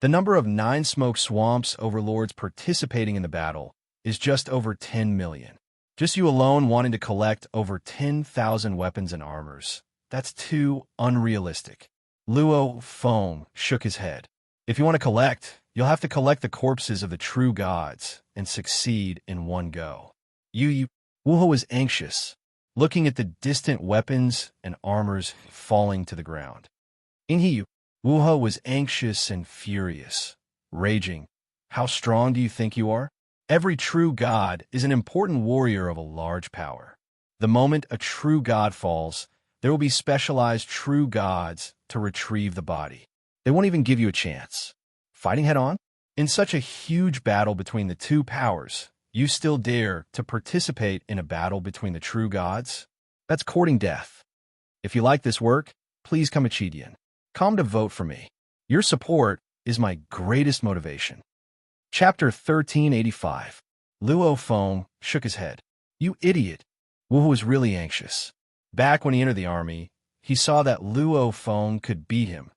The number of Nine Smoke Swamps overlords participating in the battle is just over 10 million. Just you alone wanting to collect over 10,000 weapons and armors. That's too unrealistic. Luo Feng shook his head. If you want to collect, you'll have to collect the corpses of the true gods and succeed in one go. Wuha was anxious, looking at the distant weapons and armors falling to the ground. Wuha was anxious and furious, raging. How strong do you think you are? Every true god is an important warrior of a large power. The moment a true god falls, there will be specialized true gods to retrieve the body. They won't even give you a chance. Fighting head-on? In such a huge battle between the two powers, you still dare to participate in a battle between the true gods? That's courting death. If you like this work, please come to vote for me. Your support is my greatest motivation. Chapter 1385. Luo Feng shook his head. You idiot. Wu was really anxious. Back when he entered the army, he saw that Luo Feng could beat him,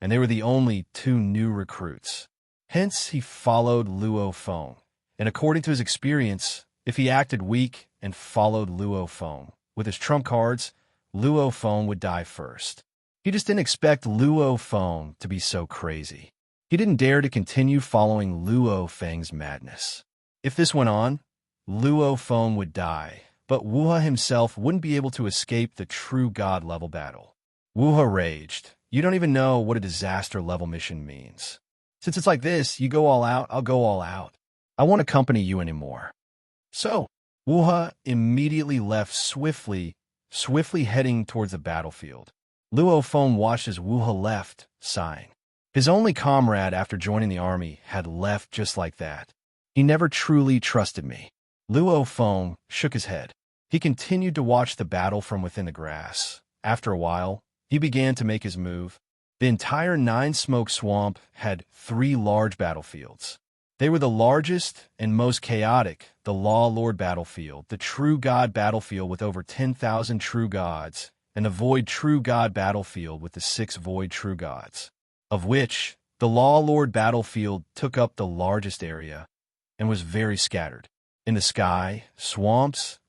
and they were the only two new recruits. Hence, he followed Luo Feng, and according to his experience, if he acted weak and followed Luo Feng with his trump cards, Luo Feng would die first. He just didn't expect Luo Feng to be so crazy. He didn't dare to continue following Luo Feng's madness. If this went on, Luo Feng would die, but Wuha himself wouldn't be able to escape the true god-level battle. Wuha raged. You don't even know what a disaster-level mission means. Since it's like this, you go all out, I'll go all out. I won't accompany you anymore. So, Wuha immediately left swiftly heading towards the battlefield. Luo Feng watched as Wuha left, sighing. His only comrade after joining the army had left just like that. He never truly trusted me. Luo Feng shook his head. He continued to watch the battle from within the grass. After a while, he began to make his move. The entire Nine Smoke Swamp had 3 large battlefields. They were the largest and most chaotic: the Law Lord battlefield, the True God battlefield with over 10,000 true gods, and the Void True God battlefield with the 6 Void True Gods, of which the Law Lord battlefield took up the largest area and was very scattered. In the sky, swamps,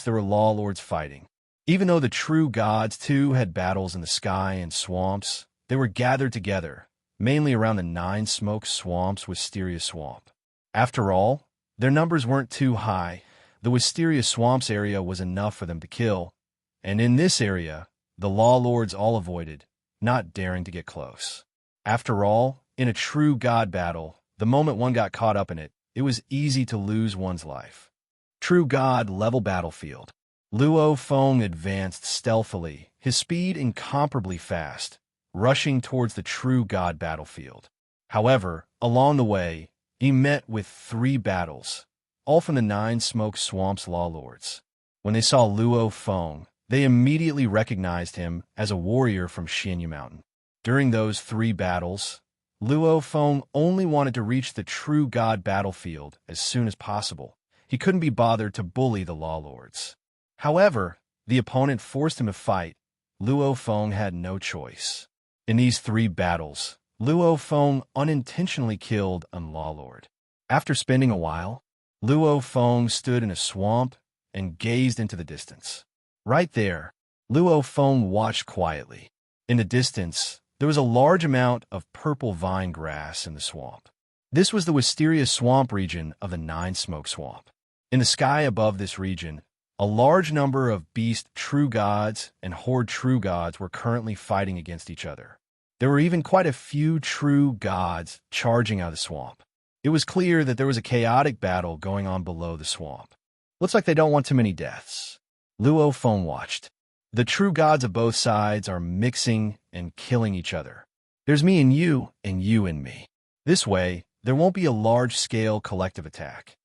there were Law Lords fighting. Even though the true gods too had battles in the sky and swamps, they were gathered together, mainly around the Nine Smoke Swamp's Wisteria Swamp. After all, their numbers weren't too high. The Wisteria Swamps area was enough for them to kill, and in this area, the Law Lords all avoided, not daring to get close. After all, in a true god battle, the moment one got caught up in it, it was easy to lose one's life. True God level battlefield. Luo Feng advanced stealthily, his speed incomparably fast, rushing towards the true God battlefield. However, along the way, he met with 3 battles, all from the Nine Smoke Swamp's Law Lords. When they saw Luo Feng, They immediately recognized him as a warrior from Xianyu Mountain. During those 3 battles, Luo Feng only wanted to reach the true god battlefield as soon as possible. He couldn't be bothered to bully the Law Lords. However, the opponent forced him to fight. Luo Feng had no choice. In these 3 battles, Luo Feng unintentionally killed a Law Lord. After spending a while, Luo Feng stood in a swamp and gazed into the distance. Right there, Luo Feng watched quietly. In the distance, there was a large amount of purple vine grass in the swamp. This was the wisteria swamp region of the 9 Smoke Swamp. In the sky above this region, a large number of beast true gods and horde true gods were currently fighting against each other. There were even quite a few true gods charging out of the swamp. It was clear that there was a chaotic battle going on below the swamp. Looks like they don't want too many deaths. Luo Feng watched. The true gods of both sides are mixing and killing each other. There's me and you and me. This way, there won't be a large-scale collective attack.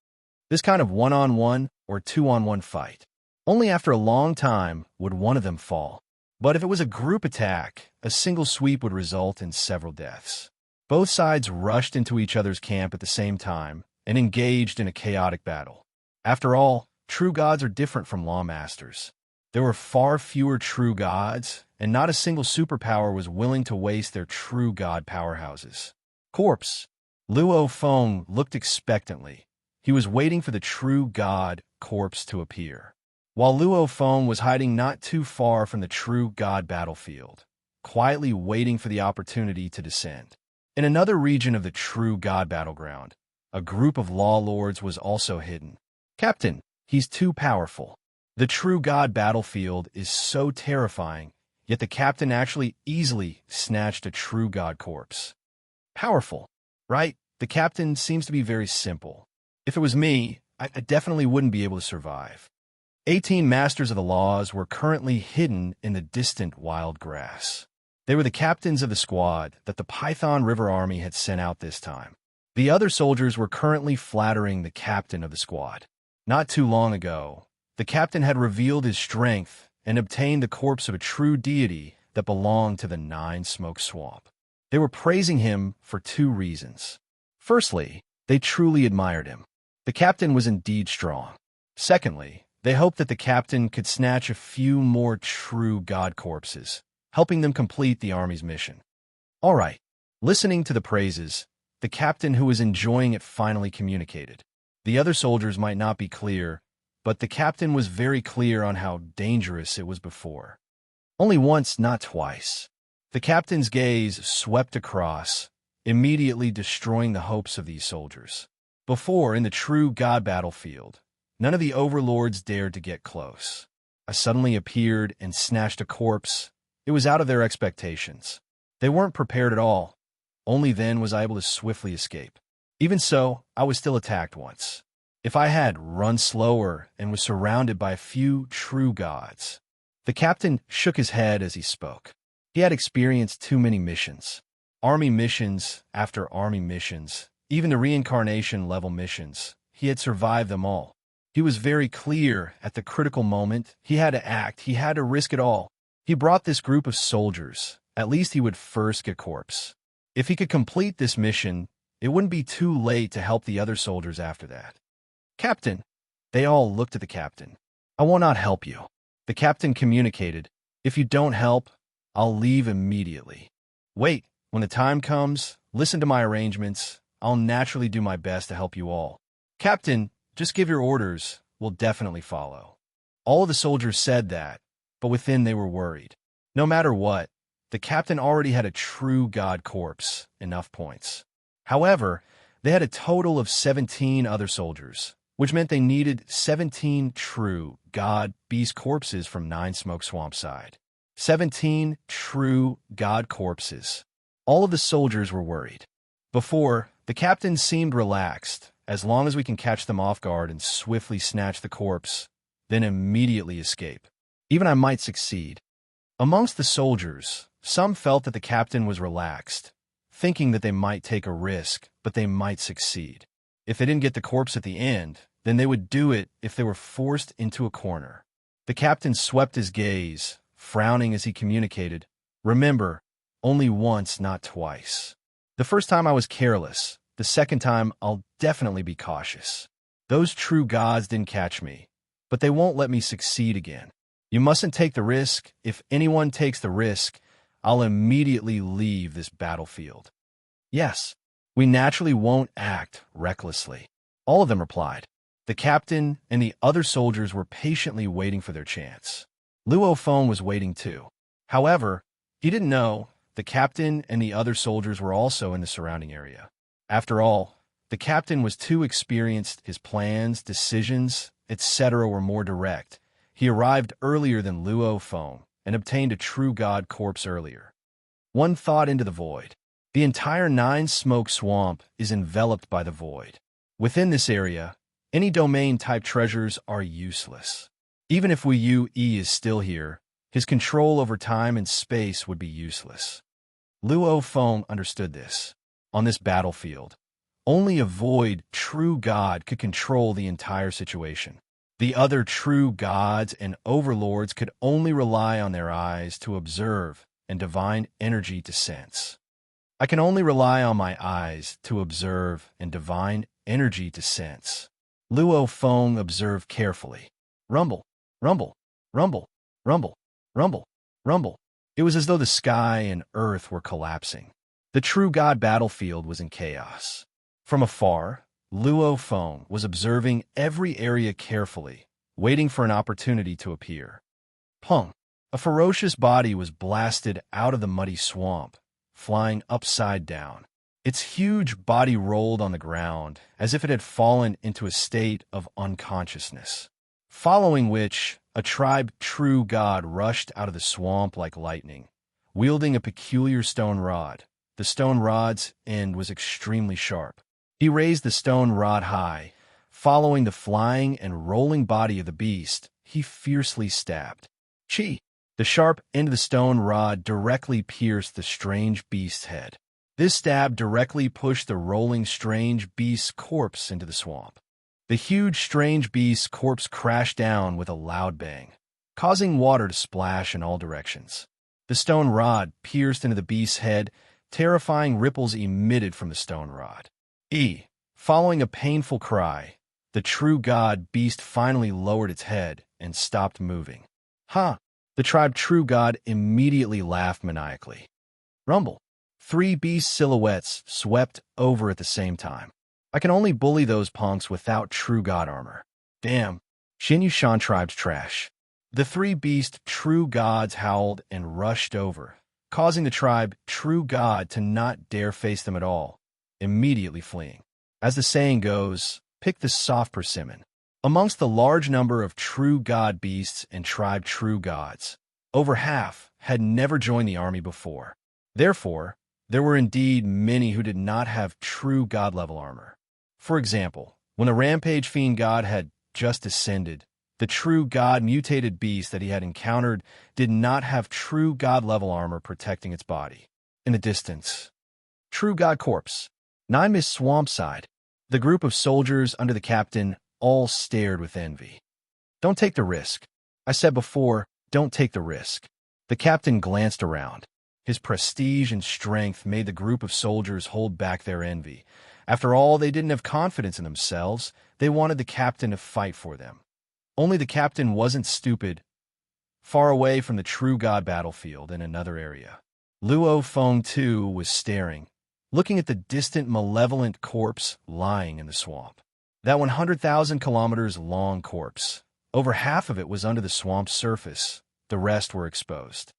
This kind of one-on-one or two-on-one fight. Only after a long time would one of them fall. But if it was a group attack, a single sweep would result in several deaths. Both sides rushed into each other's camp at the same time and engaged in a chaotic battle. After all, true gods are different from lawmasters. There were far fewer true gods, and not a single superpower was willing to waste their true god powerhouses. Corpse. Luo Feng looked expectantly. He was waiting for the true god corpse to appear. While Luo Feng was hiding not too far from the true god battlefield, quietly waiting for the opportunity to descend. In another region of the true god battleground, a group of law lords was also hidden. Captain, he's too powerful. The true god battlefield is so terrifying, yet the captain actually easily snatched a true god corpse. Powerful, right? The captain seems to be very simple. If it was me, I definitely wouldn't be able to survive. 18 masters of the laws were currently hidden in the distant wild grass. They were the captains of the squad that the Python River Army had sent out this time. The other soldiers were currently flattering the captain of the squad. Not too long ago, the captain had revealed his strength and obtained the corpse of a true deity that belonged to the 9 Smoke Swamp. They were praising him for 2 reasons. Firstly, they truly admired him. The captain was indeed strong. Secondly, they hoped that the captain could snatch a few more true god corpses, helping them complete the army's mission. All right, listening to the praises, the captain who was enjoying it finally communicated. The other soldiers might not be clear, but the captain was very clear on how dangerous it was before. Only once, not twice. The captain's gaze swept across, immediately destroying the hopes of these soldiers. Before, in the true god battlefield, none of the overlords dared to get close. I suddenly appeared and snatched a corpse. It was out of their expectations. They weren't prepared at all. Only then was I able to swiftly escape. Even so, I was still attacked once. If I had run slower and was surrounded by a few true gods. The captain shook his head as he spoke. He had experienced too many missions. Army missions after army missions, even the reincarnation level missions. He had survived them all. He was very clear at the critical moment. He had to act. He had to risk it all. He brought this group of soldiers. At least he would first get corpse. If he could complete this mission, it wouldn't be too late to help the other soldiers after that. Captain. They all looked at the captain. I will not help you. The captain communicated. If you don't help, I'll leave immediately. Wait, when the time comes, listen to my arrangements. I'll naturally do my best to help you all. Captain, just give your orders. We'll definitely follow. All of the soldiers said that, but within they were worried. No matter what, the captain already had a true god corpse, enough points. However, they had a total of 17 other soldiers, which meant they needed 17 true god beast corpses from 9 Smoke Swamp side. 17 true god corpses. All of the soldiers were worried. Before, the captain seemed relaxed. As long as we can catch them off guard and swiftly snatch the corpse, then immediately escape. Even I might succeed. Amongst the soldiers, some felt that the captain was relaxed, thinking that they might take a risk, but they might succeed. If they didn't get the corpse at the end, then they would do it if they were forced into a corner. The captain swept his gaze, frowning as he communicated, "Remember, only once, not twice. The first time I was careless. The second time I'll definitely be cautious. Those true gods didn't catch me, but they won't let me succeed again. You mustn't take the risk. If anyone takes the risk, I'll immediately leave this battlefield." "Yes, we naturally won't act recklessly," all of them replied. The captain and the other soldiers were patiently waiting for their chance. Luo Feng was waiting too. However, he didn't know the captain and the other soldiers were also in the surrounding area. After all, the captain was too experienced, his plans, decisions, etc. were more direct. He arrived earlier than Luo Feng and obtained a true god corpse earlier. One thought into the void. The entire Nine-Smoke Swamp is enveloped by the void. Within this area, any domain-type treasures are useless. Even if Wu Yi is still here, his control over time and space would be useless. Luo Feng understood this. On this battlefield, only a void true god could control the entire situation. The other true gods and overlords could only rely on their eyes to observe and divine energy to sense. I can only rely on my eyes to observe and divine energy to sense. Luo Feng observed carefully. Rumble, rumble, rumble, rumble, rumble, rumble. It was as though the sky and earth were collapsing. The true god battlefield was in chaos. From afar, Luo Feng was observing every area carefully, waiting for an opportunity to appear. Pung! A ferocious body was blasted out of the muddy swamp, flying upside down. Its huge body rolled on the ground as if it had fallen into a state of unconsciousness. Following which, a tribe true god rushed out of the swamp like lightning, wielding a peculiar stone rod. The stone rod's end was extremely sharp. He raised the stone rod high. Following the flying and rolling body of the beast, he fiercely stabbed. Chi! The sharp end of the stone rod directly pierced the strange beast's head. This stab directly pushed the rolling strange beast's corpse into the swamp. The huge strange beast's corpse crashed down with a loud bang, causing water to splash in all directions. The stone rod pierced into the beast's head. Terrifying ripples emitted from the stone rod. Following a painful cry, the true god beast finally lowered its head and stopped moving. Ha! The tribe true god immediately laughed maniacally. Rumble. 3 beast silhouettes swept over at the same time. I can only bully those punks without true god armor. Damn. Xin Yushan tribe's trash. The 3 beast true gods howled and rushed over, causing the tribe true god to not dare face them at all, immediately fleeing. As the saying goes, pick the soft persimmon. Amongst the large number of true god beasts and tribe true gods, over half had never joined the army before. Therefore, there were indeed many who did not have true god-level armor. For example, when the rampage fiend god had just ascended, the true god-mutated beast that he had encountered did not have true god-level armor protecting its body. In the distance, true god corpse. Nine missed swamp side. The group of soldiers under the captain all stared with envy. Don't take the risk. I said before, don't take the risk. The captain glanced around. His prestige and strength made the group of soldiers hold back their envy. After all, they didn't have confidence in themselves. They wanted the captain to fight for them. Only the captain wasn't stupid. Far away from the true god battlefield in another area, Luo Feng too was staring, looking at the distant malevolent corpse lying in the swamp. That 100,000 kilometers long corpse. Over half of it was under the swamp's surface. The rest were exposed.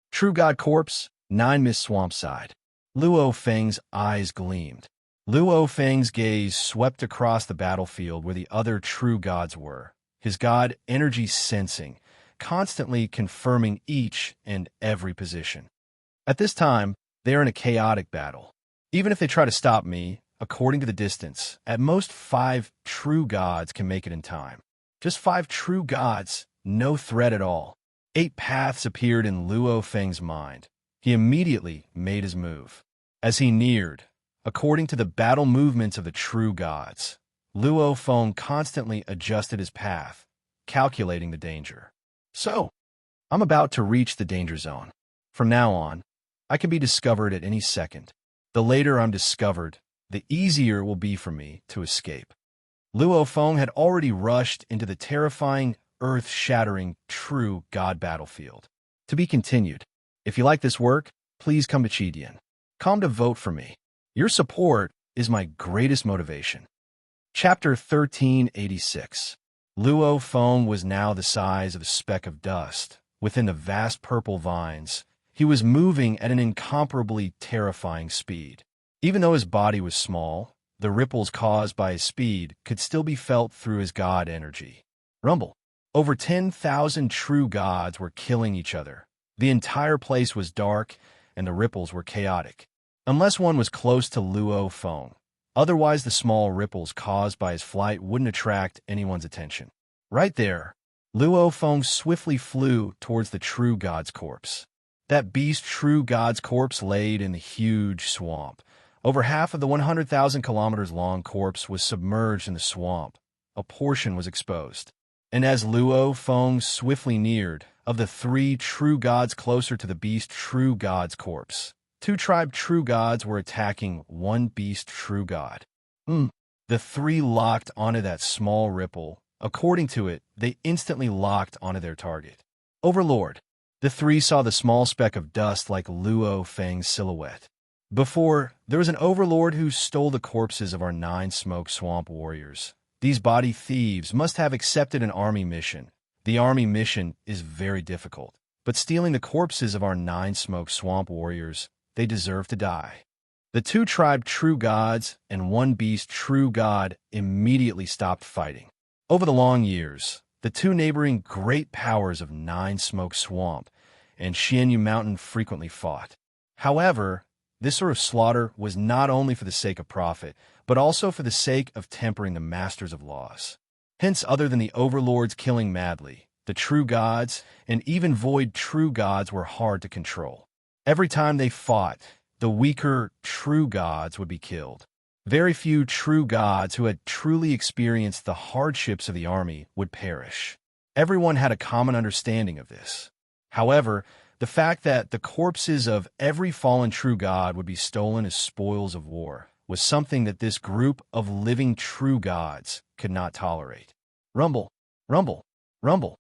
True god corpse, 9 missed swamp side. Luo Feng's eyes gleamed. Luo Feng's gaze swept across the battlefield where the other true gods were, his god energy sensing, constantly confirming each and every position. At this time, they are in a chaotic battle. Even if they try to stop me, according to the distance, at most 5 true gods can make it in time. Just 5 true gods, no threat at all. 8 paths appeared in Luo Feng's mind. He immediately made his move. As he neared, according to the battle movements of the true gods, Luo Feng constantly adjusted his path, calculating the danger. So, I'm about to reach the danger zone. From now on, I can be discovered at any second. The later I'm discovered, the easier it will be for me to escape. Luo Feng had already rushed into the terrifying, earth-shattering, true God battlefield. To be continued. If you like this work, please come to Chidian. Come to vote for me. Your support is my greatest motivation. Chapter 1386. Luo Feng was now the size of a speck of dust. Within the vast purple vines, he was moving at an incomparably terrifying speed. Even though his body was small, the ripples caused by his speed could still be felt through his god energy. Rumble. Over 10,000 true gods were killing each other. The entire place was dark, and the ripples were chaotic. Unless one was close to Luo Feng. Otherwise, the small ripples caused by his flight wouldn't attract anyone's attention. Right there, Luo Feng swiftly flew towards the true god's corpse. That beast true god's corpse laid in the huge swamp. Over half of the 100,000 kilometers long corpse was submerged in the swamp. A portion was exposed. And as Luo Feng swiftly neared, of the 3 true gods closer to the beast true god's corpse, 2 tribe true gods were attacking 1 beast true god. The 3 locked onto that small ripple. According to it, they instantly locked onto their target. Overlord. The 3 saw the small speck of dust like Luo Feng's silhouette. Before, there was an overlord who stole the corpses of our 9 smoke swamp warriors. These body thieves must have accepted an army mission. The army mission is very difficult, but stealing the corpses of our 9 smoke swamp warriors, they deserve to die. The 2 tribe true gods and 1 beast true god immediately stopped fighting. Over the long years, the 2 neighboring great powers of 9 Smoke Swamp and Xianyu Mountain frequently fought. However, this sort of slaughter was not only for the sake of profit, but also for the sake of tempering the masters of laws. Hence, other than the overlords killing madly, the true gods and even void true gods were hard to control. Every time they fought, the weaker true gods would be killed. Very few true gods who had truly experienced the hardships of the army would perish. Everyone had a common understanding of this. However, the fact that the corpses of every fallen true god would be stolen as spoils of war was something that this group of living true gods could not tolerate. Rumble, rumble, rumble.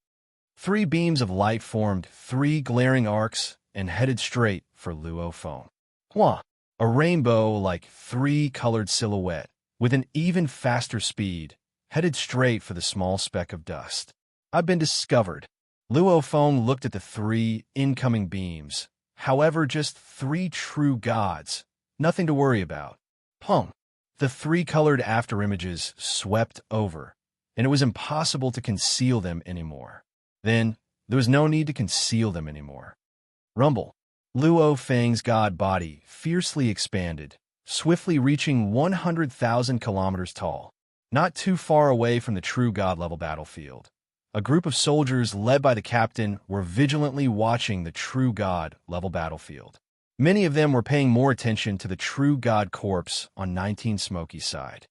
3 beams of light formed 3 glaring arcs and headed straight for Luo Feng. Hua! A rainbow-like 3-colored silhouette, with an even faster speed, headed straight for the small speck of dust. I've been discovered. Luo Feng looked at the 3 incoming beams. However, just 3 true gods. Nothing to worry about. Pum. The 3-colored afterimages swept over, and it was impossible to conceal them anymore. Then, there was no need to conceal them anymore. Rumble. Luo Feng's god body fiercely expanded, swiftly reaching 100,000 kilometers tall. Not too far away from the true god-level battlefield, a group of soldiers led by the captain were vigilantly watching the true god-level battlefield. Many of them were paying more attention to the true god corpse on 19 Smoky's side.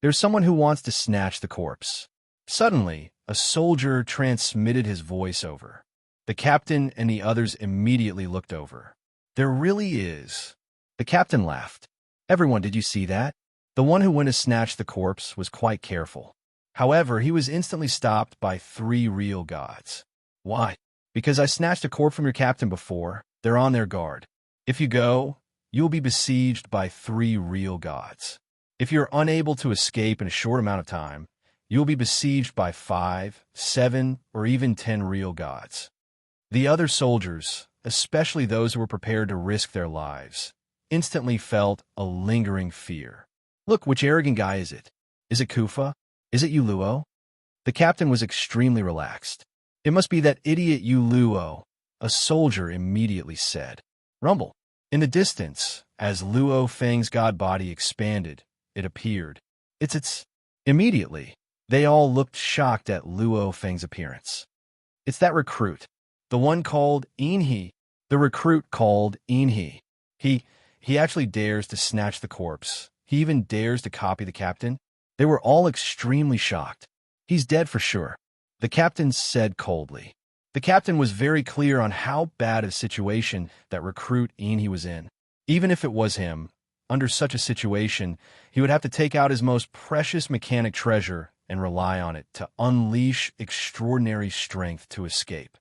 There's someone who wants to snatch the corpse. Suddenly, a soldier transmitted his voice over. The captain and the others immediately looked over. There really is. The captain laughed. Everyone, did you see that? The one who went to snatch the corpse was quite careful. However, he was instantly stopped by 3 real gods. Why? Because I snatched a corpse from your captain before. They're on their guard. If you go, you will be besieged by 3 real gods. If you're unable to escape in a short amount of time, you will be besieged by 5, 7, or even 10 real gods. The other soldiers, especially those who were prepared to risk their lives, instantly felt a lingering fear. Look, which arrogant guy is it? Is it Kufa? Is it Luo? The captain was extremely relaxed. It must be that idiot Luo, a soldier immediately said. Rumble. In the distance, as Luo Feng's god body expanded, it appeared. It's Immediately, they all looked shocked at Luo Feng's appearance. It's that recruit. The one called Inhe. The recruit called Inhe. He actually dares to snatch the corpse. He even dares to copy the captain. They were all extremely shocked. He's dead for sure, the captain said coldly. The captain was very clear on how bad a situation that recruit he was in. Even if it was him, under such a situation, he would have to take out his most precious mechanic treasure and rely on it to unleash extraordinary strength to escape.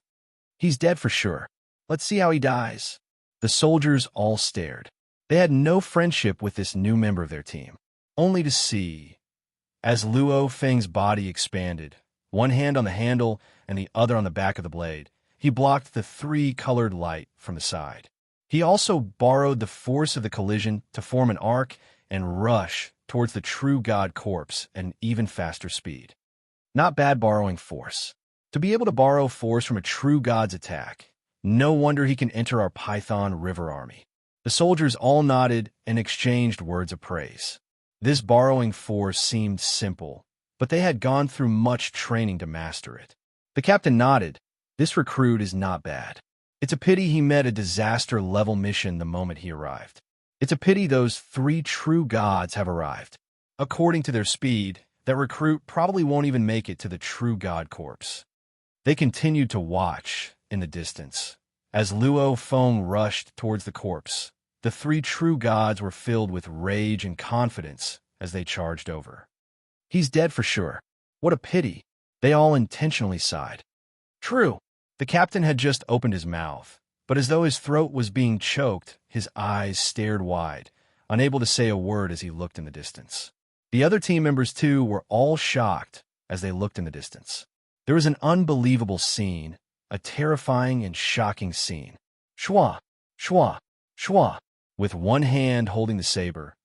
He's dead for sure. Let's see how he dies. The soldiers all stared. They had no friendship with this new member of their team, only to see, as Luo Feng's body expanded, one hand on the handle and the other on the back of the blade, he blocked the three-colored light from the side. He also borrowed the force of the collision to form an arc and rush towards the true god corpse at an even faster speed. Not bad borrowing force. To be able to borrow force from a true god's attack, no wonder he can enter our Python River army. The soldiers all nodded and exchanged words of praise. This borrowing force seemed simple, but they had gone through much training to master it. The captain nodded. This recruit is not bad. It's a pity he met a disaster-level mission the moment he arrived. It's a pity those three true gods have arrived. According to their speed, that recruit probably won't even make it to the true god corpse. They continued to watch in the distance. As Luo Feng rushed towards the corpse, the three true gods were filled with rage and confidence as they charged over. He's dead for sure. What a pity. They all intentionally sighed. True. The captain had just opened his mouth, but as though his throat was being choked, his eyes stared wide, unable to say a word as he looked in the distance. The other team members, too, were all shocked as they looked in the distance. There was an unbelievable scene, a terrifying and shocking scene. Shwa, shwa, shwa. With one hand holding the saber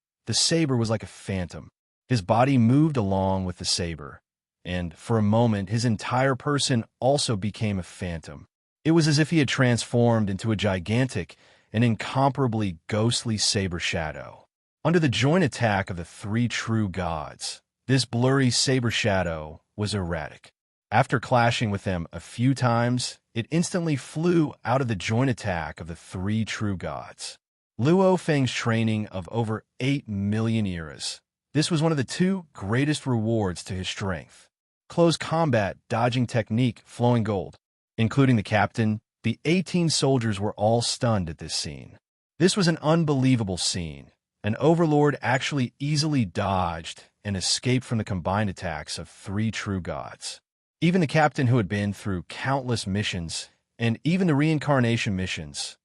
was like a phantom. His body moved along with the saber, and for a moment his entire person also became a phantom. It was as if he had transformed into a gigantic and incomparably ghostly saber shadow. Under the joint attack of the three true gods, this blurry saber shadow was erratic. After clashing with them a few times, it instantly flew out of the joint attack of the three true gods. Luo Feng's training of over 8 million eras. This was one of the two greatest rewards to his strength. Close combat dodging technique flowing gold. Including the captain, the 18 soldiers were all stunned at this scene. This was an unbelievable scene. An overlord actually easily dodged and escaped from the combined attacks of three true gods. Even the captain, who had been through countless missions, and even the reincarnation missions,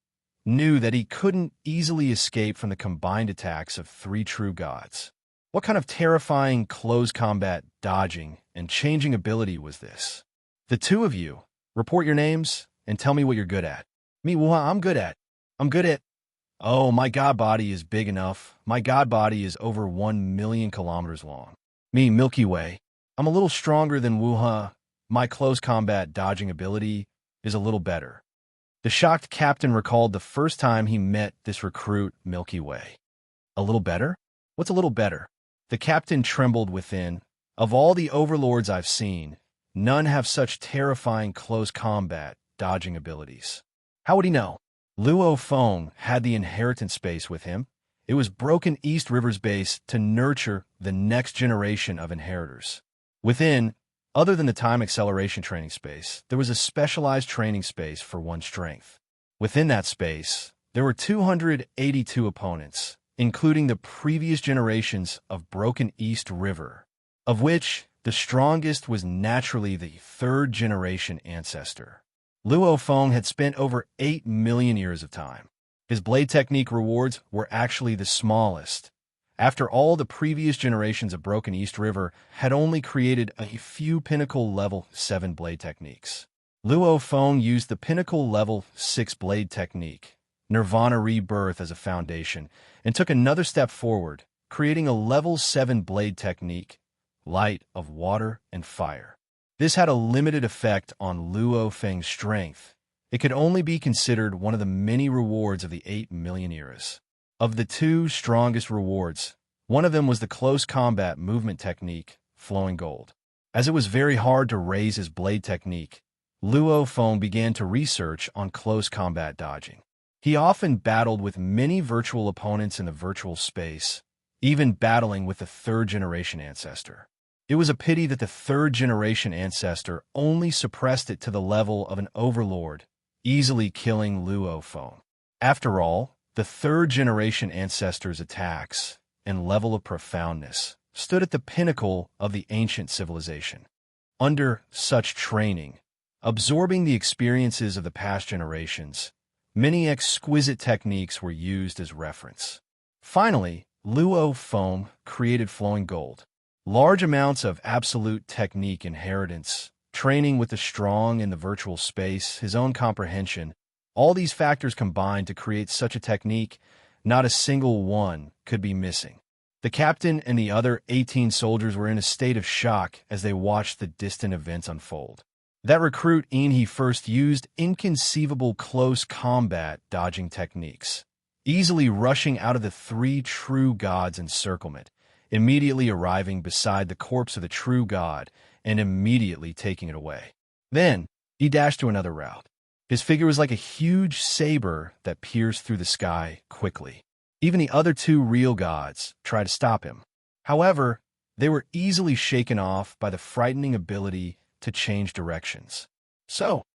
knew that he couldn't easily escape from the combined attacks of three true gods. What kind of terrifying close combat dodging and changing ability was this? The two of you, report your names and tell me what you're good at. Me, I'm good at. Oh, my god body is big enough. My god body is over 1 million kilometers long. Me, Milky Way. I'm a little stronger than Wuha. My close combat dodging ability is a little better. The shocked captain recalled the first time he met this recruit, Milky Way. A little better? What's a little better? The captain trembled within. Of all the overlords I've seen, none have such terrifying close combat dodging abilities. How would he know? Luo Feng had the inheritance space with him. It was Broken East River's base to nurture the next generation of inheritors. Within, other than the time acceleration training space, there was a specialized training space for one's strength. Within that space, there were 282 opponents, including the previous generations of Broken East River, of which the strongest was naturally the third-generation ancestor. Luo Feng had spent over 8 million years of time. His blade technique rewards were actually the smallest. After all, the previous generations of Broken East River had only created a few Pinnacle Level 7 blade techniques. Luo Feng used the Pinnacle Level 6 blade technique, Nirvana Rebirth, as a foundation, and took another step forward, creating a Level 7 blade technique, Light of Water and Fire. This had a limited effect on Luo Feng's strength. It could only be considered one of the many rewards of the 8 million eras. Of the two strongest rewards, one of them was the close combat movement technique, Flowing Gold. As it was very hard to raise his blade technique, Luo Feng began to research on close combat dodging. He often battled with many virtual opponents in the virtual space, even battling with the third-generation ancestor. It was a pity that the third-generation ancestor only suppressed it to the level of an overlord, easily killing Luo Feng. After all, the third-generation ancestor's attacks and level of profoundness stood at the pinnacle of the ancient civilization. Under such training, absorbing the experiences of the past generations, many exquisite techniques were used as reference. Finally, Luo Feng created flowing gold. Large amounts of absolute technique inheritance, training with the strong in the virtual space, his own comprehension, all these factors combined to create such a technique, not a single one could be missing. The captain and the other 18 soldiers were in a state of shock as they watched the distant events unfold. That recruit Enhe first used inconceivable close combat dodging techniques, easily rushing out of the three true gods' encirclement, immediately arriving beside the corpse of the true god and immediately taking it away. Then, he dashed to another route. His figure was like a huge saber that pierced through the sky quickly. Even the other two real gods tried to stop him. However, they were easily shaken off by the frightening ability to change directions. So.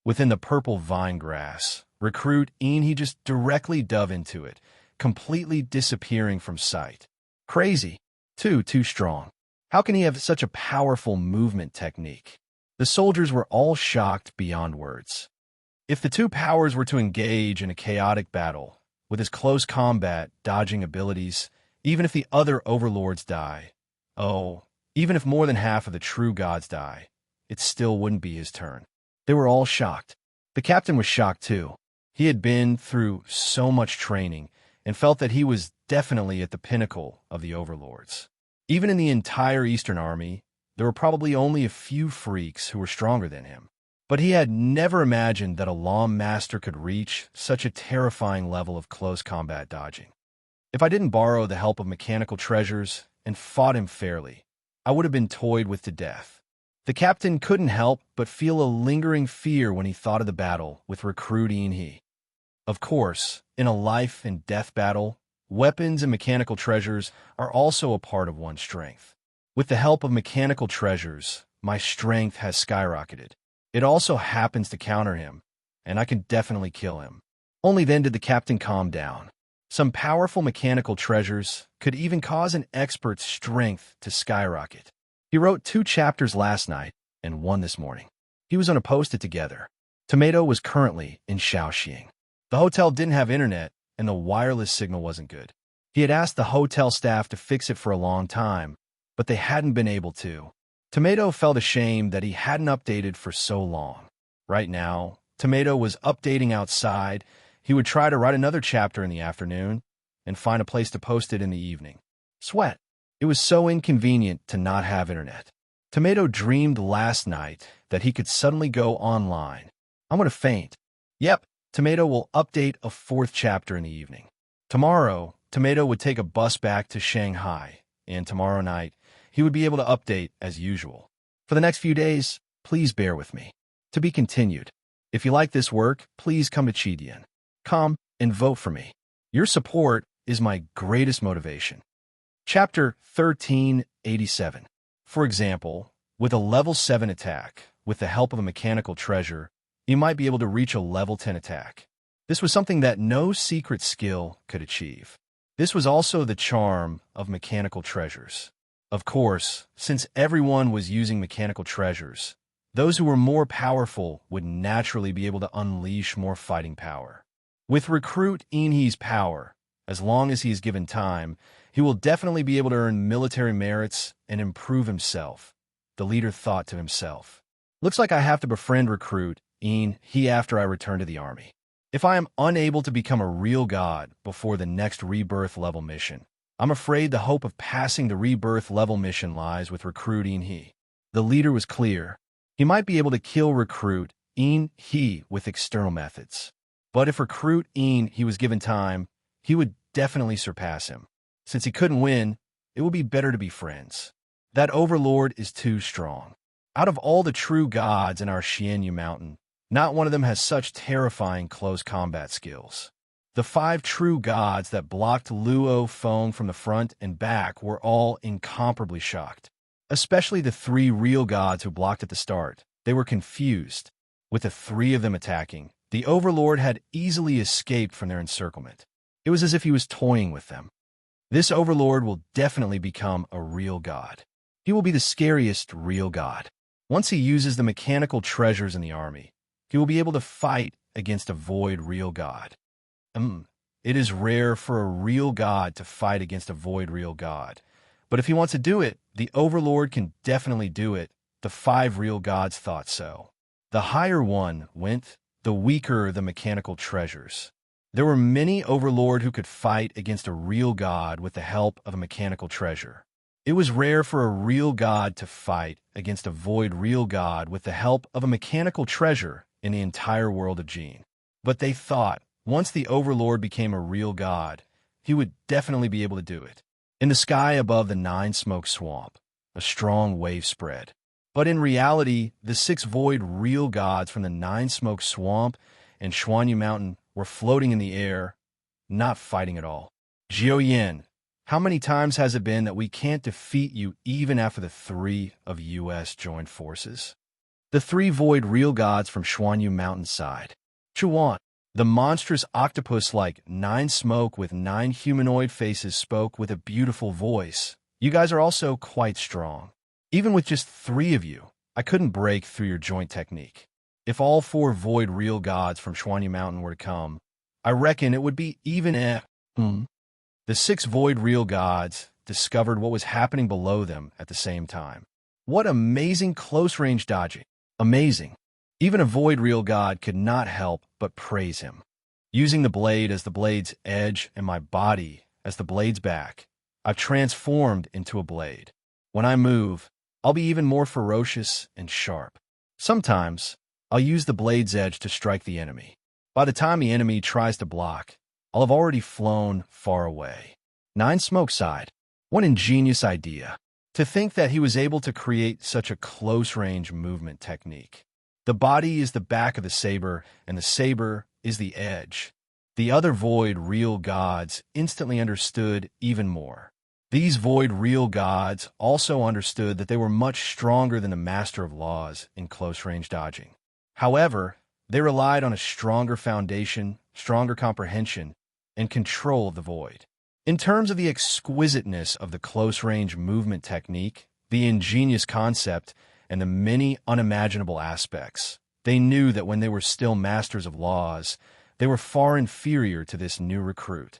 Within the purple vine grass, recruit Enhe just directly dove into it, completely disappearing from sight. Crazy. Too strong. How can he have such a powerful movement technique? The soldiers were all shocked beyond words. If the two powers were to engage in a chaotic battle, with his close combat, dodging abilities, even if the other overlords die, even if more than half of the true gods die, it still wouldn't be his turn. They were all shocked. The captain was shocked too. He had been through so much training and felt that he was definitely at the pinnacle of the overlords. Even in the entire Eastern Army, there were probably only a few freaks who were stronger than him. But he had never imagined that a law master could reach such a terrifying level of close combat dodging. If I didn't borrow the help of mechanical treasures and fought him fairly, I would have been toyed with to death. The captain couldn't help but feel a lingering fear when he thought of the battle with recruit Enhe. Of course, in a life and death battle, weapons and mechanical treasures are also a part of one's strength. With the help of mechanical treasures, my strength has skyrocketed. It also happens to counter him, and I can definitely kill him. Only then did the captain calm down. Some powerful mechanical treasures could even cause an expert's strength to skyrocket. He wrote 2 chapters last night and 1 this morning. He was on a post-it together. Tomato was currently in Shaoxing. The hotel didn't have internet, and the wireless signal wasn't good. He had asked the hotel staff to fix it for a long time, but they hadn't been able to. Tomato felt ashamed that he hadn't updated for so long. Right now, Tomato was updating outside. He would try to write another chapter in the afternoon and find a place to post it in the evening. Sweat. It was so inconvenient to not have internet. Tomato dreamed last night that he could suddenly go online. I'm going to faint. Yep, Tomato will update a 4th chapter in the evening. Tomorrow, Tomato would take a bus back to Shanghai, and tomorrow night, he would be able to update as usual. For the next few days, please bear with me. To be continued. If you like this work, please come to Chidian. Come and vote for me. Your support is my greatest motivation. Chapter 1387. For example, with a level 7 attack, with the help of a mechanical treasure, you might be able to reach a level 10 attack. This was something that no secret skill could achieve. This was also the charm of mechanical treasures. Of course, since everyone was using mechanical treasures, those who were more powerful would naturally be able to unleash more fighting power. With recruit Enhe's power, as long as he is given time, he will definitely be able to earn military merits and improve himself, the leader thought to himself. Looks like I have to befriend recruit Enhe after I return to the army. If I am unable to become a real god before the next rebirth level mission, I'm afraid the hope of passing the rebirth level mission lies with recruit Enhe. The leader was clear. He might be able to kill recruit Enhe with external methods. But if recruit Enhe was given time, he would definitely surpass him. Since he couldn't win, it would be better to be friends. That overlord is too strong. Out of all the true gods in our Xianyu mountain, not one of them has such terrifying close combat skills. The 5 true gods that blocked Luo Feng from the front and back were all incomparably shocked. Especially the 3 real gods who blocked at the start. They were confused. With the 3 of them attacking, the Overlord had easily escaped from their encirclement. It was as if he was toying with them. This Overlord will definitely become a real god. He will be the scariest real god. Once he uses the mechanical treasures in the army, he will be able to fight against a void real god. It is rare for a real god to fight against a void real god. But if he wants to do it, the Overlord can definitely do it. The 5 real gods thought so. The higher one went, the weaker the mechanical treasures. There were many Overlord who could fight against a real god with the help of a mechanical treasure. It was rare for a real god to fight against a void real god with the help of a mechanical treasure in the entire world of Gene. But they thought, once the Overlord became a real god, he would definitely be able to do it. In the sky above the 9 Smoke Swamp, a strong wave spread. But in reality, the 6 void real gods from the 9 Smoke Swamp and Xuanyu Mountain were floating in the air, not fighting at all. Jiuyan, how many times has it been that we can't defeat you even after the 3 of U.S. joined forces? The 3 void real gods from Xuanyu Mountainside. Chuan, the monstrous octopus-like 9 Smoke with 9 humanoid faces spoke with a beautiful voice. You guys are also quite strong. Even with just 3 of you, I couldn't break through your joint technique. If all 4 void real gods from Xuanyu Mountain were to come, I reckon it would be even The 6 void real gods discovered what was happening below them at the same time. What amazing close-range dodging. Amazing. Even a void real god could not help but praise him. Using the blade as the blade's edge and my body as the blade's back, I've transformed into a blade. When I move, I'll be even more ferocious and sharp. Sometimes, I'll use the blade's edge to strike the enemy. By the time the enemy tries to block, I'll have already flown far away. 9 Smoke Side. What ingenious idea. To think that he was able to create such a close-range movement technique. The body is the back of the saber, and the saber is the edge. The other void real gods instantly understood even more. These void real gods also understood that they were much stronger than the Master of Laws in close-range dodging. However, they relied on a stronger foundation, stronger comprehension, and control of the void. In terms of the exquisiteness of the close-range movement technique, the ingenious concept, and the many unimaginable aspects, they knew that when they were still Masters of Laws, they were far inferior to this new recruit.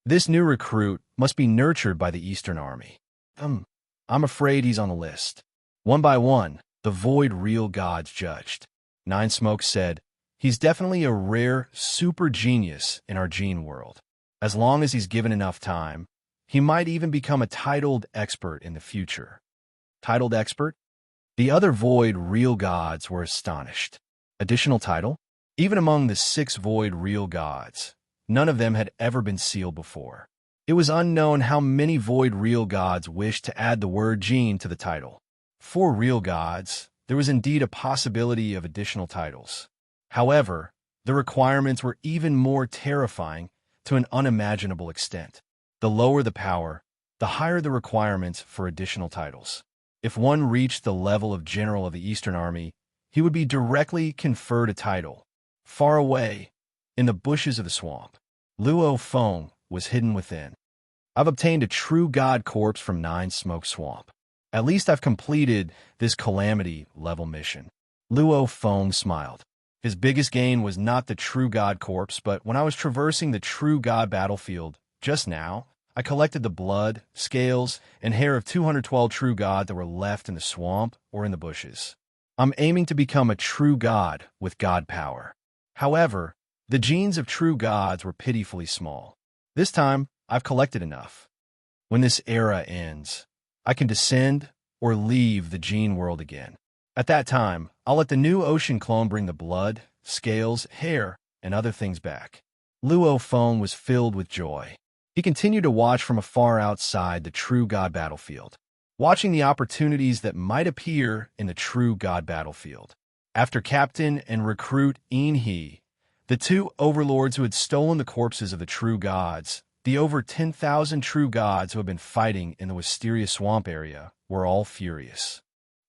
This new recruit must be nurtured by the Eastern Army. I'm afraid he's on the list. One by one, the void real gods judged. 9 Smoke said, he's definitely a rare super genius in our gene world. As long as he's given enough time, he might even become a titled expert in the future. Titled expert? The other void real gods were astonished. Additional title? Even among the 6 void real gods, none of them had ever been sealed before. It was unknown how many void real gods wished to add the word gene to the title. For real gods, there was indeed a possibility of additional titles. However, the requirements were even more terrifying to an unimaginable extent. The lower the power, the higher the requirements for additional titles. If one reached the level of General of the Eastern Army, he would be directly conferred a title. Far away, in the bushes of the swamp, Luo Feng was hidden within. I've obtained a true god corpse from 9 Smoke Swamp. At least I've completed this calamity-level mission. Luo Feng smiled. His biggest gain was not the true god corpse, but when I was traversing the true god battlefield just now, I collected the blood, scales, and hair of 212 true god that were left in the swamp or in the bushes. I'm aiming to become a true god with god power. However, the genes of true gods were pitifully small. This time, I've collected enough. When this era ends, I can descend or leave the gene world again. At that time, I'll let the new ocean clone bring the blood, scales, hair, and other things back. Luo Feng was filled with joy. He continued to watch from afar outside the true god battlefield, watching the opportunities that might appear in the true god battlefield. After Captain and Recruit Yin He, The two overlords who had stolen the corpses of the true gods, the over 10,000 true gods who had been fighting in the wisteria swamp area, were all furious.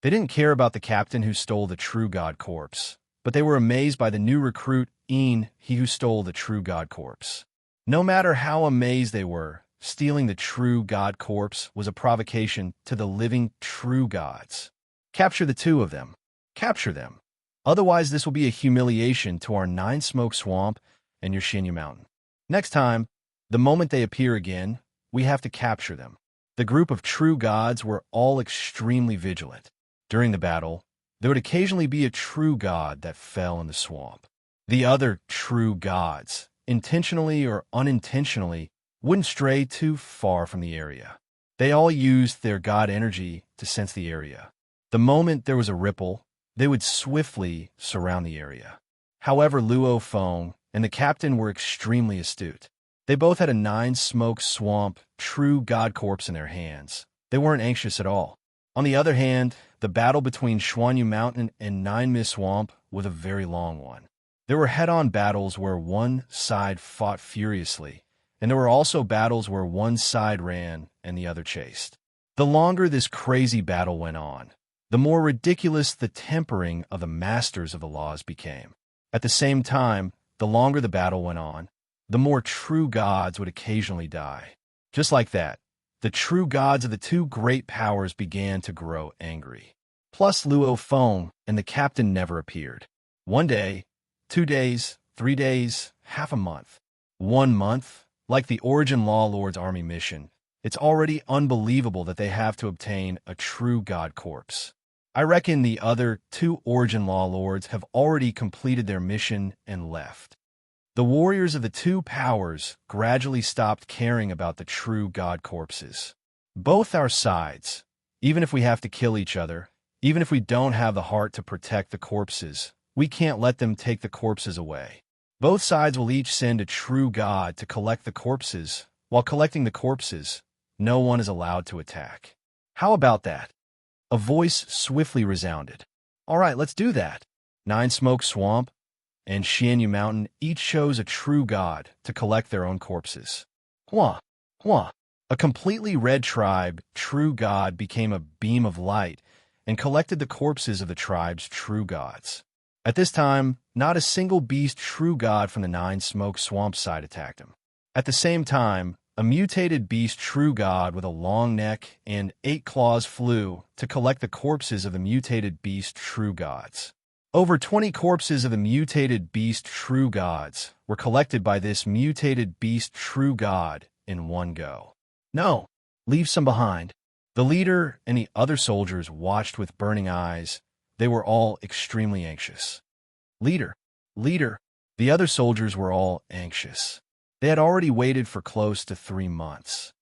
They didn't care about the captain who stole the true god corpse, but they were amazed by the new recruit, he who stole the true god corpse. No matter how amazed they were, stealing the true god corpse was a provocation to the living true gods. Capture the two of them. Capture them. Otherwise, this will be a humiliation to our Nine-Smoke Swamp and your Shinya Mountain. Next time, the moment they appear again, we have to capture them. The group of true gods were all extremely vigilant. During the battle, there would occasionally be a true god that fell in the swamp. The other true gods, intentionally or unintentionally, wouldn't stray too far from the area. They all used their god energy to sense the area. The moment there was a ripple, they would swiftly surround the area. However, Luo Feng and the captain were extremely astute. They both had a Nine-Smoke Swamp true god corpse in their hands. They weren't anxious at all. On the other hand, the battle between Xuanyu Mountain and Nine Mist Swamp was a very long one. There were head-on battles where one side fought furiously, and there were also battles where one side ran and the other chased. The longer this crazy battle went on, the more ridiculous the tempering of the masters of the laws became. At the same time, the longer the battle went on, the more true gods would occasionally die. Just like that, the true gods of the two great powers began to grow angry. Plus, Luo Feng and the captain never appeared. 1 day, 2 days, 3 days, half a month. 1 month? Like the Origin Law Lord's army mission, it's already unbelievable that they have to obtain a true god corpse. I reckon the other 2 Origin Law Lords have already completed their mission and left. The warriors of the 2 powers gradually stopped caring about the true god corpses. Both our sides, even if we have to kill each other, even if we don't have the heart to protect the corpses, we can't let them take the corpses away. Both sides will each send a true god to collect the corpses. While collecting the corpses, no one is allowed to attack. How about that? A voice swiftly resounded. All right, let's do that. Nine-Smoke Swamp and Xianyu Mountain each chose a true god to collect their own corpses. Hua, hua. A completely red tribe, true god, became a beam of light and collected the corpses of the tribe's true gods. At this time, not a single beast true god from the Nine-Smoke Swamp side attacked him. At the same time, a mutated beast true god with a long neck and 8 claws flew to collect the corpses of the mutated beast true gods. Over 20 corpses of the mutated beast true gods were collected by this mutated beast true god in one go. No, leave some behind. The leader and the other soldiers watched with burning eyes. They were all extremely anxious. Leader, leader. The other soldiers were all anxious. They had already waited for close to 3 months.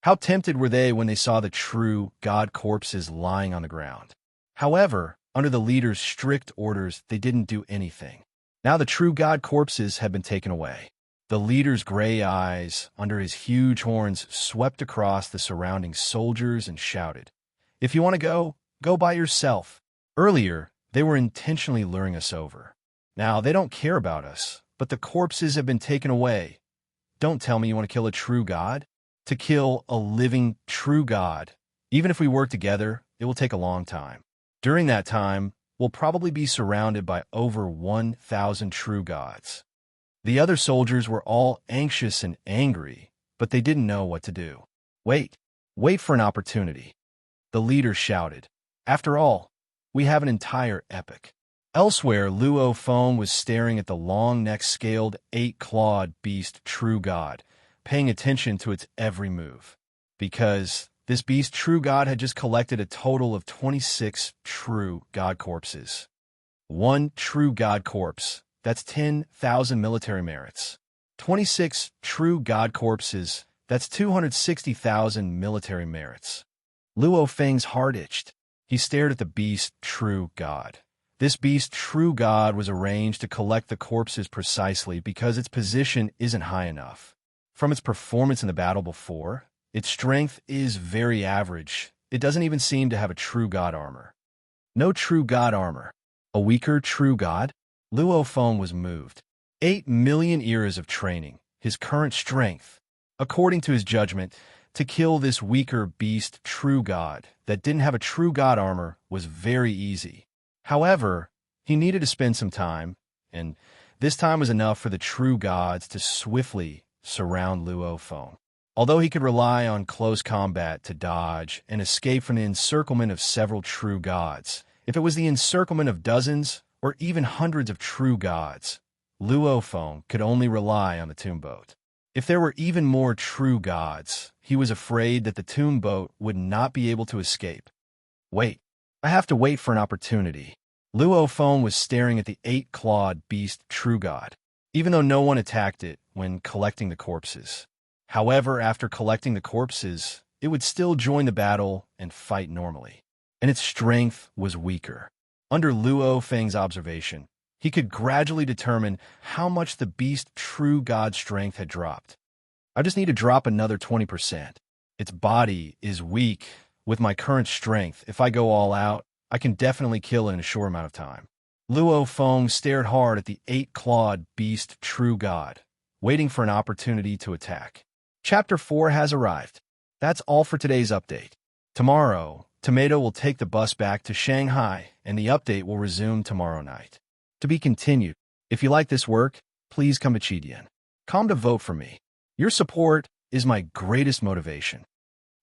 How tempted were they when they saw the true god corpses lying on the ground. However, under the leader's strict orders, they didn't do anything. Now the true god corpses had been taken away. The leader's gray eyes, under his huge horns, swept across the surrounding soldiers and shouted, "If you want to go, go by yourself." Earlier, they were intentionally luring us over. Now they don't care about us, but the corpses have been taken away. Don't tell me you want to kill a true god? To kill a living true god, even if we work together, it will take a long time. During that time, we'll probably be surrounded by over 1,000 true gods. The other soldiers were all anxious and angry, but they didn't know what to do. Wait for an opportunity. The leader shouted. After all, we have an entire epic. Elsewhere, Luo Feng was staring at the long-necked, scaled, 8-clawed beast true god, paying attention to its every move. Because this beast true god had just collected a total of 26 true god corpses. 1 true god corpse, that's 10,000 military merits. 26 true god corpses, that's 260,000 military merits. Luo Feng's heart itched. He stared at the beast true god. This beast true god was arranged to collect the corpses precisely because its position isn't high enough. From its performance in the battle before, its strength is very average. It doesn't even seem to have a true god armor. No true god armor. A weaker true god? Luo Feng was moved. 8 million years of training, his current strength, according to his judgment, to kill this weaker beast true god that didn't have a true god armor was very easy. However, he needed to spend some time, and this time was enough for the true gods to swiftly surround Luo Feng. Although he could rely on close combat to dodge and escape from the encirclement of several true gods, if it was the encirclement of dozens or even hundreds of true gods, Luo Feng could only rely on the tomb boat. If there were even more true gods, he was afraid that the tomb boat would not be able to escape. Wait, I have to wait for an opportunity. Luo Feng was staring at the 8-clawed beast true god, even though no one attacked it when collecting the corpses. However, after collecting the corpses, it would still join the battle and fight normally, and its strength was weaker. Under Luo Feng's observation, he could gradually determine how much the beast true god strength had dropped. I just need to drop another 20%. Its body is weak. With my current strength, if I go all out, I can definitely kill it in a short amount of time. Luo Feng stared hard at the 8-clawed beast true god, waiting for an opportunity to attack. Chapter 4 has arrived. That's all for today's update. Tomorrow, Tomato will take the bus back to Shanghai, and the update will resume tomorrow night. To be continued. If you like this work, please come to Chidian. Come to vote for me. Your support is my greatest motivation.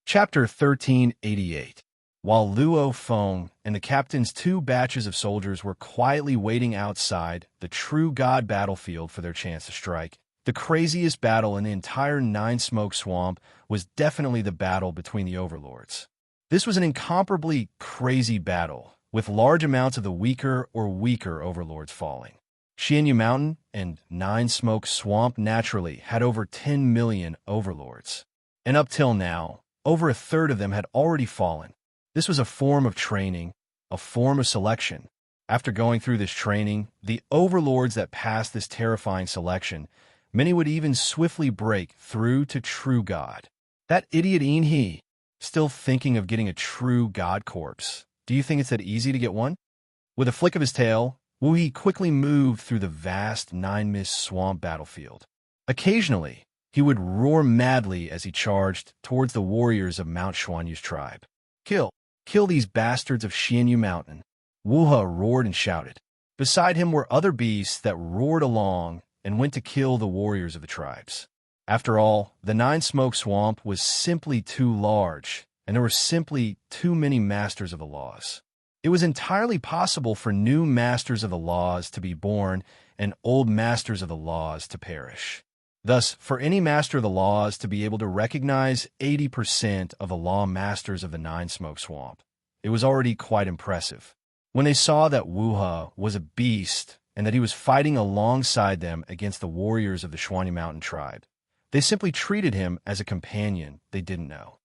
Chapter 1388. While Luo Feng and the captain's 2 batches of soldiers were quietly waiting outside the true god battlefield for their chance to strike, the craziest battle in the entire Nine-Smoke Swamp was definitely the battle between the overlords. This was an incomparably crazy battle, with large amounts of the weaker overlords falling. Xianyu Mountain and Nine-Smoke Swamp naturally had over 10 million overlords, and up till now, over a third of them had already fallen. This was a form of training, a form of selection. After going through this training, the overlords that passed this terrifying selection, many would even swiftly break through to true god. That idiot Inhe, still thinking of getting a true god corpse. Do you think it's that easy to get one? With a flick of his tail, Wu He quickly moved through the vast Nine-Mist Swamp battlefield. Occasionally, he would roar madly as he charged towards the warriors of Mount Xuanyu's tribe. Kill these bastards of Xianyu Mountain. Wu He roared and shouted. Beside him were other beasts that roared along and went to kill the warriors of the tribes. After all, the Nine-Smoke Swamp was simply too large, and there were simply too many masters of the laws. It was entirely possible for new masters of the laws to be born and old masters of the laws to perish. Thus, for any master of the laws to be able to recognize 80% of the law masters of the Nine-Smoke Swamp, it was already quite impressive. When they saw that Wu He was a beast and that he was fighting alongside them against the warriors of the Xuanyu Mountain tribe, they simply treated him as a companion they didn't know.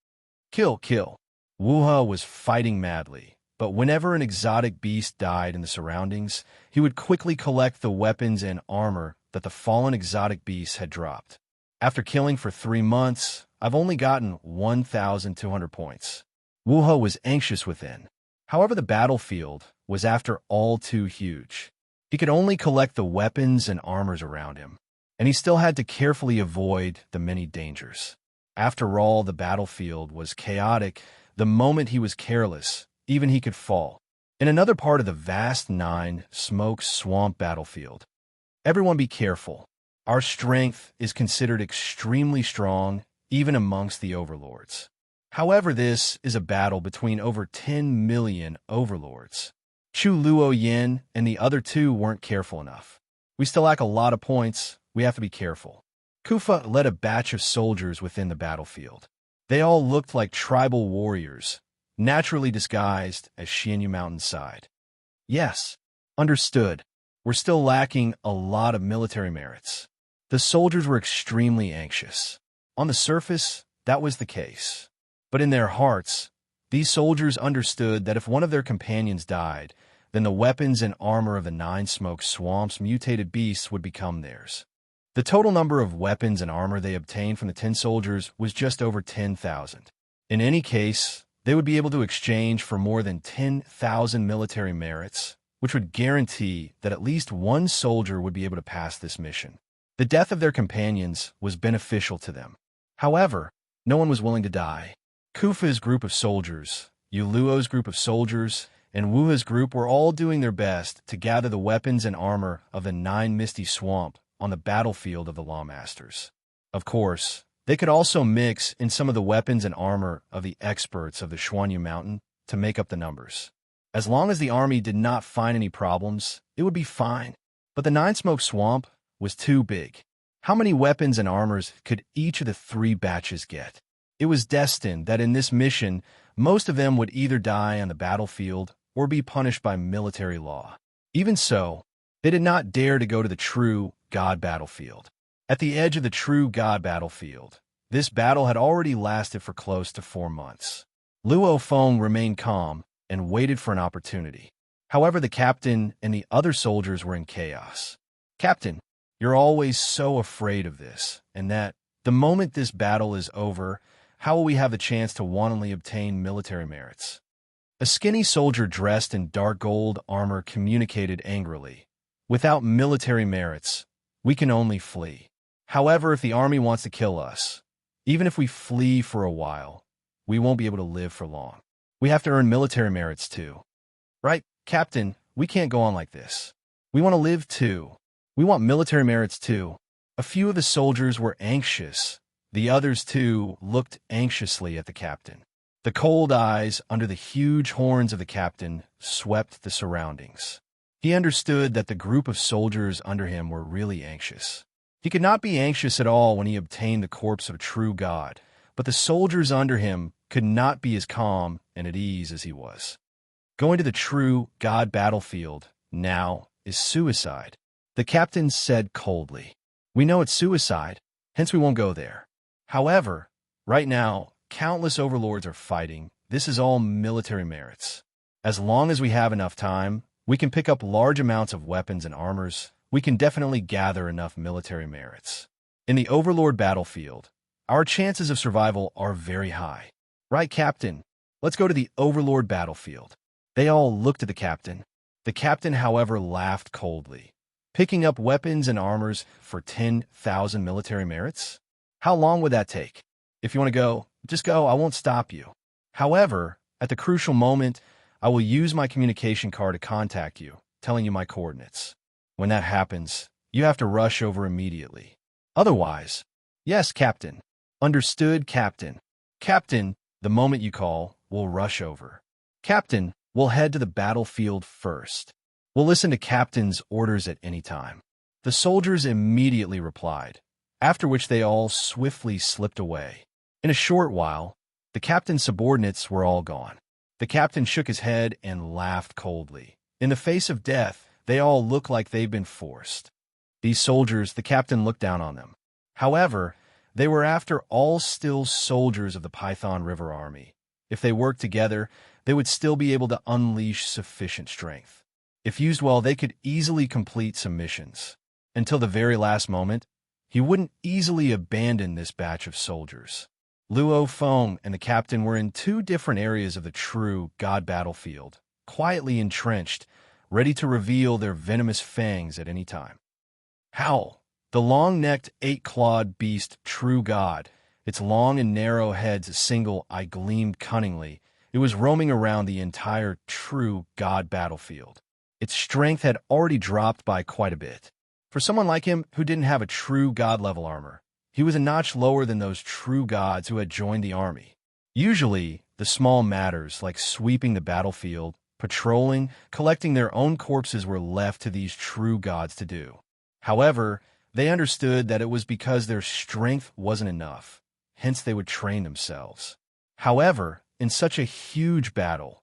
Kill. Wu He was fighting madly, but whenever an exotic beast died in the surroundings, he would quickly collect the weapons and armor that the fallen exotic beasts had dropped. After killing for 3 months, I've only gotten 1,200 points. Wu He was anxious within. However, the battlefield was after all too huge. He could only collect the weapons and armors around him, and he still had to carefully avoid the many dangers. After all, the battlefield was chaotic. The moment he was careless, even he could fall. In another part of the vast Nine-Smoke Swamp battlefield, everyone be careful. Our strength is considered extremely strong, even amongst the overlords. However, this is a battle between over 10 million overlords. Chu Luo Yin and the other 2 weren't careful enough. We still lack a lot of points. We have to be careful. Kufa led a batch of soldiers within the battlefield. They all looked like tribal warriors, naturally disguised as Xianyu Mountain's side. Yes, understood. We're still lacking a lot of military merits. The soldiers were extremely anxious. On the surface, that was the case. But in their hearts, these soldiers understood that if one of their companions died, then the weapons and armor of the Nine-Smoke Swamp's mutated beasts would become theirs. The total number of weapons and armor they obtained from the 10 soldiers was just over 10,000. In any case, they would be able to exchange for more than 10,000 military merits, which would guarantee that at least one soldier would be able to pass this mission. The death of their companions was beneficial to them. However, no one was willing to die. Kufa's group of soldiers, Yuluo's group of soldiers, and Wuha's group were all doing their best to gather the weapons and armor of the 9 Misty Swamp on the battlefield of the Lawmasters. Of course, they could also mix in some of the weapons and armor of the experts of the Xuanyu Mountain to make up the numbers. As long as the army did not find any problems, it would be fine. But the 9 Smoke Swamp was too big. How many weapons and armors could each of the 3 batches get? It was destined that in this mission, most of them would either die on the battlefield or be punished by military law. Even so, they did not dare to go to the true God battlefield. At the edge of the true God battlefield, this battle had already lasted for close to 4 months. Luo Feng remained calm and waited for an opportunity. However, the captain and the other soldiers were in chaos. Captain, you're always so afraid of this, and that the moment this battle is over, how will we have the chance to wantonly obtain military merits? A skinny soldier dressed in dark gold armor communicated angrily. Without military merits, we can only flee. However, if the army wants to kill us, even if we flee for a while, we won't be able to live for long. We have to earn military merits too. Right, Captain, we can't go on like this. We want to live too. We want military merits too. A few of the soldiers were anxious. The others too looked anxiously at the captain. The cold eyes under the huge horns of the captain swept the surroundings. He understood that the group of soldiers under him were really anxious. He could not be anxious at all when he obtained the corpse of a true god, but the soldiers under him could not be as calm and at ease as he was. Going to the true god battlefield now is suicide, the captain said coldly. We know it's suicide, hence we won't go there. However, right now, countless overlords are fighting. This is all military merits. As long as we have enough time, we can pick up large amounts of weapons and armors. We can definitely gather enough military merits. In the overlord battlefield, our chances of survival are very high. Right, Captain? Let's go to the overlord battlefield. They all looked at the captain. The captain, however, laughed coldly. Picking up weapons and armors for 10,000 military merits? How long would that take? If you want to go, just go. I won't stop you. However, at the crucial moment, I will use my communication card to contact you, telling you my coordinates. When that happens, you have to rush over immediately. Otherwise, yes, Captain. Understood, Captain. Captain, the moment you call, we'll rush over. Captain, we'll head to the battlefield first. We'll listen to Captain's orders at any time. The soldiers immediately replied, after which they all swiftly slipped away. In a short while, the captain's subordinates were all gone. The captain shook his head and laughed coldly. In the face of death, they all looked like they'd been forced. These soldiers, the captain looked down on them. However, they were after all still soldiers of the Python River Army. If they worked together, they would still be able to unleash sufficient strength. If used well, they could easily complete some missions. Until the very last moment, he wouldn't easily abandon this batch of soldiers. Luo Feng and the captain were in 2 different areas of the true god battlefield, quietly entrenched, ready to reveal their venomous fangs at any time. Howl, the long-necked, 8-clawed beast true god, its long and narrow head's single eye gleamed cunningly. It was roaming around the entire true god battlefield. Its strength had already dropped by quite a bit. For someone like him who didn't have a true god-level armor, he was a notch lower than those true gods who had joined the army. Usually, the small matters like sweeping the battlefield, patrolling, collecting their own corpses were left to these true gods to do. However, they understood that it was because their strength wasn't enough, hence they would train themselves. However, in such a huge battle,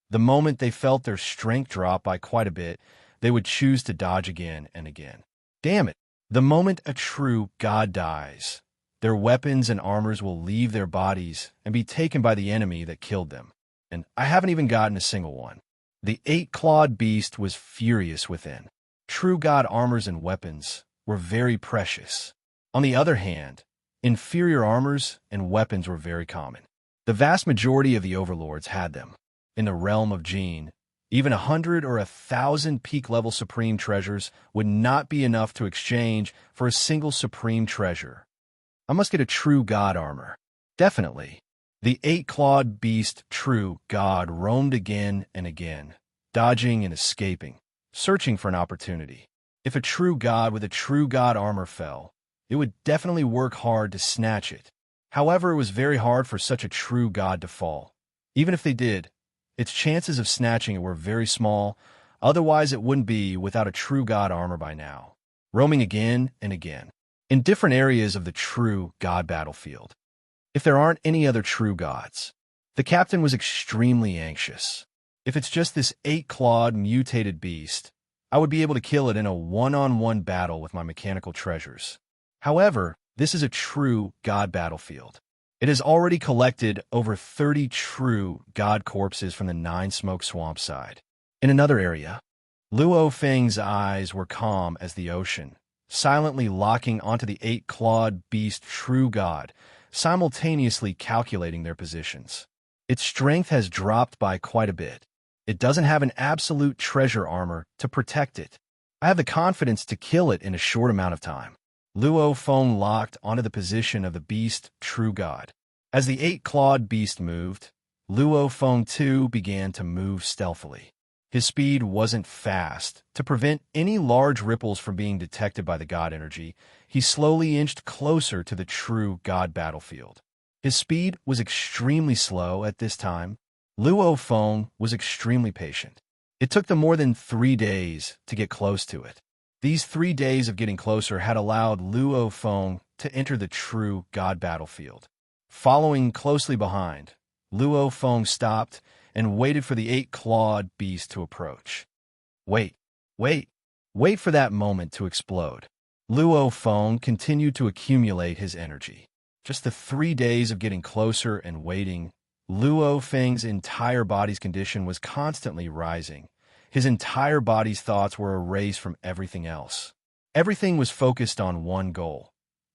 the moment they felt their strength drop by quite a bit, they would choose to dodge again and again. Damn it! The moment a true god dies, their weapons and armors will leave their bodies and be taken by the enemy that killed them. And I haven't even gotten a single one. The 8-clawed beast was furious within. True god armors and weapons were very precious. On the other hand, inferior armors and weapons were very common. The vast majority of the overlords had them. In the realm of Jin, Even 100 or 1,000 peak-level supreme treasures would not be enough to exchange for a single supreme treasure. I must get a true god armor. Definitely. The eight-clawed beast true god roamed again and again, dodging and escaping, searching for an opportunity. If a true god with a true god armor fell, it would definitely work hard to snatch it. However, it was very hard for such a true god to fall. Even if they did, its chances of snatching it were very small, otherwise it wouldn't be without a true god armor by now. Roaming again and again, in different areas of the true god battlefield. If there aren't any other true gods, the captain was extremely anxious. If it's just this eight-clawed, mutated beast, I would be able to kill it in a one-on-one battle with my mechanical treasures. However, this is a true god battlefield. It has already collected over 30 true god corpses from the Nine Smoke Swamp side. In another area, Luo Feng's eyes were calm as the ocean, silently locking onto the eight-clawed beast true god, simultaneously calculating their positions. Its strength has dropped by quite a bit. It doesn't have an absolute treasure armor to protect it. I have the confidence to kill it in a short amount of time. Luo Feng locked onto the position of the beast true god. As the eight-clawed beast moved, Luo Feng too began to move stealthily. His speed wasn't fast. To prevent any large ripples from being detected by the god energy, he slowly inched closer to the true god battlefield. His speed was extremely slow at this time. Luo Feng was extremely patient. It took them more than 3 days to get close to it. These 3 days of getting closer had allowed Luo Feng to enter the true god battlefield. Following closely behind, Luo Feng stopped and waited for the eight-clawed beast to approach. Wait for that moment to explode. Luo Feng continued to accumulate his energy. Just the 3 days of getting closer and waiting, Luo Feng's entire body's condition was constantly rising. His entire body's thoughts were erased from everything else. Everything was focused on one goal: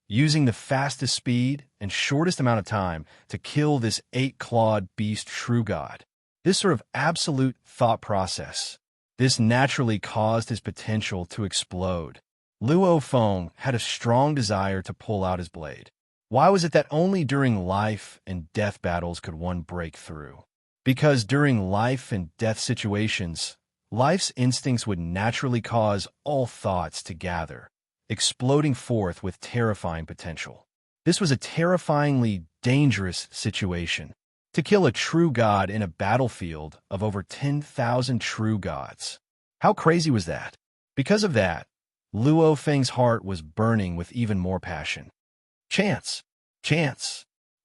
using the fastest speed and shortest amount of time to kill this eight-clawed beast true god. This sort of absolute thought process, this naturally caused his potential to explode. Luo Feng had a strong desire to pull out his blade. Why was it that only during life and death battles could one break through? Because during life and death situations, life's instincts would naturally cause all thoughts to gather, exploding forth with terrifying potential. This was a terrifyingly dangerous situation. To kill a true god in a battlefield of over 10,000 true gods. How crazy was that? Because of that, Luo Feng's heart was burning with even more passion. Chance!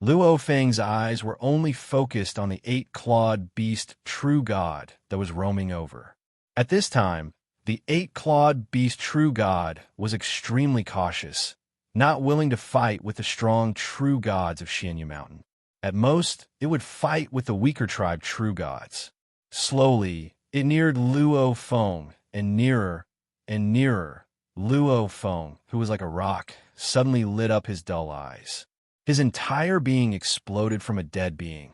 Luo Feng's eyes were only focused on the eight-clawed beast true god that was roaming over. At this time, the eight-clawed beast true god was extremely cautious, not willing to fight with the strong true gods of Xianya Mountain. At most, it would fight with the weaker tribe true gods. Slowly, it neared Luo Feng, and nearer and nearer. Luo Feng, who was like a rock, suddenly lit up his dull eyes. His entire being exploded from a dead being.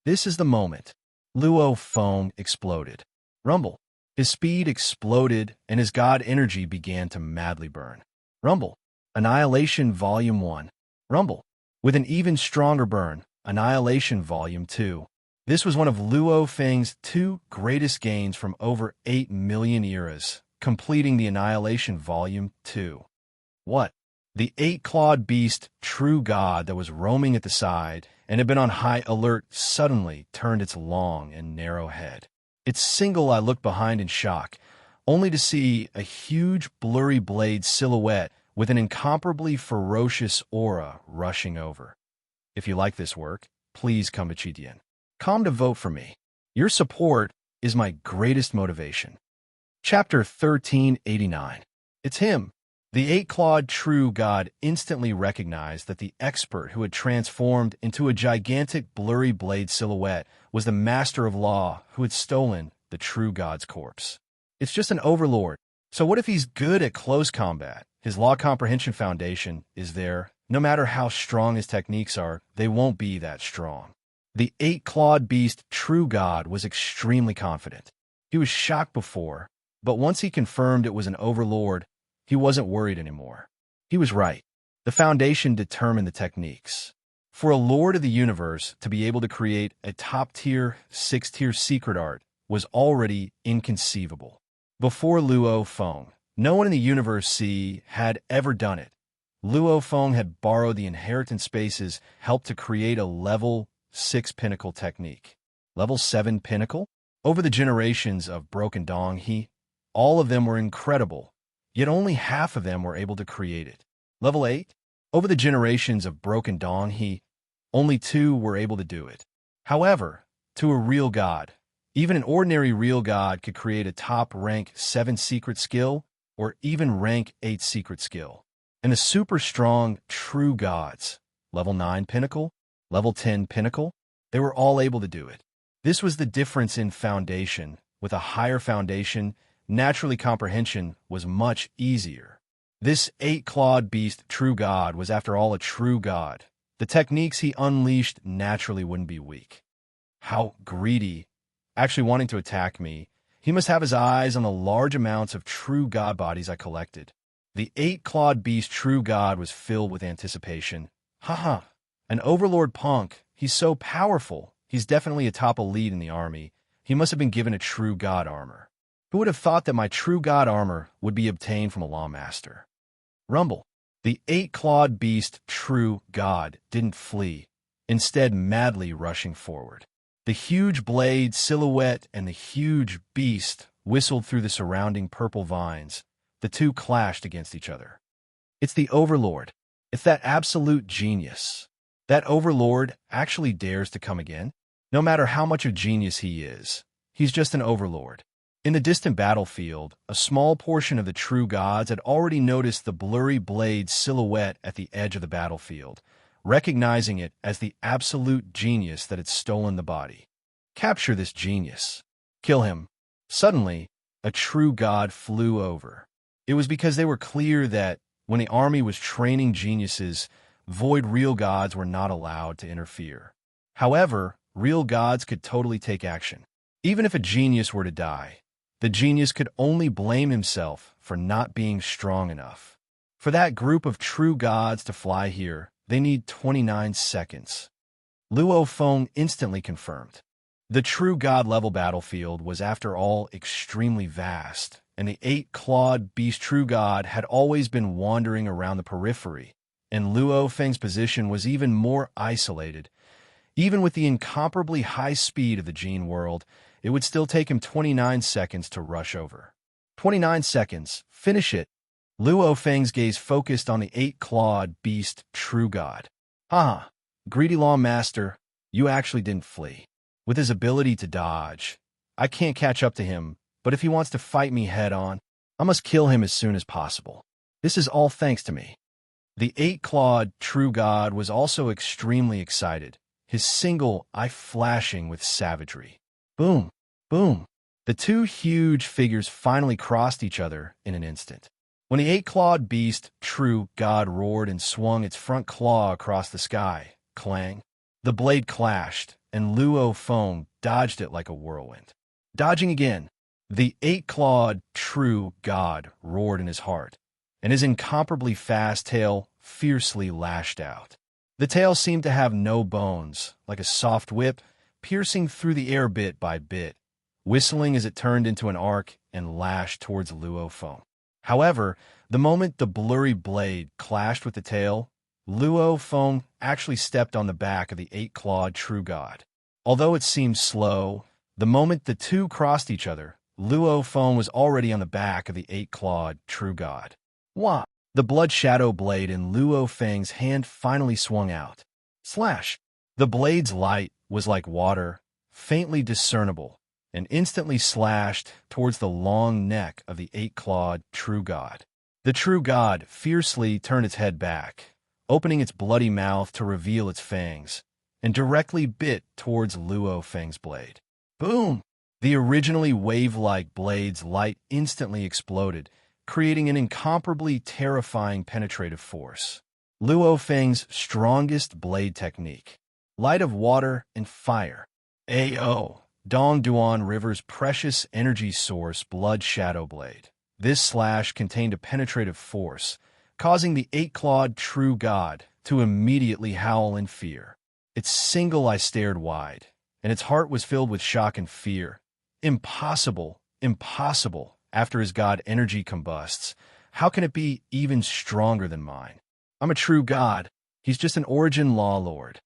This is the moment. Luo Feng exploded. Rumble. His speed exploded, and his god energy began to madly burn. Rumble. Annihilation Volume 1. Rumble. With an even stronger burn, Annihilation Volume 2. This was one of Luo Feng's 2 greatest gains from over 8 million eras, completing the Annihilation Volume 2. What? The eight-clawed beast, true god that was roaming at the side and had been on high alert suddenly turned its long and narrow head. Its single eye looked behind in shock, only to see a huge blurry blade silhouette with an incomparably ferocious aura rushing over. If you like this work, please come to Chitian. Come to vote for me. Your support is my greatest motivation. Chapter 1389. It's him. The eight-clawed true god instantly recognized that the expert who had transformed into a gigantic blurry blade silhouette was the master of law who had stolen the true god's corpse. It's just an overlord. So what if he's good at close combat? His law comprehension foundation is there. No matter how strong his techniques are, they won't be that strong. The eight-clawed beast true god was extremely confident. He was shocked before, but once he confirmed it was an overlord, he wasn't worried anymore. He was right. The foundation determined the techniques. For a lord of the universe to be able to create a top-tier, six-tier secret art was already inconceivable. Before Luo Feng, no one in the universe C had ever done it. Luo Feng had borrowed the inheritance spaces, helped to create a level 6 pinnacle technique. Level 7 pinnacle? Over the generations of Broken Dong He, all of them were incredible, yet only half of them were able to create it. Level 8? Over the generations of Broken Dong He, only 2 were able to do it. However, to a real god, even an ordinary real god could create a top rank 7 secret skill or even rank 8 secret skill. And the super strong true gods, level 9 pinnacle, level 10 pinnacle, they were all able to do it. This was the difference in foundation. With a higher foundation, naturally comprehension was much easier. This 8-clawed beast true god was after all a true god. The techniques he unleashed naturally wouldn't be weak. How greedy, actually wanting to attack me. He must have his eyes on the large amounts of true god bodies I collected. The 8-clawed beast true god was filled with anticipation. Haha, an overlord punk, he's so powerful. He's definitely a top elite in the army. He must have been given a true god armor. Who would have thought that my true god armor would be obtained from a lawmaster? Rumble. The 8-clawed beast true god didn't flee, instead madly rushing forward. The huge blade silhouette and the huge beast whistled through the surrounding purple vines. The two clashed against each other. It's the overlord. It's that absolute genius. That overlord actually dares to come again? No matter how much of genius he is, he's just an overlord. In the distant battlefield, a small portion of the true gods had already noticed the blurry blade silhouette at the edge of the battlefield, recognizing it as the absolute genius that had stolen the body. Capture this genius. Kill him. Suddenly, a true god flew over. It was because they were clear that when the army was training geniuses, void real gods were not allowed to interfere. However, real gods could totally take action. Even if a genius were to die, the genius could only blame himself for not being strong enough. For that group of true gods to fly here, they need 29 seconds. Luo Feng instantly confirmed. The true god level battlefield was after all extremely vast, and the 8-clawed beast true god had always been wandering around the periphery, and Luo Feng's position was even more isolated. Even with the incomparably high speed of the gene world, it would still take him 29 seconds to rush over. 29 seconds. Finish it. Luo Feng's gaze focused on the 8-clawed beast true god. Haha, greedy lawmaster, you actually didn't flee. With his ability to dodge, I can't catch up to him, but if he wants to fight me head-on, I must kill him as soon as possible. This is all thanks to me. The 8-clawed true god was also extremely excited, his single eye flashing with savagery. Boom, boom. The two huge figures finally crossed each other in an instant. When the 8-clawed beast true god roared and swung its front claw across the sky, clang, the blade clashed, and Luo Feng dodged it like a whirlwind. Dodging again, the 8-clawed true god roared in his heart, and his incomparably fast tail fiercely lashed out. The tail seemed to have no bones, like a soft whip, piercing through the air bit by bit, whistling as it turned into an arc and lashed towards Luo Feng. However, the moment the blurry blade clashed with the tail, Luo Feng actually stepped on the back of the 8-clawed true god. Although it seemed slow, the moment the two crossed each other, Luo Feng was already on the back of the 8-clawed true god. Wah! The blood shadow blade in Luo Feng's hand finally swung out. Slash! The blade's light was like water, faintly discernible, and instantly slashed towards the long neck of the 8-clawed true god. The true god fiercely turned its head back, opening its bloody mouth to reveal its fangs, and directly bit towards Luo Feng's blade. Boom! The originally wave-like blade's light instantly exploded, creating an incomparably terrifying penetrative force. Luo Feng's strongest blade technique. Light of water and fire. Ayo! Dong Duan River's precious energy source, Blood Shadow Blade. This slash contained a penetrative force, causing the eight-clawed true god to immediately howl in fear. Its single eye stared wide, and its heart was filled with shock and fear. Impossible, impossible, after his god energy combusts. How can it be even stronger than mine? I'm a true god. He's just an origin law lord.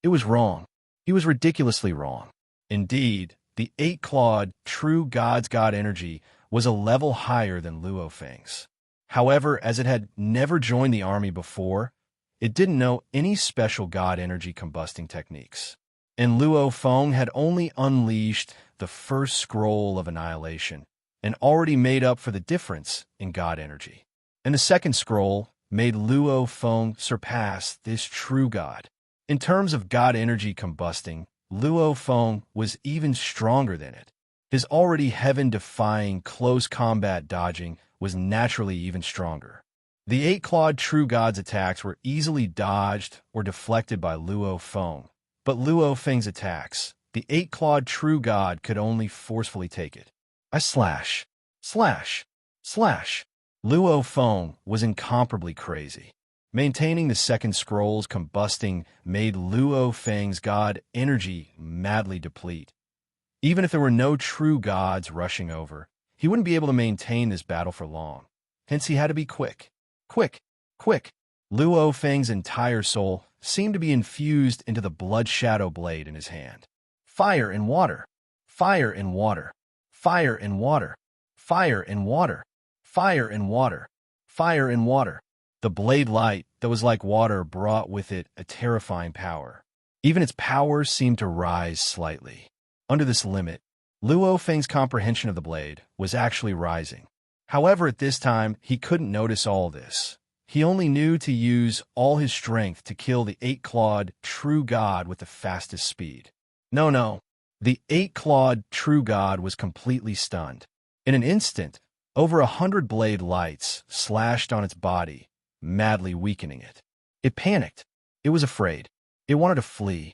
It was wrong. He was ridiculously wrong. Indeed, the eight-clawed true god's god energy was a level higher than Luo Feng's. However, as it had never joined the army before, it didn't know any special god energy combusting techniques. And Luo Feng had only unleashed the first scroll of annihilation and already made up for the difference in god energy. And the second scroll made Luo Feng surpass this true god. In terms of god energy combusting, Luo Feng was even stronger than it. His already heaven-defying close combat dodging was naturally even stronger. The eight-clawed true god's attacks were easily dodged or deflected by Luo Feng, but Luo Feng's attacks, the eight-clawed true god could only forcefully take it. I slash, slash, slash. Luo Feng was incomparably crazy. Maintaining the second scroll's combusting made Luo Feng's god energy madly deplete. Even if there were no true gods rushing over, he wouldn't be able to maintain this battle for long. Hence he had to be quick. Quick, quick. Luo Feng's entire soul seemed to be infused into the blood shadow blade in his hand. Fire and water. Fire and water. Fire and water. Fire and water. Fire and water. Fire and water. The blade light that was like water brought with it a terrifying power. Even its power seemed to rise slightly. Under this limit, Luo Feng's comprehension of the blade was actually rising. However, at this time, he couldn't notice all this. He only knew to use all his strength to kill the eight-clawed true god with the fastest speed. No. The eight-clawed true god was completely stunned. In an instant, over 100 blade lights slashed on its body, madly weakening it. It panicked. It was afraid. It wanted to flee.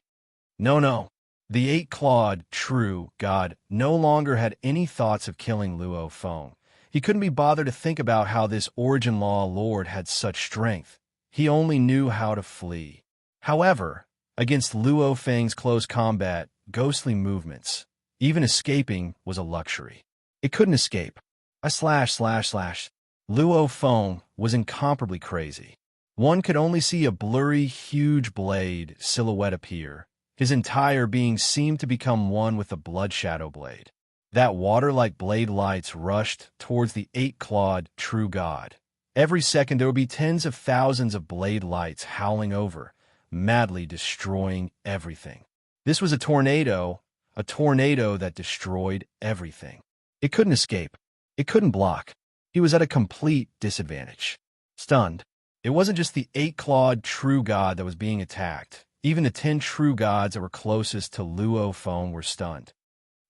No. The eight-clawed true god no longer had any thoughts of killing Luo Feng. He couldn't be bothered to think about how this origin law lord had such strength. He only knew how to flee. However, against Luo Feng's close combat, ghostly movements, even escaping was a luxury. It couldn't escape. I slash. Luo Feng was incomparably crazy. One could only see a blurry, huge blade silhouette appear. His entire being seemed to become one with the blood shadow blade. That water-like blade lights rushed towards the eight-clawed true god. Every second there would be tens of thousands of blade lights howling over, madly destroying everything. This was a tornado that destroyed everything. It couldn't escape. It couldn't block. He was at a complete disadvantage. Stunned. It wasn't just the eight-clawed true god that was being attacked. Even the 10 true gods that were closest to Luo Feng were stunned.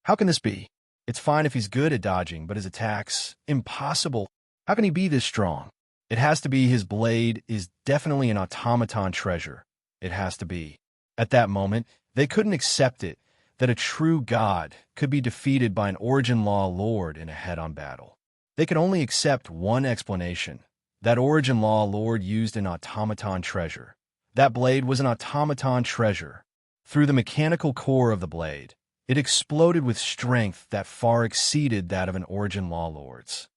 How can this be? It's fine if he's good at dodging, but his attacks, impossible. How can he be this strong? It has to be his blade is definitely an automaton treasure. It has to be. At that moment, they couldn't accept it, that a true god could be defeated by an origin law lord in a head-on battle. They could only accept one explanation. That origin law lord used an automaton treasure. That blade was an automaton treasure. Through the mechanical core of the blade, it exploded with strength that far exceeded that of an origin law lord's.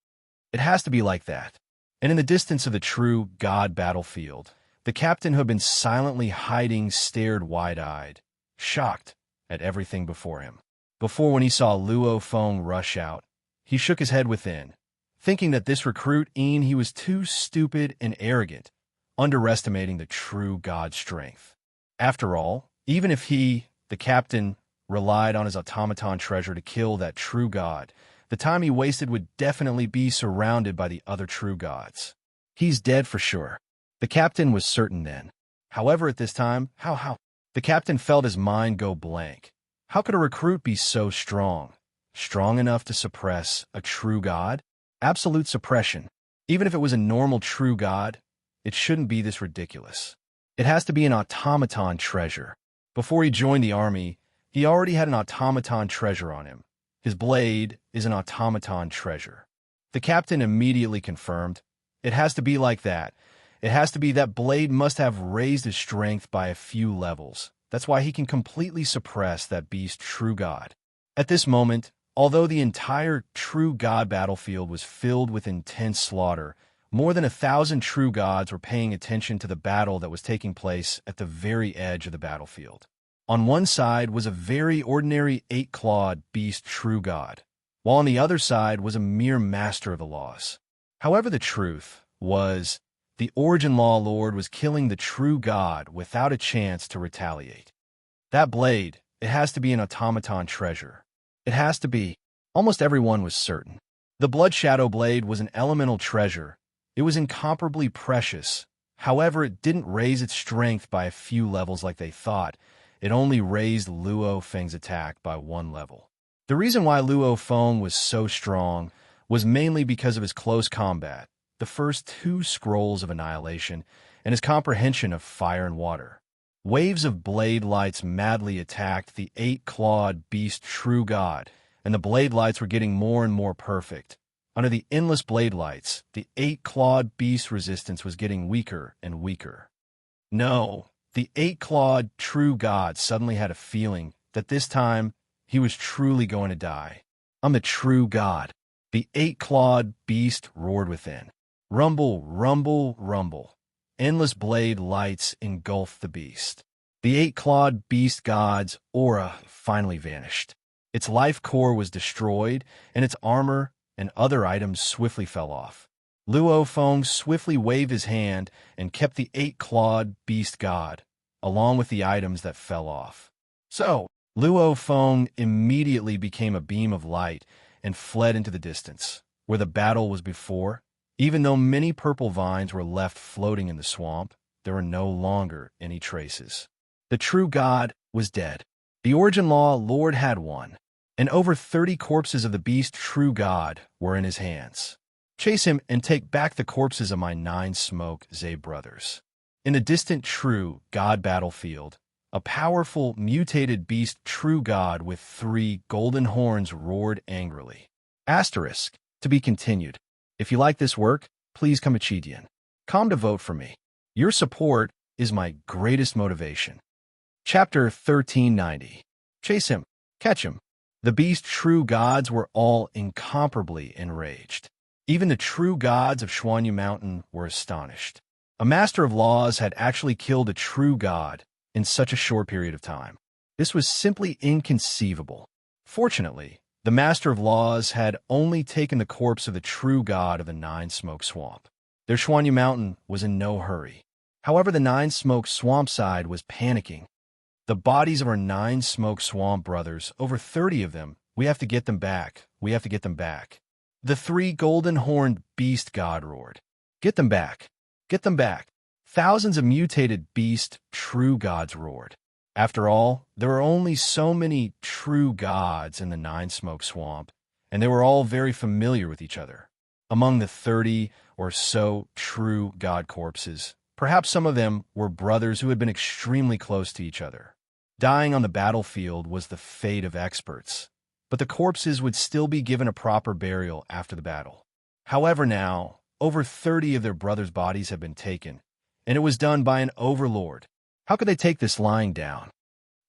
It has to be like that. And in the distance of the true god battlefield, the captain who had been silently hiding stared wide-eyed, shocked at everything before him. Before, when he saw Luo Feng rush out, he shook his head within, thinking that this recruit he was too stupid and arrogant, underestimating the true god's strength. After all, even if he, the captain, relied on his automaton treasure to kill that true god, the time he wasted would definitely be surrounded by the other true gods. He's dead for sure. The captain was certain then. However, at this time, how? The captain felt his mind go blank. How could a recruit be so strong? Strong enough to suppress a true god? Absolute suppression. Even if it was a normal true god, it shouldn't be this ridiculous. It has to be an automaton treasure. Before he joined the army, He already had an automaton treasure on him. His blade is an automaton treasure. The captain immediately confirmed, "It has to be like that. It has to be that blade must have raised his strength by a few levels. That's why he can completely suppress that beast true god." At this moment, although the entire true god battlefield was filled with intense slaughter, more than 1,000 true gods were paying attention to the battle that was taking place at the very edge of the battlefield. On one side was a very ordinary 8-clawed beast true god, while on the other side was a mere master of the laws. However, the truth was, the Origin Law Lord was killing the true god without a chance to retaliate. That blade, it has to be an automaton treasure. It has to be. Almost everyone was certain. The Blood Shadow Blade was an elemental treasure. It was incomparably precious. However, it didn't raise its strength by a few levels like they thought. It only raised Luo Feng's attack by 1 level. The reason why Luo Feng was so strong was mainly because of his close combat, the first 2 scrolls of annihilation, and his comprehension of fire and water. Waves of blade lights madly attacked the 8-clawed beast true god, and the blade lights were getting more and more perfect. Under the endless blade lights, the 8-clawed beast resistance was getting weaker and weaker. No, the 8-clawed true god suddenly had a feeling that this time he was truly going to die. "I'm the true god." The 8-clawed beast roared within. Rumble, rumble, rumble. Endless blade lights engulfed the beast. The 8-clawed beast god's aura finally vanished. Its life core was destroyed, and its armor and other items swiftly fell off. Luo Feng swiftly waved his hand and kept the 8-clawed beast god, along with the items that fell off. So, Luo Feng immediately became a beam of light and fled into the distance, where the battle was before. Even though many purple vines were left floating in the swamp, there were no longer any traces. The true god was dead. The Origin Law Lord had won, and over 30 corpses of the beast true god were in his hands. "Chase him and take back the corpses of my 9 Smoke Zay brothers." In a distant true god battlefield, a powerful mutated beast true god with 3 golden horns roared angrily. Asterisk, to be continued. If you like this work, please come to vote for me. Your support is my greatest motivation. Chapter 1390. Chase him. Catch him. The beast true gods were all incomparably enraged. Even the true gods of Xuanyu Mountain were astonished. A master of laws had actually killed a true god in such a short period of time. This was simply inconceivable. Fortunately, the Master of Laws had only taken the corpse of the true god of the 9 Smoke Swamp. Their Xuanyu Mountain was in no hurry. However, the 9 Smoke Swamp side was panicking. "The bodies of our 9 Smoke Swamp brothers, over 30 of them, we have to get them back. We have to get them back." The 3 golden-horned beast god roared. "Get them back. Get them back." Thousands of mutated beast true gods roared. After all, there were only so many true gods in the 9 Smoke Swamp, and they were all very familiar with each other. Among the 30 or so true god corpses, perhaps some of them were brothers who had been extremely close to each other. Dying on the battlefield was the fate of experts, but the corpses would still be given a proper burial after the battle. However, now, over 30 of their brothers' bodies have been taken, and it was done by an overlord. How could they take this lying down?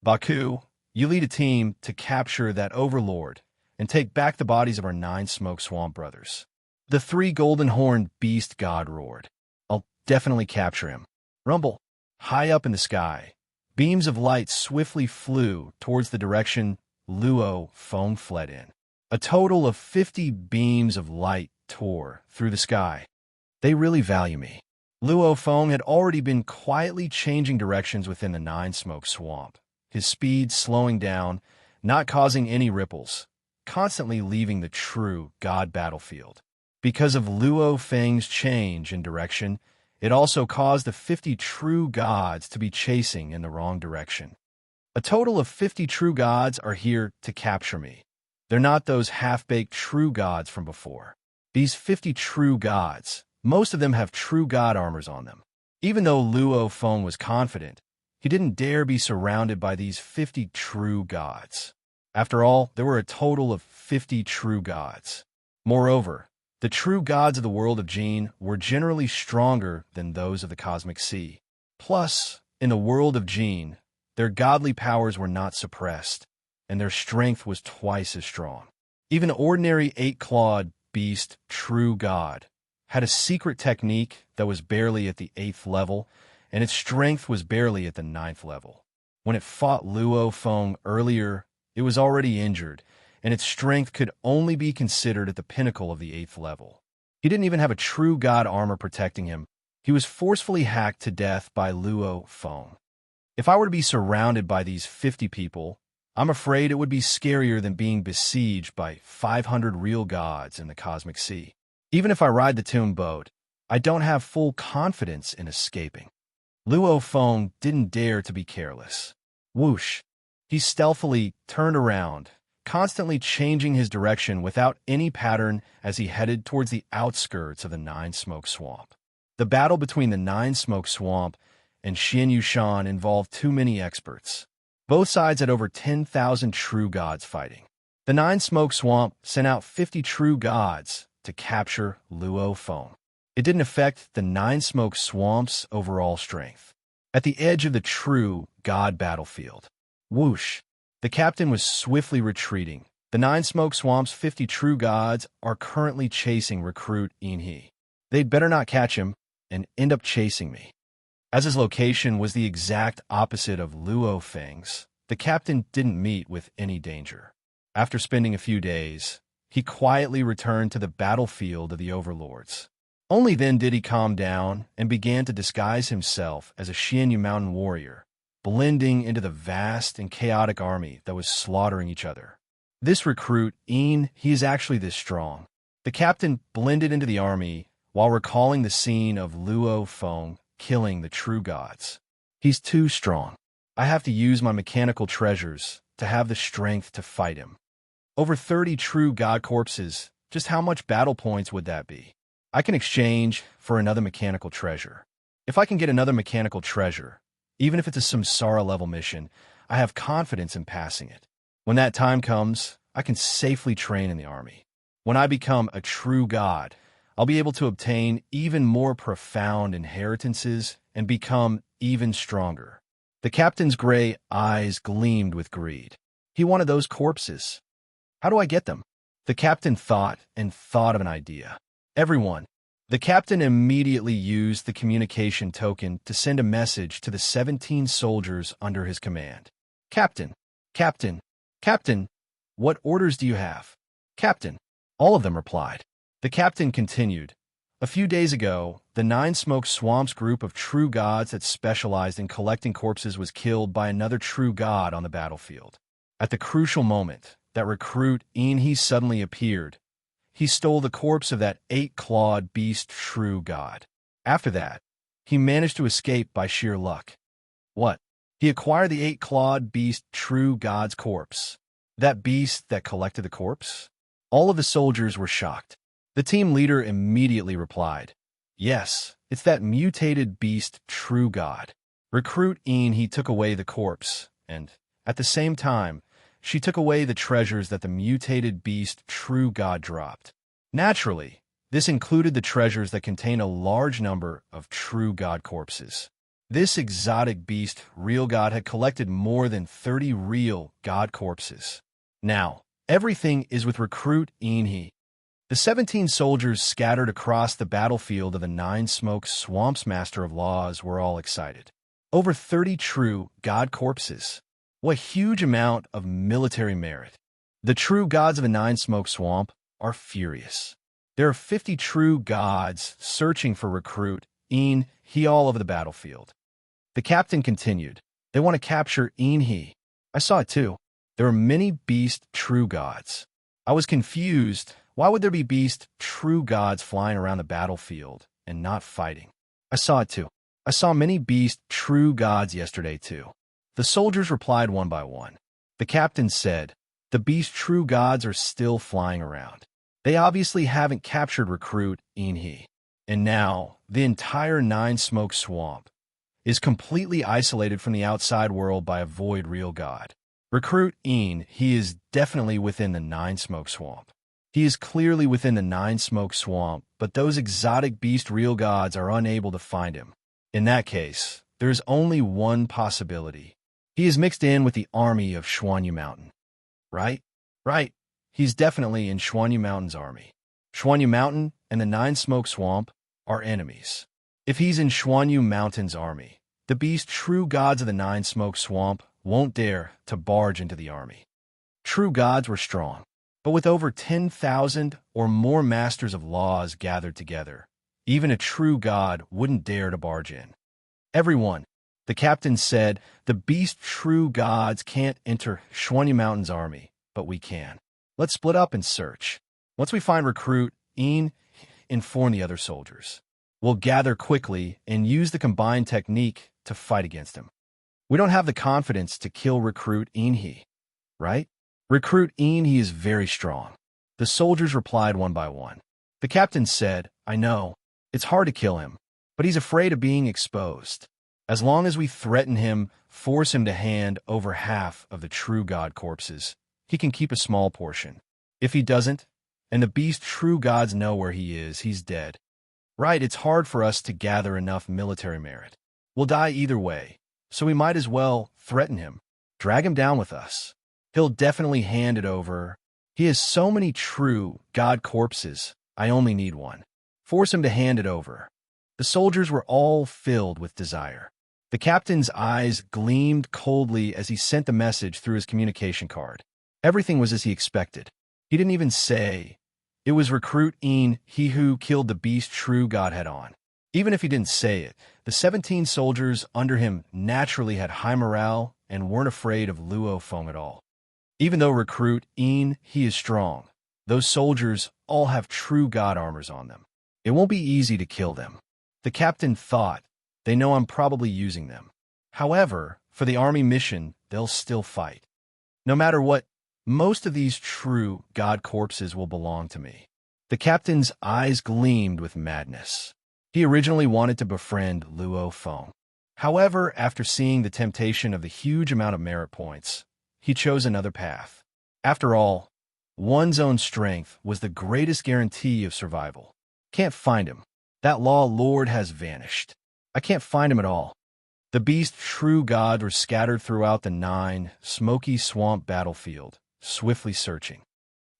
"Baku, you lead a team to capture that overlord and take back the bodies of our 9 Smoke Swamp brothers." The 3 golden-horned beast god roared. "I'll definitely capture him." Rumble. High up in the sky, beams of light swiftly flew towards the direction Luo Feng fled in. A total of 50 beams of light tore through the sky. "They really value me." Luo Feng had already been quietly changing directions within the 9 Smoke Swamp, his speed slowing down, not causing any ripples, constantly leaving the true god battlefield. Because of Luo Feng's change in direction, it also caused the 50 true gods to be chasing in the wrong direction. "A total of 50 true gods are here to capture me. They're not those half-baked true gods from before. These 50 true gods, most of them have true god armors on them." Even though Luo Feng was confident, He didn't dare be surrounded by these 50 true gods. After all, there were a total of 50 true gods. Moreover, the true gods of the world of Jin were generally stronger than those of the cosmic sea. Plus, in the world of Jin, their godly powers were not suppressed, and their strength was twice as strong. Even the ordinary 8-clawed beast, true god, had a secret technique that was barely at the 8th level, and its strength was barely at the 9th level. When it fought Luo Feng earlier, it was already injured, and its strength could only be considered at the pinnacle of the 8th level. He didn't even have a true god armor protecting him. He was forcefully hacked to death by Luo Feng. If I were to be surrounded by these 50 people, I'm afraid it would be scarier than being besieged by 500 real gods in the cosmic sea. Even if I ride the tomb boat, I don't have full confidence in escaping. Luo Feng didn't dare to be careless. Whoosh! He stealthily turned around, constantly changing his direction without any pattern as he headed towards the outskirts of the Nine Smoke Swamp. The battle between the Nine Smoke Swamp and Xian Yushan involved too many experts. Both sides had over 10,000 true gods fighting. The Nine Smoke Swamp sent out 50 true gods to capture Luo Feng. It didn't affect the Nine Smoke Swamp's overall strength. At the edge of the true god battlefield, whoosh! The captain was swiftly retreating. The Nine Smoke Swamp's 50 true gods are currently chasing recruit Inhe. They'd better not catch him and end up chasing me. As his location was the exact opposite of Luo Feng's, the captain didn't meet with any danger. After spending a few days, he quietly returned to the battlefield of the overlords. Only then did he calm down and began to disguise himself as a Xianyu mountain warrior, blending into the vast and chaotic army that was slaughtering each other. This recruit, he is actually this strong. The captain blended into the army while recalling the scene of Luo Feng killing the true gods. He's too strong. I have to use my mechanical treasures to have the strength to fight him. Over 30 true god corpses, just how much battle points would that be? I can exchange for another mechanical treasure. If I can get another mechanical treasure, even if it's a Samsara level mission, I have confidence in passing it. When that time comes, I can safely train in the army. When I become a true god, I'll be able to obtain even more profound inheritances and become even stronger. The captain's gray eyes gleamed with greed. He wanted those corpses. How do I get them? The captain thought and thought of an idea. Everyone. The captain immediately used the communication token to send a message to the 17 soldiers under his command. Captain, Captain, Captain, what orders do you have? Captain. All of them replied. The captain continued. A few days ago, the Nine Smoke Swamp's group of true gods that specialized in collecting corpses was killed by another true god on the battlefield. At the crucial moment, that recruit Inhe suddenly appeared. He stole the corpse of that 8-clawed beast true god. After that, he managed to escape by sheer luck. What? He acquired the 8-clawed beast true god's corpse. That beast that collected the corpse? All of the soldiers were shocked. The team leader immediately replied, yes, it's that mutated beast true god. Recruit Inhe took away the corpse, and, at the same time, she took away the treasures that the mutated beast true god dropped. Naturally, this included the treasures that contain a large number of true god corpses. This exotic beast real god had collected more than 30 real god corpses. Now, everything is with recruit Inhe. The 17 soldiers scattered across the battlefield of the Nine Smoke Swamp's Master of Laws were all excited. Over 30 true god corpses. What huge amount of military merit. The true gods of the Nine Smoke Swamp are furious. There are 50 true gods searching for recruit Inhe all over the battlefield. The captain continued. They want to capture Inhe. I saw it too. There are many beast true gods. I was confused. Why would there be beast true gods flying around the battlefield and not fighting? I saw it too. I saw many beast true gods yesterday too. The soldiers replied one by one. The captain said, the beast true gods are still flying around. They obviously haven't captured recruit Inhe. And now, the entire Nine Smoke Swamp is completely isolated from the outside world by a void real god. Recruit Een, he is definitely within the Nine Smoke Swamp. He is clearly within the Nine Smoke Swamp, but those exotic beast real gods are unable to find him. In that case, there is only one possibility. He is mixed in with the army of Xuanyu Mountain. Right? Right. He's definitely in Xuanyu Mountain's army. Xuanyu Mountain and the Nine Smoke Swamp are enemies. If he's in Xuanyu Mountain's army, the beast true gods of the Nine Smoke Swamp won't dare to barge into the army. True gods were strong, but with over 10,000 or more masters of laws gathered together, even a true god wouldn't dare to barge in. Everyone, the captain said, the beast true gods can't enter Xuanyu Mountain's army, but we can. Let's split up and search. Once we find Recruit Een, inform the other soldiers. We'll gather quickly and use the combined technique to fight against him. We don't have the confidence to kill Recruit Een, right? Recruit Een is very strong. The soldiers replied one by one. The captain said, I know, it's hard to kill him, but he's afraid of being exposed. As long as we threaten him, force him to hand over half of the true god corpses, he can keep a small portion. If he doesn't, and the beast true gods know where he is, he's dead. Right, it's hard for us to gather enough military merit. We'll die either way, so we might as well threaten him. Drag him down with us. He'll definitely hand it over. He has so many true god corpses, I only need one. Force him to hand it over. The soldiers were all filled with desire. The captain's eyes gleamed coldly as he sent the message through his communication card. Everything was as he expected. He didn't even say, it was Recruit Een, he who killed the beast true god head on. Even if he didn't say it, the 17 soldiers under him naturally had high morale and weren't afraid of Luo Feng at all. Even though Recruit Een, he is strong, those soldiers all have true god armors on them. It won't be easy to kill them. The captain thought, they know I'm probably using them. However, for the army mission, they'll still fight. No matter what, most of these true god corpses will belong to me. The captain's eyes gleamed with madness. He originally wanted to befriend Luo Feng. However, after seeing the temptation of the huge amount of merit points, he chose another path. After all, one's own strength was the greatest guarantee of survival. Can't find him. That law lord has vanished. I can't find him at all. The beast true god were scattered throughout the Nine Smoky Swamp battlefield, swiftly searching.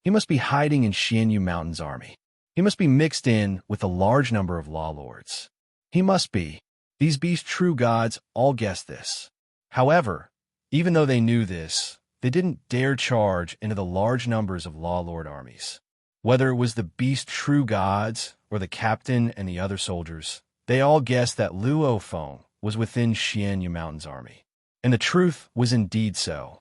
He must be hiding in Xuanyu Mountain's army. He must be mixed in with a large number of law lords. He must be. These beast true gods all guessed this. However, even though they knew this, they didn't dare charge into the large numbers of law lord armies. Whether it was the beast true gods or the captain and the other soldiers, they all guessed that Luo Feng was within Xuanyu Mountain's army. And the truth was indeed so.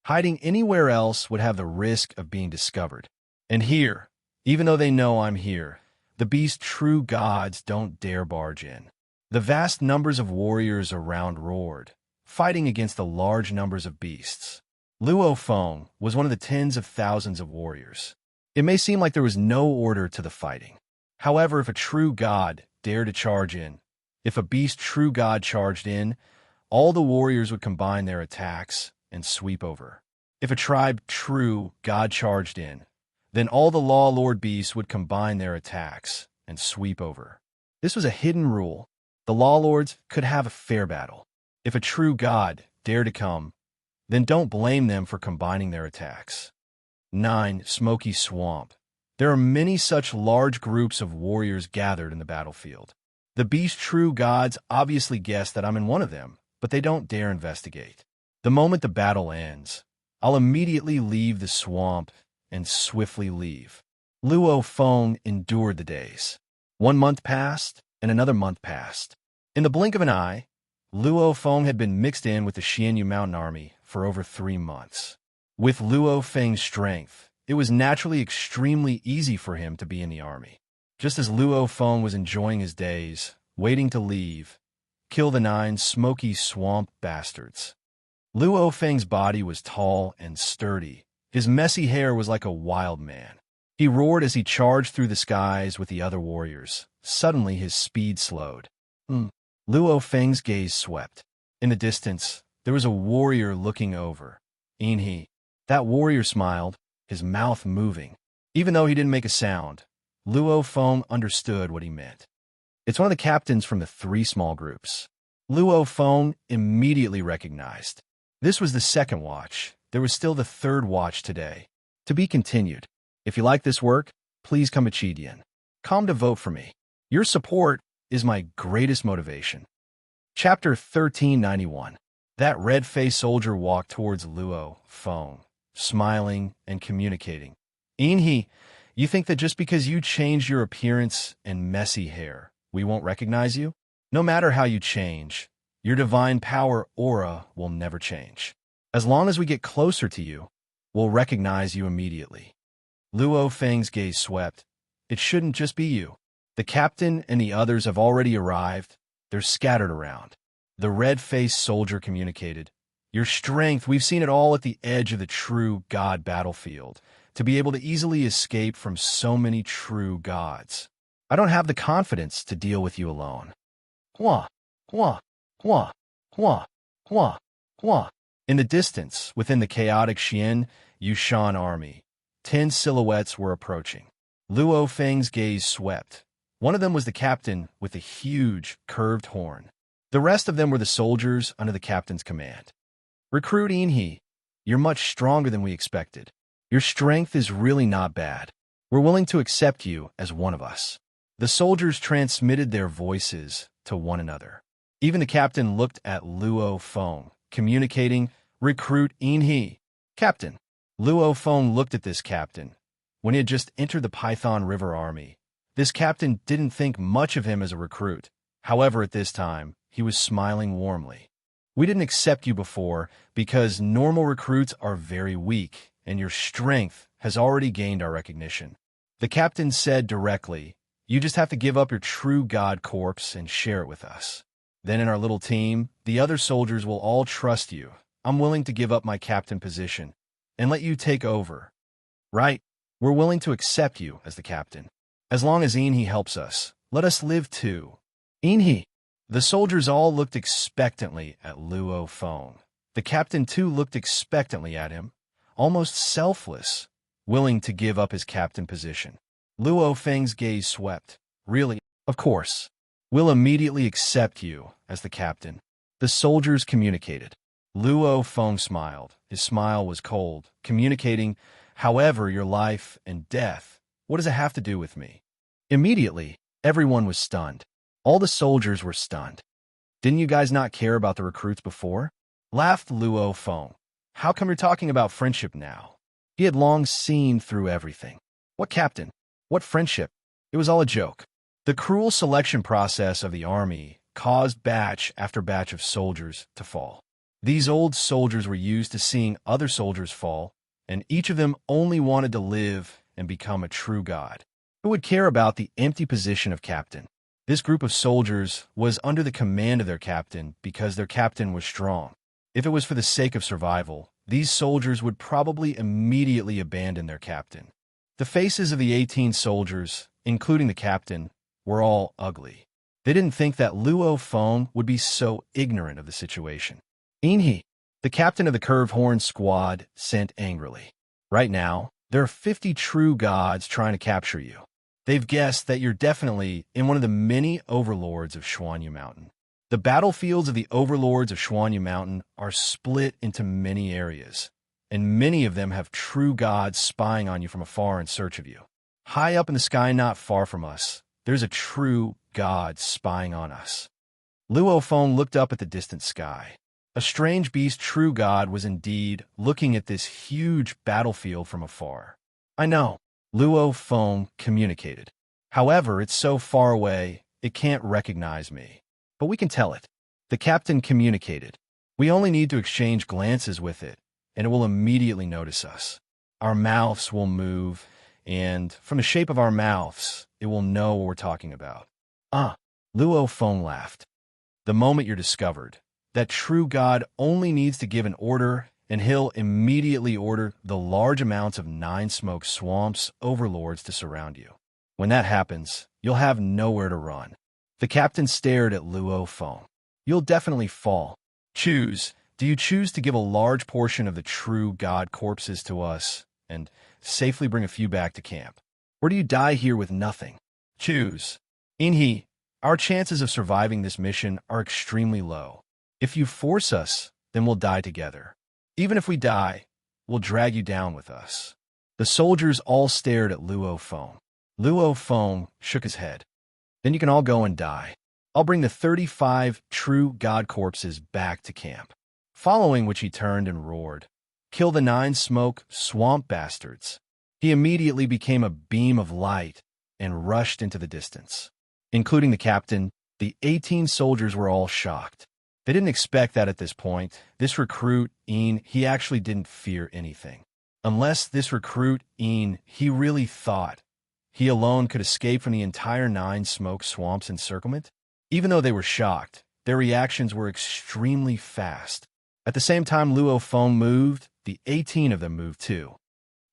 Hiding anywhere else would have the risk of being discovered. And here, even though they know I'm here, the beast true gods don't dare barge in. The vast numbers of warriors around roared, fighting against the large numbers of beasts. Luo Feng was one of the tens of thousands of warriors. It may seem like there was no order to the fighting. However, if a true god dared to charge in, if a beast true god charged in, all the warriors would combine their attacks and sweep over. If a tribe true god charged in, then all the law lord beasts would combine their attacks and sweep over. This was a hidden rule. The law lords could have a fair battle. If a true god dared to come, then don't blame them for combining their attacks. 9. Smoky Swamp. There are many such large groups of warriors gathered in the battlefield. The beast true gods obviously guess that I'm in one of them, but they don't dare investigate. The moment the battle ends, I'll immediately leave the swamp and swiftly leave. Luo Feng endured the days. 1 month passed, and another month passed. In the blink of an eye, Luo Feng had been mixed in with the Xuanyu Mountain army for over 3 months. With Luo Feng's strength, it was naturally extremely easy for him to be in the army. Just as Luo Feng was enjoying his days, waiting to leave, kill the 9 smoky swamp bastards. Luo Feng's body was tall and sturdy. His messy hair was like a wild man. He roared as he charged through the skies with the other warriors. Suddenly his speed slowed. Luo Feng's gaze swept. In the distance, there was a warrior looking over. Inhe. That warrior smiled, his mouth moving. Even though he didn't make a sound, Luo Feng understood what he meant. It's one of the captains from the 3 small groups. Luo Feng immediately recognized. This was the 2nd watch. There was still the 3rd watch today. To be continued. If you like this work, please come to Chidian. Come to vote for me. Your support is my greatest motivation. Chapter 1391. That red-faced soldier walked towards Luo Feng, smiling and communicating. Inhe, you think that just because you changed your appearance and messy hair, we won't recognize you? No matter how you change, your divine power aura will never change. As long as we get closer to you, we'll recognize you immediately. Luo Feng's gaze swept. It shouldn't just be you. The captain and the others have already arrived. They're scattered around. The red-faced soldier communicated. Your strength, we've seen it all at the edge of the true god battlefield, to be able to easily escape from so many true gods. I don't have the confidence to deal with you alone. Hua, hua, hua, hua, hua, hua. In the distance, within the chaotic Xian Yushan army, 10 silhouettes were approaching. Luo Feng's gaze swept. One of them was the captain with a huge, curved horn. The rest of them were the soldiers under the captain's command. Recruit Inhe, you're much stronger than we expected. Your strength is really not bad. We're willing to accept you as one of us. The soldiers transmitted their voices to one another. Even the captain looked at Luo Feng, communicating, recruit Inhe. Captain. Luo Feng looked at this captain. When he had just entered the Python River Army, this captain didn't think much of him as a recruit. However, at this time, he was smiling warmly. We didn't accept you before because normal recruits are very weak, and your strength has already gained our recognition. The captain said directly, you just have to give up your true god corpse and share it with us. Then in our little team, the other soldiers will all trust you. I'm willing to give up my captain position and let you take over. Right? We're willing to accept you as the captain. As long as Inhe helps us, let us live too. Inhe. The soldiers all looked expectantly at Luo Feng. The captain too looked expectantly at him, almost selfless, willing to give up his captain position. Luo Feng's gaze swept. Really? Of course. We'll immediately accept you as the captain. The soldiers communicated. Luo Feng smiled. His smile was cold, communicating, however, your life and death, what does it have to do with me? Immediately, everyone was stunned. All the soldiers were stunned. Didn't you guys not care about the recruits before? Laughed Luo Feng. How come you're talking about friendship now? He had long seen through everything. What captain? What friendship? It was all a joke. The cruel selection process of the army caused batch after batch of soldiers to fall. These old soldiers were used to seeing other soldiers fall, and each of them only wanted to live and become a true god. Who would care about the empty position of captain? This group of soldiers was under the command of their captain because their captain was strong. If it was for the sake of survival, these soldiers would probably immediately abandon their captain. The faces of the 18 soldiers, including the captain, were all ugly. They didn't think that Luo Feng would be so ignorant of the situation. Inhe, the captain of the Curved Horn squad, sent angrily. Right now, there are 50 true gods trying to capture you. They've guessed that you're definitely in one of the many overlords of Xuanyu Mountain. The battlefields of the overlords of Xuanyu Mountain are split into many areas, and many of them have true gods spying on you from afar in search of you. High up in the sky not far from us, there's a true god spying on us. Luo Feng looked up at the distant sky. A strange beast true god was indeed looking at this huge battlefield from afar. I know. Luo Feng communicated. However, it's so far away, it can't recognize me. But we can tell it. The captain communicated. We only need to exchange glances with it, and it will immediately notice us. Our mouths will move, and from the shape of our mouths, it will know what we're talking about. Luo Feng laughed. The moment you're discovered, that true god only needs to give an order, and he'll immediately order the large amounts of 9 smoke swamps overlords to surround you. When that happens, you'll have nowhere to run. The captain stared at Luo Feng. You'll definitely fall. Choose. Do you choose to give a large portion of the true god corpses to us and safely bring a few back to camp? Or do you die here with nothing? Choose. Inhi, our chances of surviving this mission are extremely low. If you force us, then we'll die together. Even if we die, we'll drag you down with us. The soldiers all stared at Luo Feng. Luo Feng shook his head. Then you can all go and die. I'll bring the 35 true god corpses back to camp. Following which he turned and roared, "Kill the 9 smoke swamp bastards." He immediately became a beam of light and rushed into the distance. Including the captain, the 18 soldiers were all shocked. They didn't expect that at this point. This recruit, he actually didn't fear anything. Unless this recruit, he really thought he alone could escape from the entire 9 smoke swamps encirclement. Even though they were shocked, their reactions were extremely fast. At the same time Luo Feng moved, the 18 of them moved too.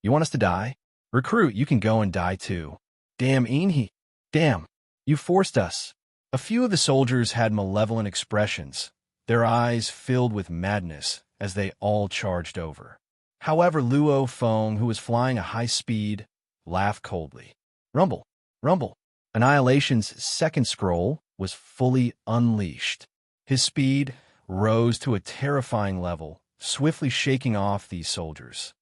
You want us to die? Recruit, you can go and die too. Damn, Inhi. Damn, you forced us. A few of the soldiers had malevolent expressions, their eyes filled with madness as they all charged over. However, Luo Feng, who was flying a high speed, laughed coldly. Rumble, rumble. Annihilation's second scroll was fully unleashed. His speed rose to a terrifying level, swiftly shaking off these soldiers.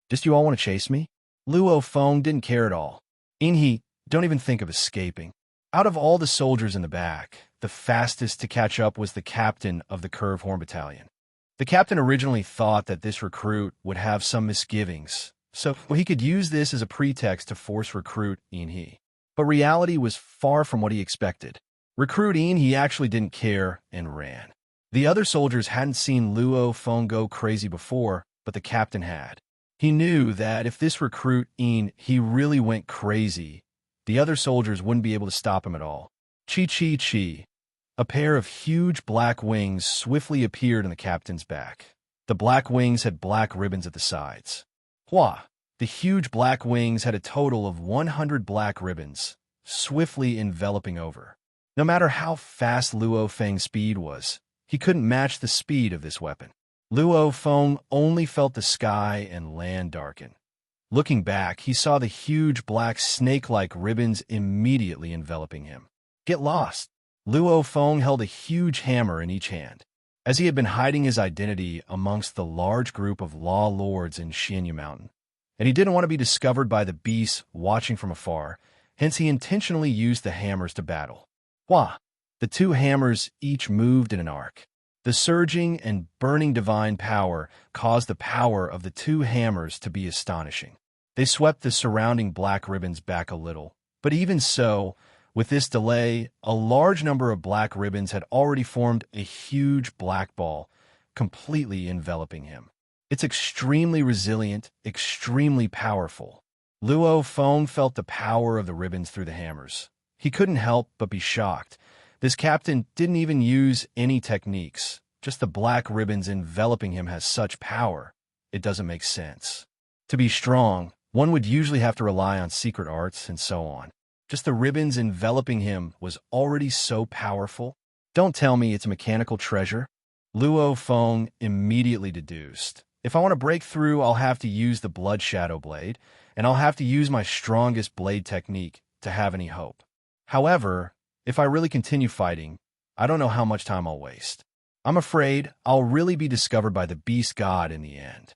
Just you all want to chase me? Luo Feng didn't care at all. Inhi, don't even think of escaping. Out of all the soldiers in the back, the fastest to catch up was the captain of the Curve Horn Battalion. The captain originally thought that this recruit would have some misgivings, so he could use this as a pretext to force recruit Inhi. But reality was far from what he expected. Recruit Inhi actually didn't care and ran. The other soldiers hadn't seen Luo Feng go crazy before, but the captain had. He knew that if this recruit he really went crazy, the other soldiers wouldn't be able to stop him at all. Chi. A pair of huge black wings swiftly appeared on the captain's back. The black wings had black ribbons at the sides. Hua! The huge black wings had a total of 100 black ribbons, swiftly enveloping over. No matter how fast Luo Feng's speed was, he couldn't match the speed of this weapon. Luo Feng only felt the sky and land darken. Looking back, he saw the huge black snake-like ribbons immediately enveloping him. Get lost! Luo Feng held a huge hammer in each hand. As he had been hiding his identity amongst the large group of law lords in Xianyu Mountain, and he didn't want to be discovered by the beasts watching from afar, hence he intentionally used the hammers to battle. Hua! The 2 hammers each moved in an arc. The surging and burning divine power caused the power of the 2 hammers to be astonishing. They swept the surrounding black ribbons back a little, but even so, with this delay, a large number of black ribbons had already formed a huge black ball, completely enveloping him. It's extremely resilient, extremely powerful. Luo Feng felt the power of the ribbons through the hammers. He couldn't help but be shocked. This captain didn't even use any techniques. Just the black ribbons enveloping him has such power. It doesn't make sense. To be strong, one would usually have to rely on secret arts and so on. Just the ribbons enveloping him was already so powerful. Don't tell me it's a mechanical treasure. Luo Feng immediately deduced. If I want to break through, I'll have to use the Blood Shadow Blade, and I'll have to use my strongest blade technique to have any hope. However, if I really continue fighting, I don't know how much time I'll waste. I'm afraid I'll really be discovered by the Beast God in the end.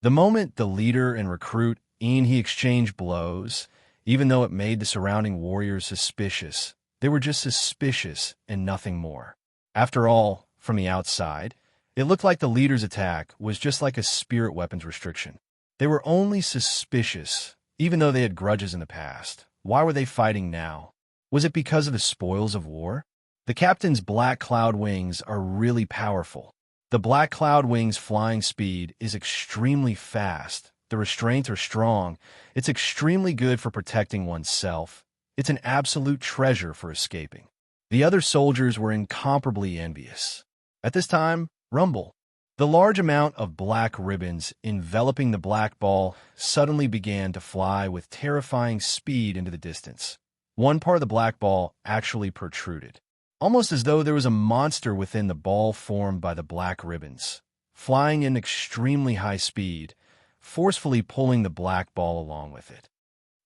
The moment the leader and recruit he exchanged blows, even though it made the surrounding warriors suspicious, they were just suspicious and nothing more. After all, from the outside, it looked like the leader's attack was just like a spirit weapons restriction. They were only suspicious, even though they had grudges in the past. Why were they fighting now? Was it because of the spoils of war? The captain's black cloud wings are really powerful. The black cloud wings' flying speed is extremely fast. The restraints are strong. It's extremely good for protecting oneself. It's an absolute treasure for escaping. The other soldiers were incomparably envious. At this time, rumble. The large amount of black ribbons enveloping the black ball suddenly began to fly with terrifying speed into the distance. One part of the black ball actually protruded, almost as though there was a monster within the ball formed by the black ribbons, flying in extremely high speed, forcefully pulling the black ball along with it.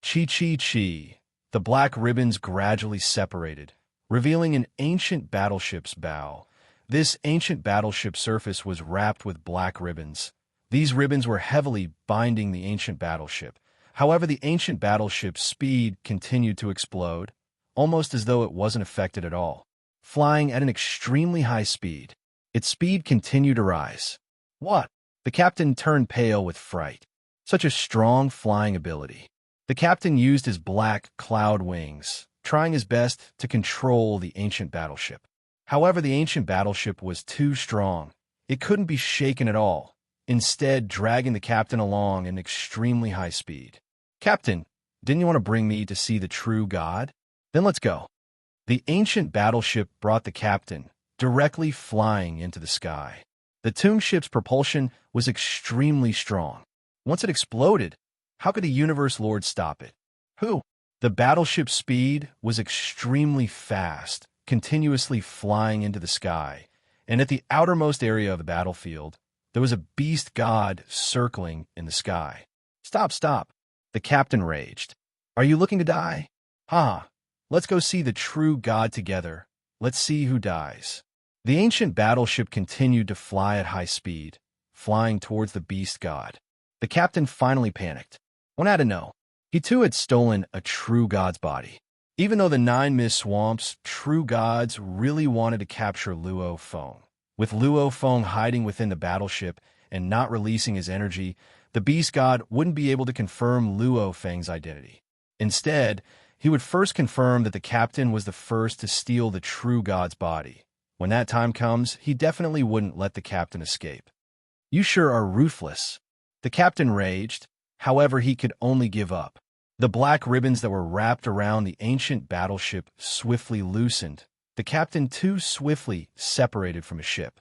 Chi. The black ribbons gradually separated, revealing an ancient battleship's bow. This ancient battleship surface was wrapped with black ribbons. These ribbons were heavily binding the ancient battleship. However, the ancient battleship's speed continued to explode, almost as though it wasn't affected at all. Flying at an extremely high speed, its speed continued to rise. What? The captain turned pale with fright. Such a strong flying ability. The captain used his black cloud wings, trying his best to control the ancient battleship. However, the ancient battleship was too strong. It couldn't be shaken at all, instead dragging the captain along at an extremely high speed. Captain, didn't you want to bring me to see the true God? Then let's go. The ancient battleship brought the captain directly flying into the sky. The tomb ship's propulsion was extremely strong. Once it exploded, how could the Universe Lord stop it? Who? The battleship's speed was extremely fast, continuously flying into the sky, and at the outermost area of the battlefield, there was a beast god circling in the sky. Stop. The captain raged. Are you looking to die? Ha! Let's go see the true God together. Let's see who dies. The ancient battleship continued to fly at high speed, flying towards the beast god. The captain finally panicked. One had to know. He too had stolen a true god's body. Even though the 9 mist swamps' true gods really wanted to capture Luo Feng. With Luo Feng hiding within the battleship and not releasing his energy, the beast god wouldn't be able to confirm Luo Feng's identity. Instead, he would first confirm that the captain was the first to steal the true god's body. When that time comes, he definitely wouldn't let the captain escape. You sure are ruthless. The captain raged. However, he could only give up. The black ribbons that were wrapped around the ancient battleship swiftly loosened. The captain too swiftly separated from his ship.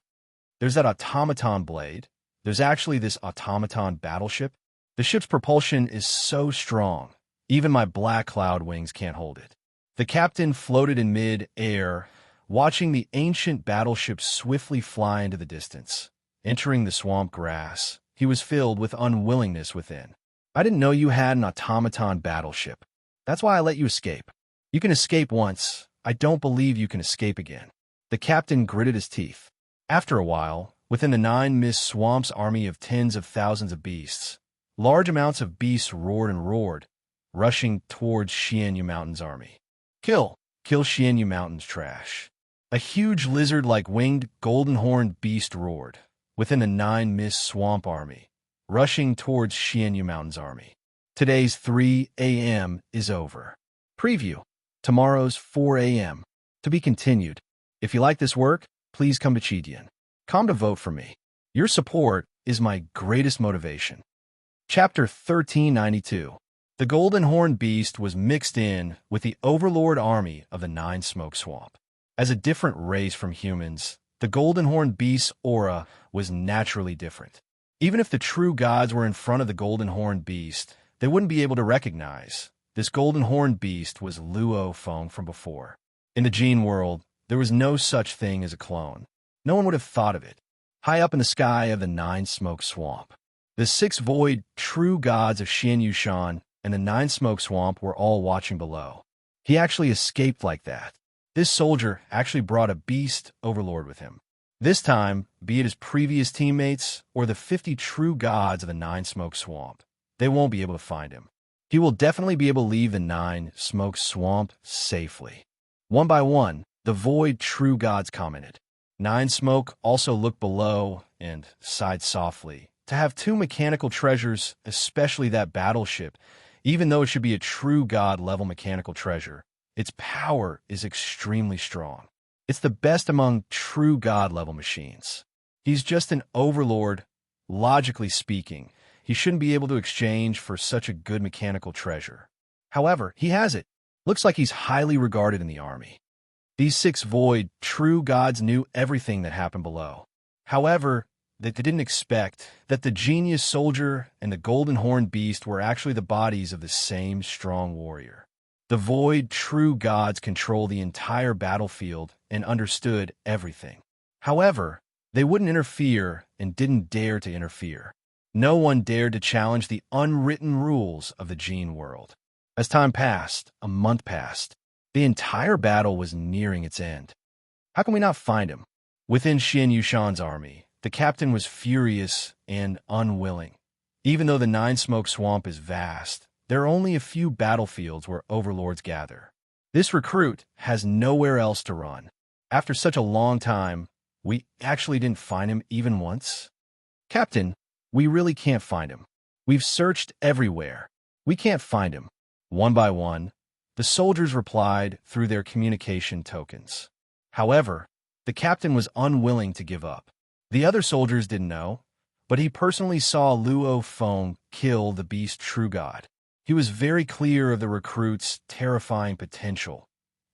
There's that automaton blade. There's actually this automaton battleship. The ship's propulsion is so strong, even my black cloud wings can't hold it. The captain floated in mid-air, watching the ancient battleship swiftly fly into the distance. Entering the swamp grass, he was filled with unwillingness within. I didn't know you had an automaton battleship. That's why I let you escape. You can escape once. I don't believe you can escape again. The captain gritted his teeth. After a while, within the 9 mist swamps' army of tens of thousands of beasts, large amounts of beasts roared and roared, rushing towards Xianyu Mountain's army. Kill Xianyu Mountain's trash. A huge lizard-like winged golden-horned beast roared within the 9 mist swamp army, rushing towards Xianyu Mountain's army. Today's 3 a.m. is over. Preview. Tomorrow's 4 a.m. To be continued. If you like this work, please come to Chidian. Come to vote for me. Your support is my greatest motivation. Chapter 1392. The Golden Horn Beast was mixed in with the overlord army of the 9 Smoke Swamp. As a different race from humans, the Golden Horn Beast's aura was naturally different. Even if the true gods were in front of the Golden Horn Beast, they wouldn't be able to recognize. This Golden Horn Beast was Luo Feng from before. In the Gene world, there was no such thing as a clone. No one would have thought of it. High up in the sky of the 9 Smoke Swamp, the 6 void true gods of Xianyu Shan and the 9 Smoke Swamp were all watching below. He actually escaped like that. This soldier actually brought a beast overlord with him. This time, be it his previous teammates or the 50 true gods of the 9 Smoke Swamp, they won't be able to find him. He will definitely be able to leave the 9 Smoke Swamp safely. One by one, the void true gods commented. 9 Smoke also looked below and sighed softly. To have 2 mechanical treasures, especially that battleship, even though it should be a true god-level mechanical treasure, its power is extremely strong. It's the best among true god-level machines. He's just an overlord. Logically speaking, he shouldn't be able to exchange for such a good mechanical treasure. However, he has it. Looks like he's highly regarded in the army. These 6 void true gods knew everything that happened below. However, they didn't expect that the genius soldier and the golden horn beast were actually the bodies of the same strong warrior. The void true gods control the entire battlefield and understood everything. However, they wouldn't interfere and didn't dare to interfere. No one dared to challenge the unwritten rules of the Gene world. As time passed, a month passed. The entire battle was nearing its end. How can we not find him? Within Xian Yushan's army, the captain was furious and unwilling. Even though the Nine-Smoke Swamp is vast, there are only a few battlefields where overlords gather. This recruit has nowhere else to run. After such a long time, we actually didn't find him even once. Captain, we really can't find him. We've searched everywhere. We can't find him. One by one, the soldiers replied through their communication tokens. However, the captain was unwilling to give up. The other soldiers didn't know, but he personally saw Luo Feng kill the beast true god. He was very clear of the recruit's terrifying potential.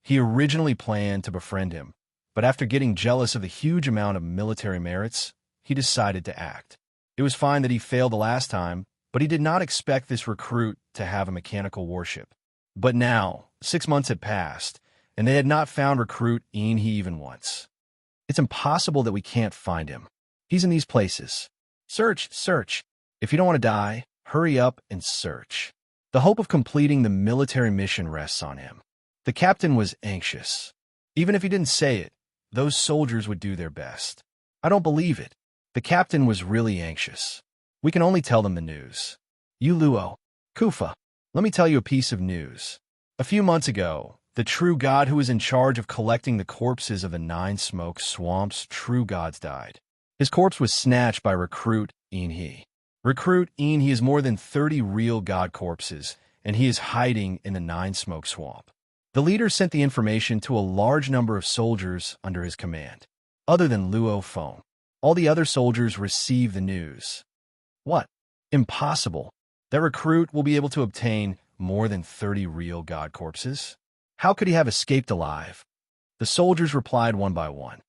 He originally planned to befriend him, but after getting jealous of the huge amount of military merits, he decided to act. It was fine that he failed the last time, but he did not expect this recruit to have a mechanical warship. But now, 6 months had passed, and they had not found recruit Enhe even once. It's impossible that we can't find him. He's in these places. Search, search. If you don't want to die, hurry up and search. The hope of completing the military mission rests on him. The captain was anxious. Even if he didn't say it, those soldiers would do their best. I don't believe it. The captain was really anxious. We can only tell them the news. You Luo, Kufa, let me tell you a piece of news. A few months ago, the true god who was in charge of collecting the corpses of the Nine-Smoke Swamp's true gods died. His corpse was snatched by recruit Enhe. Recruit Enhe has more than 30 real god corpses, and he is hiding in the Nine-Smoke Swamp. The leader sent the information to a large number of soldiers under his command. Other than Luo Feng, all the other soldiers received the news. What? Impossible. That recruit will be able to obtain more than 30 real god corpses? How could he have escaped alive? The soldiers replied one by one.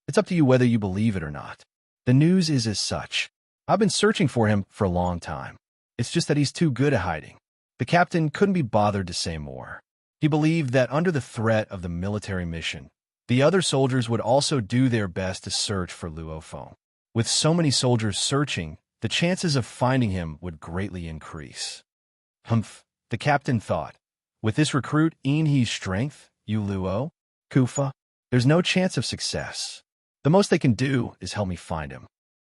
It's up to you whether you believe it or not. The news is as such. I've been searching for him for a long time. It's just that he's too good at hiding. The captain couldn't be bothered to say more. He believed that under the threat of the military mission, the other soldiers would also do their best to search for Luo Feng. With so many soldiers searching, the chances of finding him would greatly increase. Humph, the captain thought. With this recruit Enhe's strength, you Luo, Kufa, there's no chance of success. The most they can do is help me find him.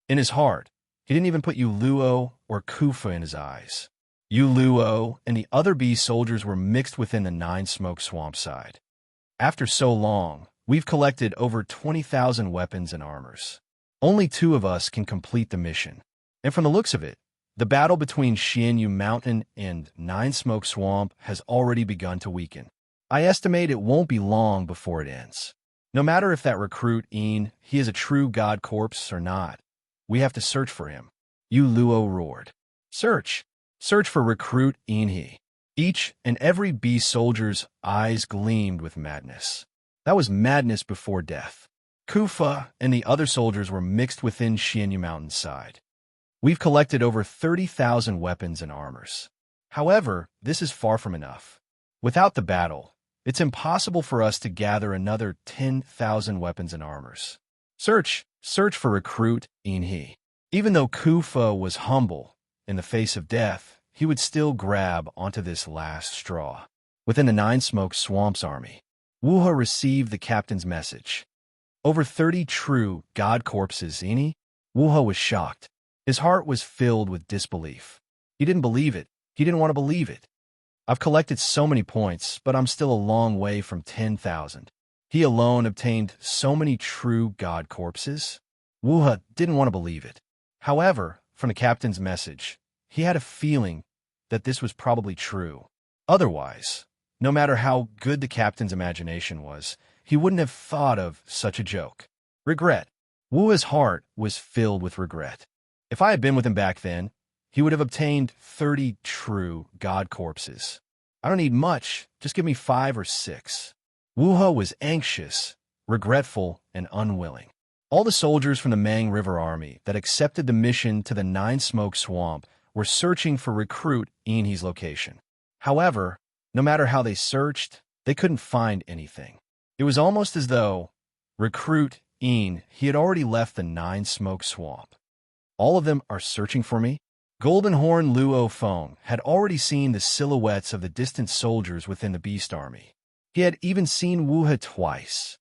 In his heart, he didn't even put you Luo or Kufa in his eyes. You Luo and the other bee soldiers were mixed within the Nine-Smoke Swamp side. After so long, we've collected over 20,000 weapons and armors. Only 2 of us can complete the mission. And from the looks of it, the battle between Xianyu Mountain and Nine-Smoke Swamp has already begun to weaken. I estimate it won't be long before it ends. No matter if that recruit he is a true god corpse or not, we have to search for him. You Luo roared. Search! Search for recruit Enhe. Each and every bee soldier's eyes gleamed with madness. That was madness before death. Kufa and the other soldiers were mixed within Xianyu Mountain's side. We've collected over 30,000 weapons and armors. However, this is far from enough. Without the battle, it's impossible for us to gather another 10,000 weapons and armors. Search for recruit Enhe. Even though Kufa was humble in the face of death, he would still grab onto this last straw. Within the Nine-Smoke Swamp's army, Wuha received the captain's message. Over 30 true god corpses, Enhe? Wuha was shocked. His heart was filled with disbelief. He didn't believe it. He didn't want to believe it. I've collected so many points, but I'm still a long way from 10,000. He alone obtained so many true god corpses. Wuha didn't want to believe it. However, from the captain's message, he had a feeling that this was probably true. Otherwise, no matter how good the captain's imagination was, he wouldn't have thought of such a joke. Regret. Wua's heart was filled with regret. If I had been with him back then, he would have obtained 30 true god corpses. I don't need much, just give me 5 or 6. Wuha was anxious, regretful, and unwilling. All the soldiers from the Mang River Army that accepted the mission to the Nine-Smoke Swamp were searching for recruit Enhe's location. However, No matter how they searched, they couldn't find anything. It was almost as though recruit he had already left the Nine Smoke Swamp. All of them are searching for me? Goldenhorn Luo Feng had already seen the silhouettes of the distant soldiers within the beast army. He had even seen Wuha twice.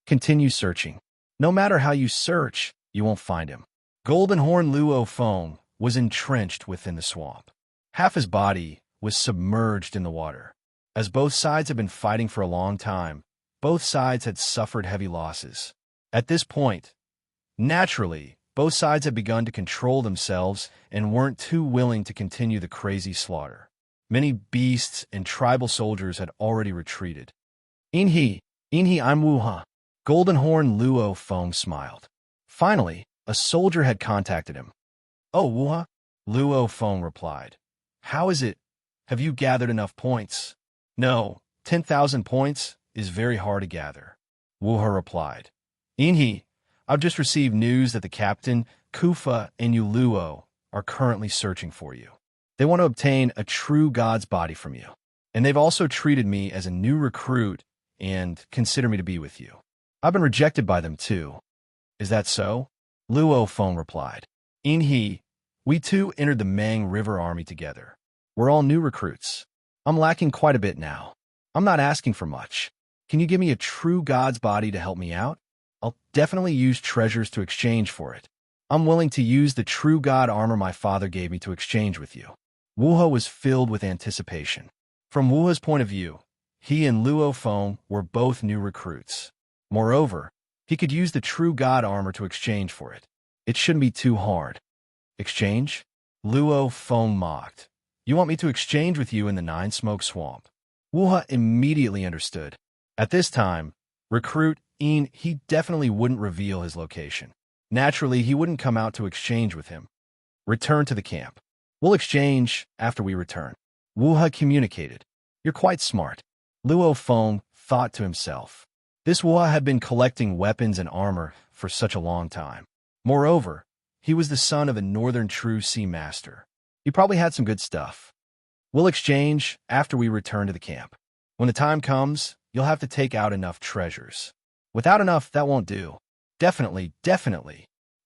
Continue searching. No matter how you search, you won't find him. Goldenhorn Luo Feng was entrenched within the swamp. Half his body was submerged in the water. As both sides had been fighting for a long time, both sides had suffered heavy losses. At this point, naturally, both sides had begun to control themselves and weren't too willing to continue the crazy slaughter. Many beasts and tribal soldiers had already retreated. Inhi, I'm Wuha. Goldenhorn Luo Feng smiled. Finally, a soldier had contacted him. Oh, Wuha? Luo Feng replied. How is it? Have you gathered enough points? No, 10,000 points is very hard to gather. Wuha replied. Inhi, I've just received news that the captain, Kufa, and Yuluo are currently searching for you. They want to obtain a true god's body from you. And they've also treated me as a new recruit and consider me to be with you. I've been rejected by them too. Is that so? Luo Feng replied. Inhi, we too entered the Mang River army together. We're all new recruits. I'm lacking quite a bit now. I'm not asking for much. Can you give me a true god's body to help me out? I'll definitely use treasures to exchange for it. I'm willing to use the true god armor my father gave me to exchange with you. Wuha was filled with anticipation. From Wuha's point of view, he and Luo Feng were both new recruits. Moreover, he could use the true god armor to exchange for it. It shouldn't be too hard. Exchange? Luo Feng mocked. You want me to exchange with you in the Nine Smoke Swamp? Wuha immediately understood. At this time, recruit he definitely wouldn't reveal his location. Naturally, he wouldn't come out to exchange with him. Return to the camp. We'll exchange after we return. Wuha communicated. You're quite smart. Luo Feng thought to himself. This Wuha had been collecting weapons and armor for such a long time. Moreover, he was the son of a northern true sea master. He probably had some good stuff. We'll exchange after we return to the camp. When the time comes, you'll have to take out enough treasures. Without enough, that won't do. Definitely.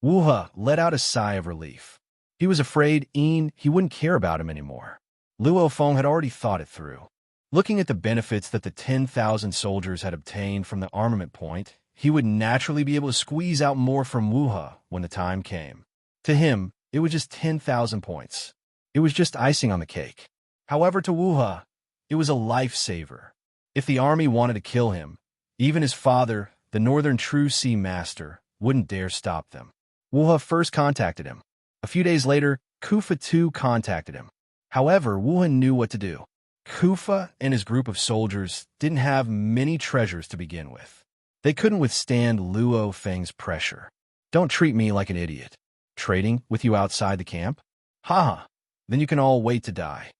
Wuha let out a sigh of relief. He was afraid he wouldn't care about him anymore. Luo Feng had already thought it through. Looking at the benefits that the 10,000 soldiers had obtained from the armament point, he would naturally be able to squeeze out more from Wuha when the time came. To him, it was just 10,000 points. It was just icing on the cake. However, to Wuha, it was a lifesaver. If the army wanted to kill him, even his father, the northern true sea master, wouldn't dare stop them. Wuha first contacted him. A few days later, Kufa too contacted him. However, Wuha knew what to do. Kufa and his group of soldiers didn't have many treasures to begin with. They couldn't withstand Luo Feng's pressure. Don't treat me like an idiot. Trading with you outside the camp? Haha, then you can all wait to die.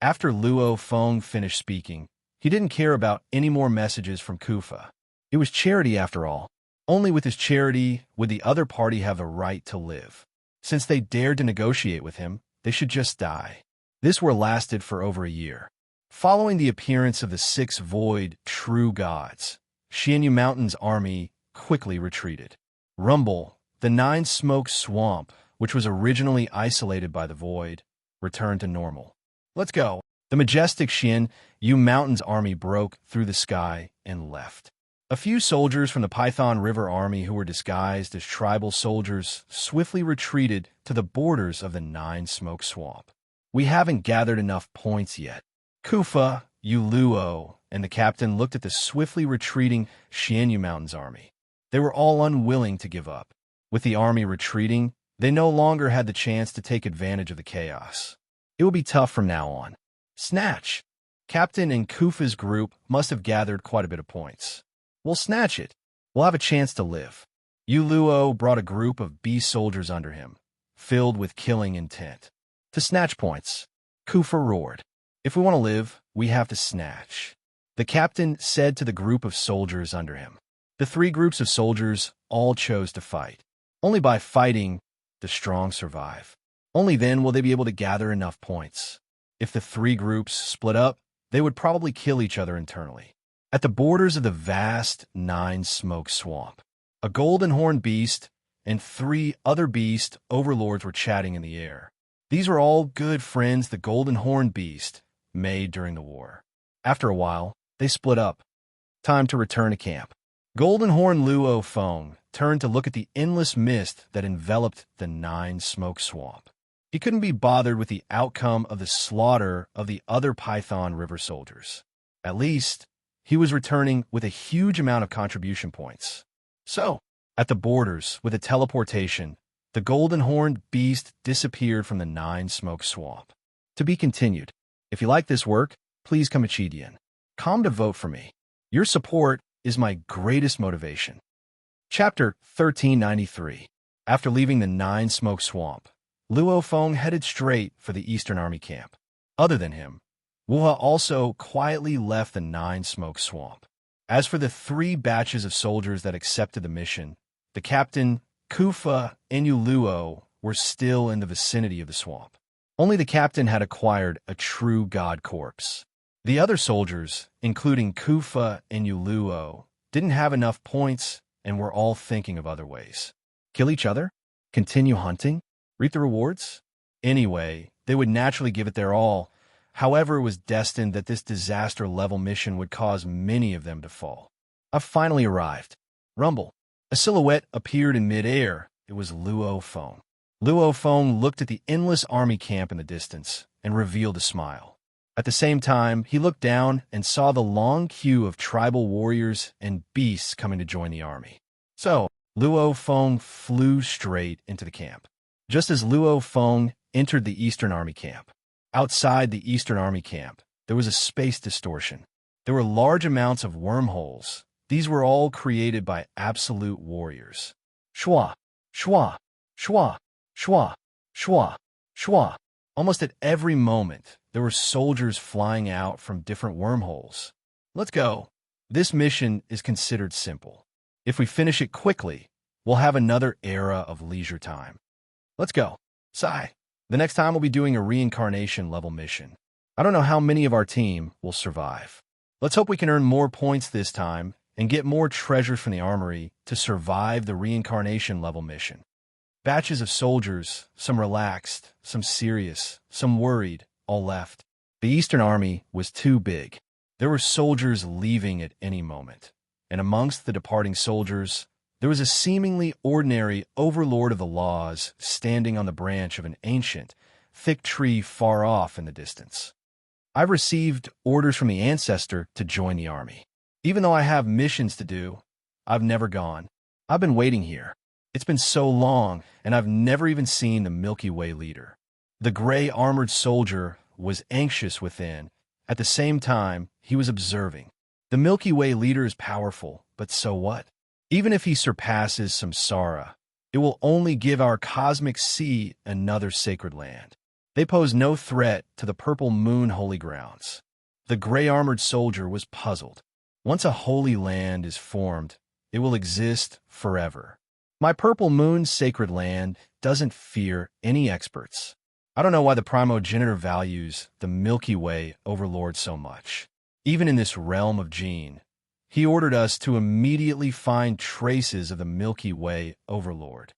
After Luo Feng finished speaking, he didn't care about any more messages from Kufa. It was charity after all. Only with his charity would the other party have the right to live. Since they dared to negotiate with him, they should just die. This war lasted for over a year. Following the appearance of the 6 void true gods, Xianyu Mountain's army quickly retreated. Rumble, the 9 Smoke Swamp, which was originally isolated by the void, returned to normal. Let's go. The majestic Xianyu Mountain's army broke through the sky and left. A few soldiers from the Python River army who were disguised as tribal soldiers swiftly retreated to the borders of the 9 Smoke Swamp. We haven't gathered enough points yet. Kufa, Yuluo, and the captain looked at the swiftly retreating Xianyu Mountain's army. They were all unwilling to give up. With the army retreating, they no longer had the chance to take advantage of the chaos. It will be tough from now on. Snatch! Captain and Kufa's group must have gathered quite a bit of points. We'll snatch it. We'll have a chance to live. Yuluo brought a group of beast soldiers under him, filled with killing intent. To snatch points, Kufa roared. If we want to live, we have to snatch. The captain said to the group of soldiers under him. The 3 groups of soldiers all chose to fight. Only by fighting, the strong survive. Only then will they be able to gather enough points. If the 3 groups split up, they would probably kill each other internally. At the borders of the vast Nine-Smoke Swamp, a golden horned beast and 3 other beast overlords were chatting in the air. These were all good friends the golden horned beast made during the war. After a while, they split up. Time to return to camp. Golden Horn Luo Feng turned to look at the endless mist that enveloped the Nine-Smoke Swamp. He couldn't be bothered with the outcome of the slaughter of the other Python River soldiers. At least, he was returning with a huge amount of contribution points. So, at the borders, with a teleportation, the golden horned beast disappeared from the Nine-Smoke Swamp. To be continued. If you like this work, please come Chidian. Come to vote for me. Your support is my greatest motivation. Chapter 1393. After leaving the Nine-Smoke Swamp, Luo Feng headed straight for the Eastern Army camp. Other than him, Wuha also quietly left the Nine-Smoke Swamp. As for the 3 batches of soldiers that accepted the mission, the captain, Kufa, and Luo were still in the vicinity of the swamp. Only the captain had acquired a true god corpse. The other soldiers, including Kufa and Luo, didn't have enough points and were all thinking of other ways. Kill each other? Continue hunting? Reap the rewards? Anyway, they would naturally give it their all. However, it was destined that this disaster-level mission would cause many of them to fall. I've finally arrived. Rumble. A silhouette appeared in mid-air. It was Luo Feng. Luo Feng looked at the endless army camp in the distance and revealed a smile. At the same time, he looked down and saw the long queue of tribal warriors and beasts coming to join the army. So, Luo Feng flew straight into the camp. Just as Luo Feng entered the Eastern Army camp, outside the Eastern Army camp, there was a space distortion. There were large amounts of wormholes. These were all created by absolute warriors. Shwa, shwa, shwa, shwa, shwa, shwa. Almost at every moment, there were soldiers flying out from different wormholes. Let's go. This mission is considered simple. If we finish it quickly, we'll have another era of leisure time. Let's go. Sigh. The next time we'll be doing a reincarnation level mission. I don't know how many of our team will survive. Let's hope we can earn more points this time and get more treasures from the armory to survive the reincarnation level mission. Batches of soldiers, some relaxed, some serious, some worried, all left. The Eastern Army was too big. There were soldiers leaving at any moment. And amongst the departing soldiers, there was a seemingly ordinary overlord of the laws standing on the branch of an ancient, thick tree far off in the distance. I've received orders from the ancestor to join the army. Even though I have missions to do, I've never gone. I've been waiting here. It's been so long, and I've never even seen the Milky Way leader. The gray armored soldier was anxious within. At the same time, he was observing. The Milky Way leader is powerful, but so what? Even if he surpasses Samsara, it will only give our cosmic sea another sacred land. They pose no threat to the purple moon holy grounds. The gray-armored soldier was puzzled. Once a holy land is formed, it will exist forever. My purple moon sacred land doesn't fear any experts. I don't know why the primogenitor values the Milky Way overlord so much. Even in this realm of Gene, he ordered us to immediately find traces of the Milky Way overlord.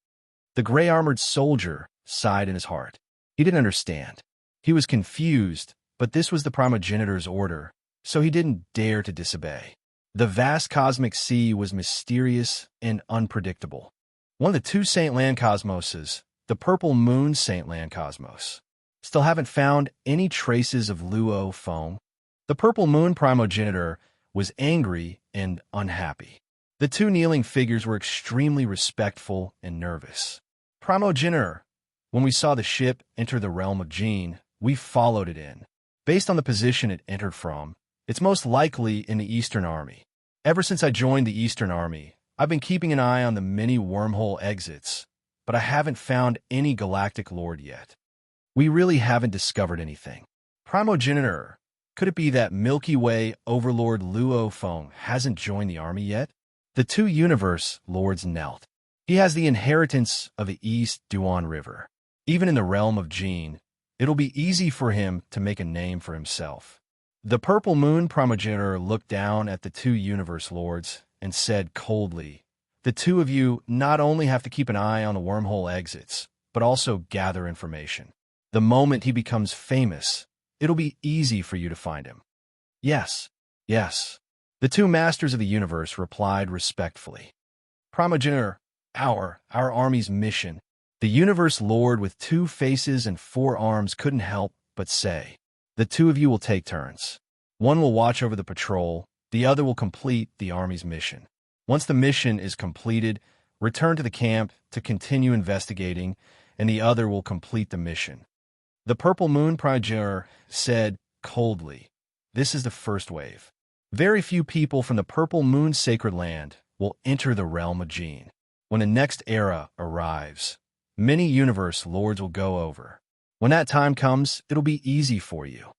The gray-armored soldier sighed in his heart. He didn't understand. He was confused, but this was the primogenitor's order, so he didn't dare to disobey. The vast cosmic sea was mysterious and unpredictable. One of the 2 Saint Land cosmoses, the purple moon Saint Land cosmos. Still haven't found any traces of Luo Feng. The purple moon primogenitor was angry and unhappy. The 2 kneeling figures were extremely respectful and nervous. Primogenitor, when we saw the ship enter the realm of Gene, we followed it in. Based on the position it entered from, it's most likely in the Eastern Army. Ever since I joined the Eastern Army, I've been keeping an eye on the many wormhole exits, but I haven't found any galactic lord yet. We really haven't discovered anything. Primogenitor, could it be that Milky Way overlord Luo Feng hasn't joined the army yet? The 2 universe lords knelt. He has the inheritance of the East Duan River. Even in the realm of Gene, it'll be easy for him to make a name for himself. The purple moon primogenitor looked down at the two universe lords and said coldly, "The two of you not only have to keep an eye on the wormhole exits, but also gather information. The moment he becomes famous, it'll be easy for you to find him." "Yes, yes." The two masters of the universe replied respectfully. "Primogenitor, our army's mission." The universe lord with two faces and four arms couldn't help but say, "The two of you will take turns. One will watch over the patrol, the other will complete the army's mission. Once the mission is completed, return to the camp to continue investigating, and the other will complete the mission." The purple moon primogenitor said coldly, "This is the first wave. Very few people from the purple moon's sacred land will enter the realm of Gene. When the next era arrives, many universe lords will go over. When that time comes, it'll be easy for you."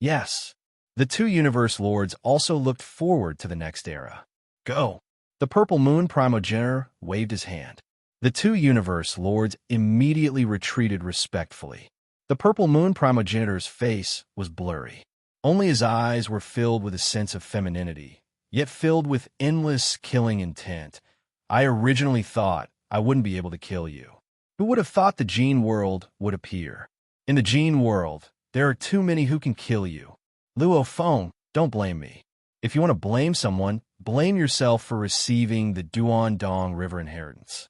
Yes. The two universe lords also looked forward to the next era. "Go." The purple moon primogenitor waved his hand. The two universe lords immediately retreated respectfully. The purple moon primogenitor's face was blurry. Only his eyes were filled with a sense of femininity, yet filled with endless killing intent. "I originally thought I wouldn't be able to kill you. Who would have thought the Gene world would appear? In the Gene world, there are too many who can kill you. Luo Feng, don't blame me. If you want to blame someone, blame yourself for receiving the Duan Dong River inheritance."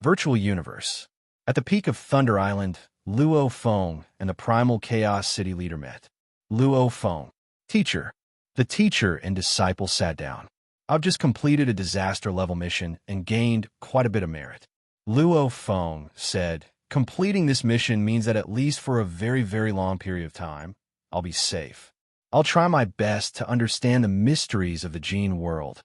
Virtual Universe. At the peak of Thunder Island, Luo Feng and the Primal Chaos City leader met. Luo Feng. "Teacher." The teacher and disciple sat down. "I've just completed a disaster-level mission and gained quite a bit of merit." Luo Feng said, "Completing this mission means that at least for a very, very long period of time, I'll be safe. I'll try my best to understand the mysteries of the Gene world."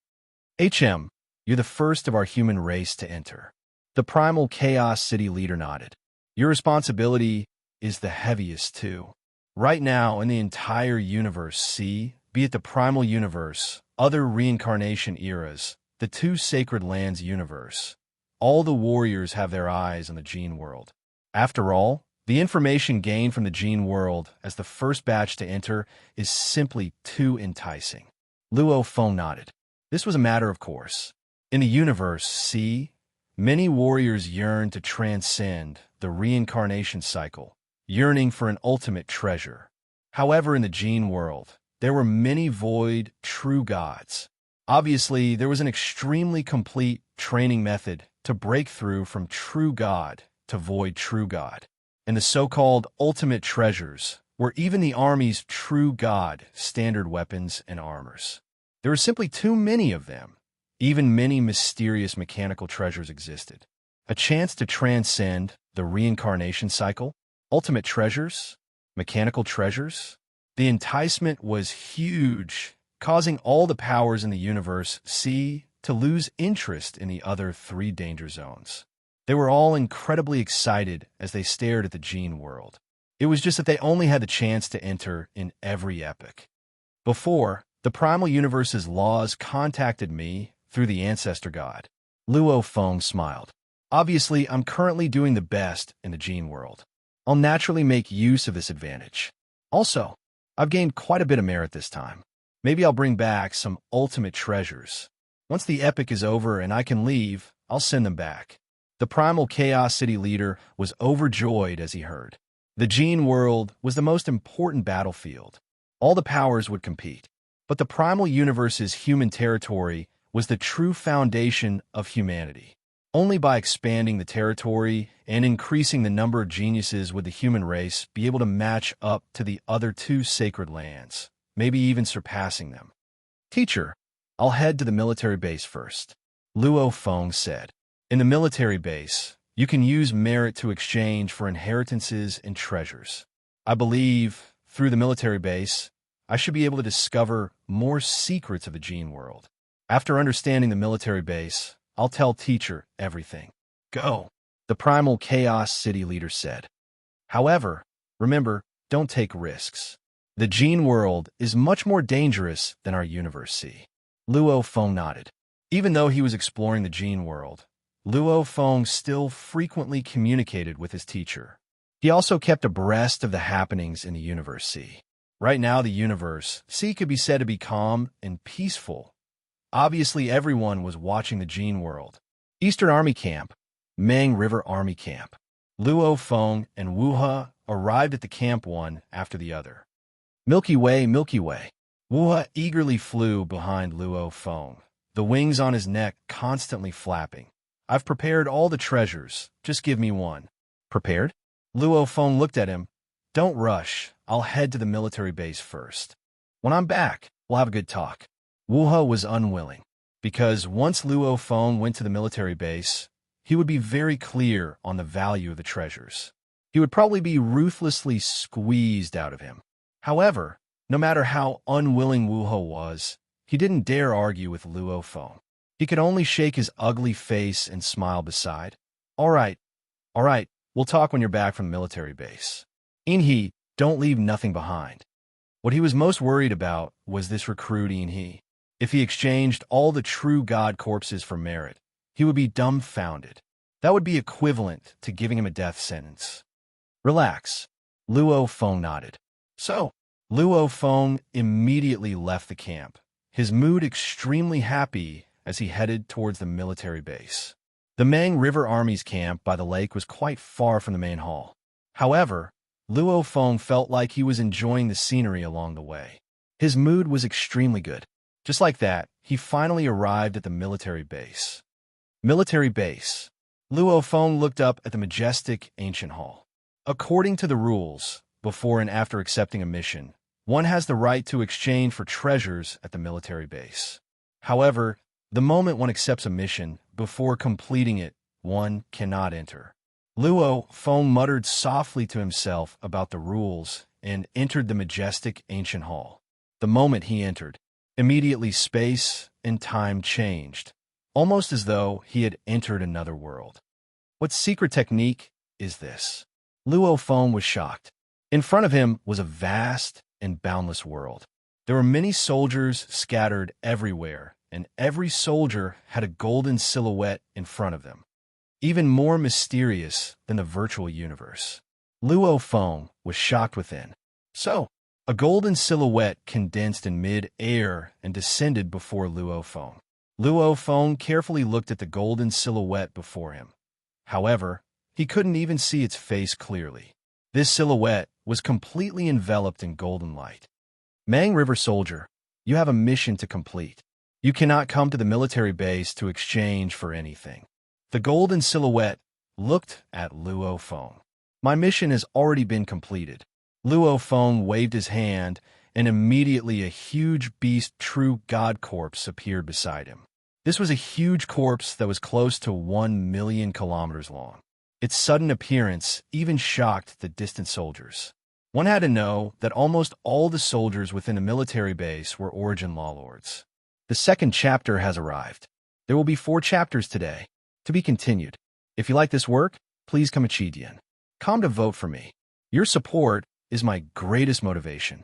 You're the first of our human race to enter." The Primal Chaos City leader nodded. "Your responsibility is the heaviest, too. Right now, in the entire universe, see, be it the Primal Universe, other reincarnation eras, the two Sacred Lands universe, all the warriors have their eyes on the Gene world. After all, the information gained from the Gene world as the first batch to enter is simply too enticing." Luo Feng nodded. This was a matter of course. In the universe, see, many warriors yearn to transcend the reincarnation cycle, yearning for an ultimate treasure. However, in the Gene world, there were many void, true gods. Obviously, there was an extremely complete training method to break through from true god to void true god. And the so-called ultimate treasures were even the army's true god standard weapons and armors. There were simply too many of them. Even many mysterious mechanical treasures existed. A chance to transcend the reincarnation cycle, ultimate treasures, mechanical treasures. The enticement was huge, causing all the powers in the universe, see, to lose interest in the other three danger zones. They were all incredibly excited as they stared at the Gene world. It was just that they only had the chance to enter in every epoch. Before, the Primal Universe's laws contacted me through the Ancestor God. Luo Feng smiled. "Obviously, I'm currently doing the best in the Gene world. I'll naturally make use of this advantage. Also, I've gained quite a bit of merit this time. Maybe I'll bring back some ultimate treasures. Once the epic is over and I can leave, I'll send them back." The Primal Chaos City leader was overjoyed as he heard. The Gene world was the most important battlefield. All the powers would compete. But the Primal Universe's human territory was the true foundation of humanity. Only by expanding the territory and increasing the number of geniuses would the human race be able to match up to the other two sacred lands, maybe even surpassing them. "Teacher, I'll head to the military base first," Luo Feng said. "In the military base, you can use merit to exchange for inheritances and treasures. I believe, through the military base, I should be able to discover more secrets of the Gene world. After understanding the military base, I'll tell teacher everything." "Go," the Primal Chaos City leader said. "However, remember, don't take risks. The Gene world is much more dangerous than our universe, see." Luo Feng nodded. Even though he was exploring the Gene world, Luo Feng still frequently communicated with his teacher. He also kept abreast of the happenings in the universe, see. Right now, the universe, could be said to be calm and peaceful. Obviously, everyone was watching the Gene world. Eastern Army Camp, Mang River Army Camp. Luo Feng and Wu He arrived at the camp one after the other. Milky Way, Milky Way. Wu He eagerly flew behind Luo Feng, the wings on his neck constantly flapping. I've prepared all the treasures. Just give me one. Prepared? Luo Feng looked at him. Don't rush. I'll head to the military base first. When I'm back, we'll have a good talk. Wu He was unwilling, because once Luo Feng went to the military base, he would be very clear on the value of the treasures. He would probably be ruthlessly squeezed out of him. However, no matter how unwilling Wu He was, he didn't dare argue with Luo Feng. He could only shake his ugly face and smile beside. All right, we'll talk when you're back from the military base. Inhe, don't leave nothing behind. What he was most worried about was this recruit Inhe. If he exchanged all the true god corpses for merit, he would be dumbfounded. That would be equivalent to giving him a death sentence. Relax. Luo Feng nodded. So, Luo Feng immediately left the camp, his mood extremely happy as he headed towards the military base. The Mang River Army's camp by the lake was quite far from the main hall. However, Luo Feng felt like he was enjoying the scenery along the way. His mood was extremely good. Just like that, he finally arrived at the military base. Military base. Luo Feng looked up at the majestic ancient hall. According to the rules, before and after accepting a mission, one has the right to exchange for treasures at the military base. However, the moment one accepts a mission, before completing it, one cannot enter. Luo Feng muttered softly to himself about the rules and entered the majestic ancient hall. The moment he entered, immediately space and time changed, almost as though he had entered another world. What secret technique is this? Luo Feng was shocked. In front of him was a vast and boundless world. There were many soldiers scattered everywhere, and every soldier had a golden silhouette in front of them, even more mysterious than the virtual universe. Luo Feng was shocked within. So, a golden silhouette condensed in mid-air and descended before Luo Feng. Luo Feng carefully looked at the golden silhouette before him. However, he couldn't even see its face clearly. This silhouette was completely enveloped in golden light. Mang River Soldier, you have a mission to complete. You cannot come to the military base to exchange for anything. The golden silhouette looked at Luo Feng. My mission has already been completed. Luo Feng waved his hand, and immediately a huge beast true god corpse appeared beside him. This was a huge corpse that was close to 1 million kilometers long. Its sudden appearance even shocked the distant soldiers. One had to know that almost all the soldiers within a military base were Origin Law Lords. The second chapter has arrived. There will be 4 chapters today. To be continued. If you like this work, please come to Chidian. Come to vote for me. Your support is my greatest motivation.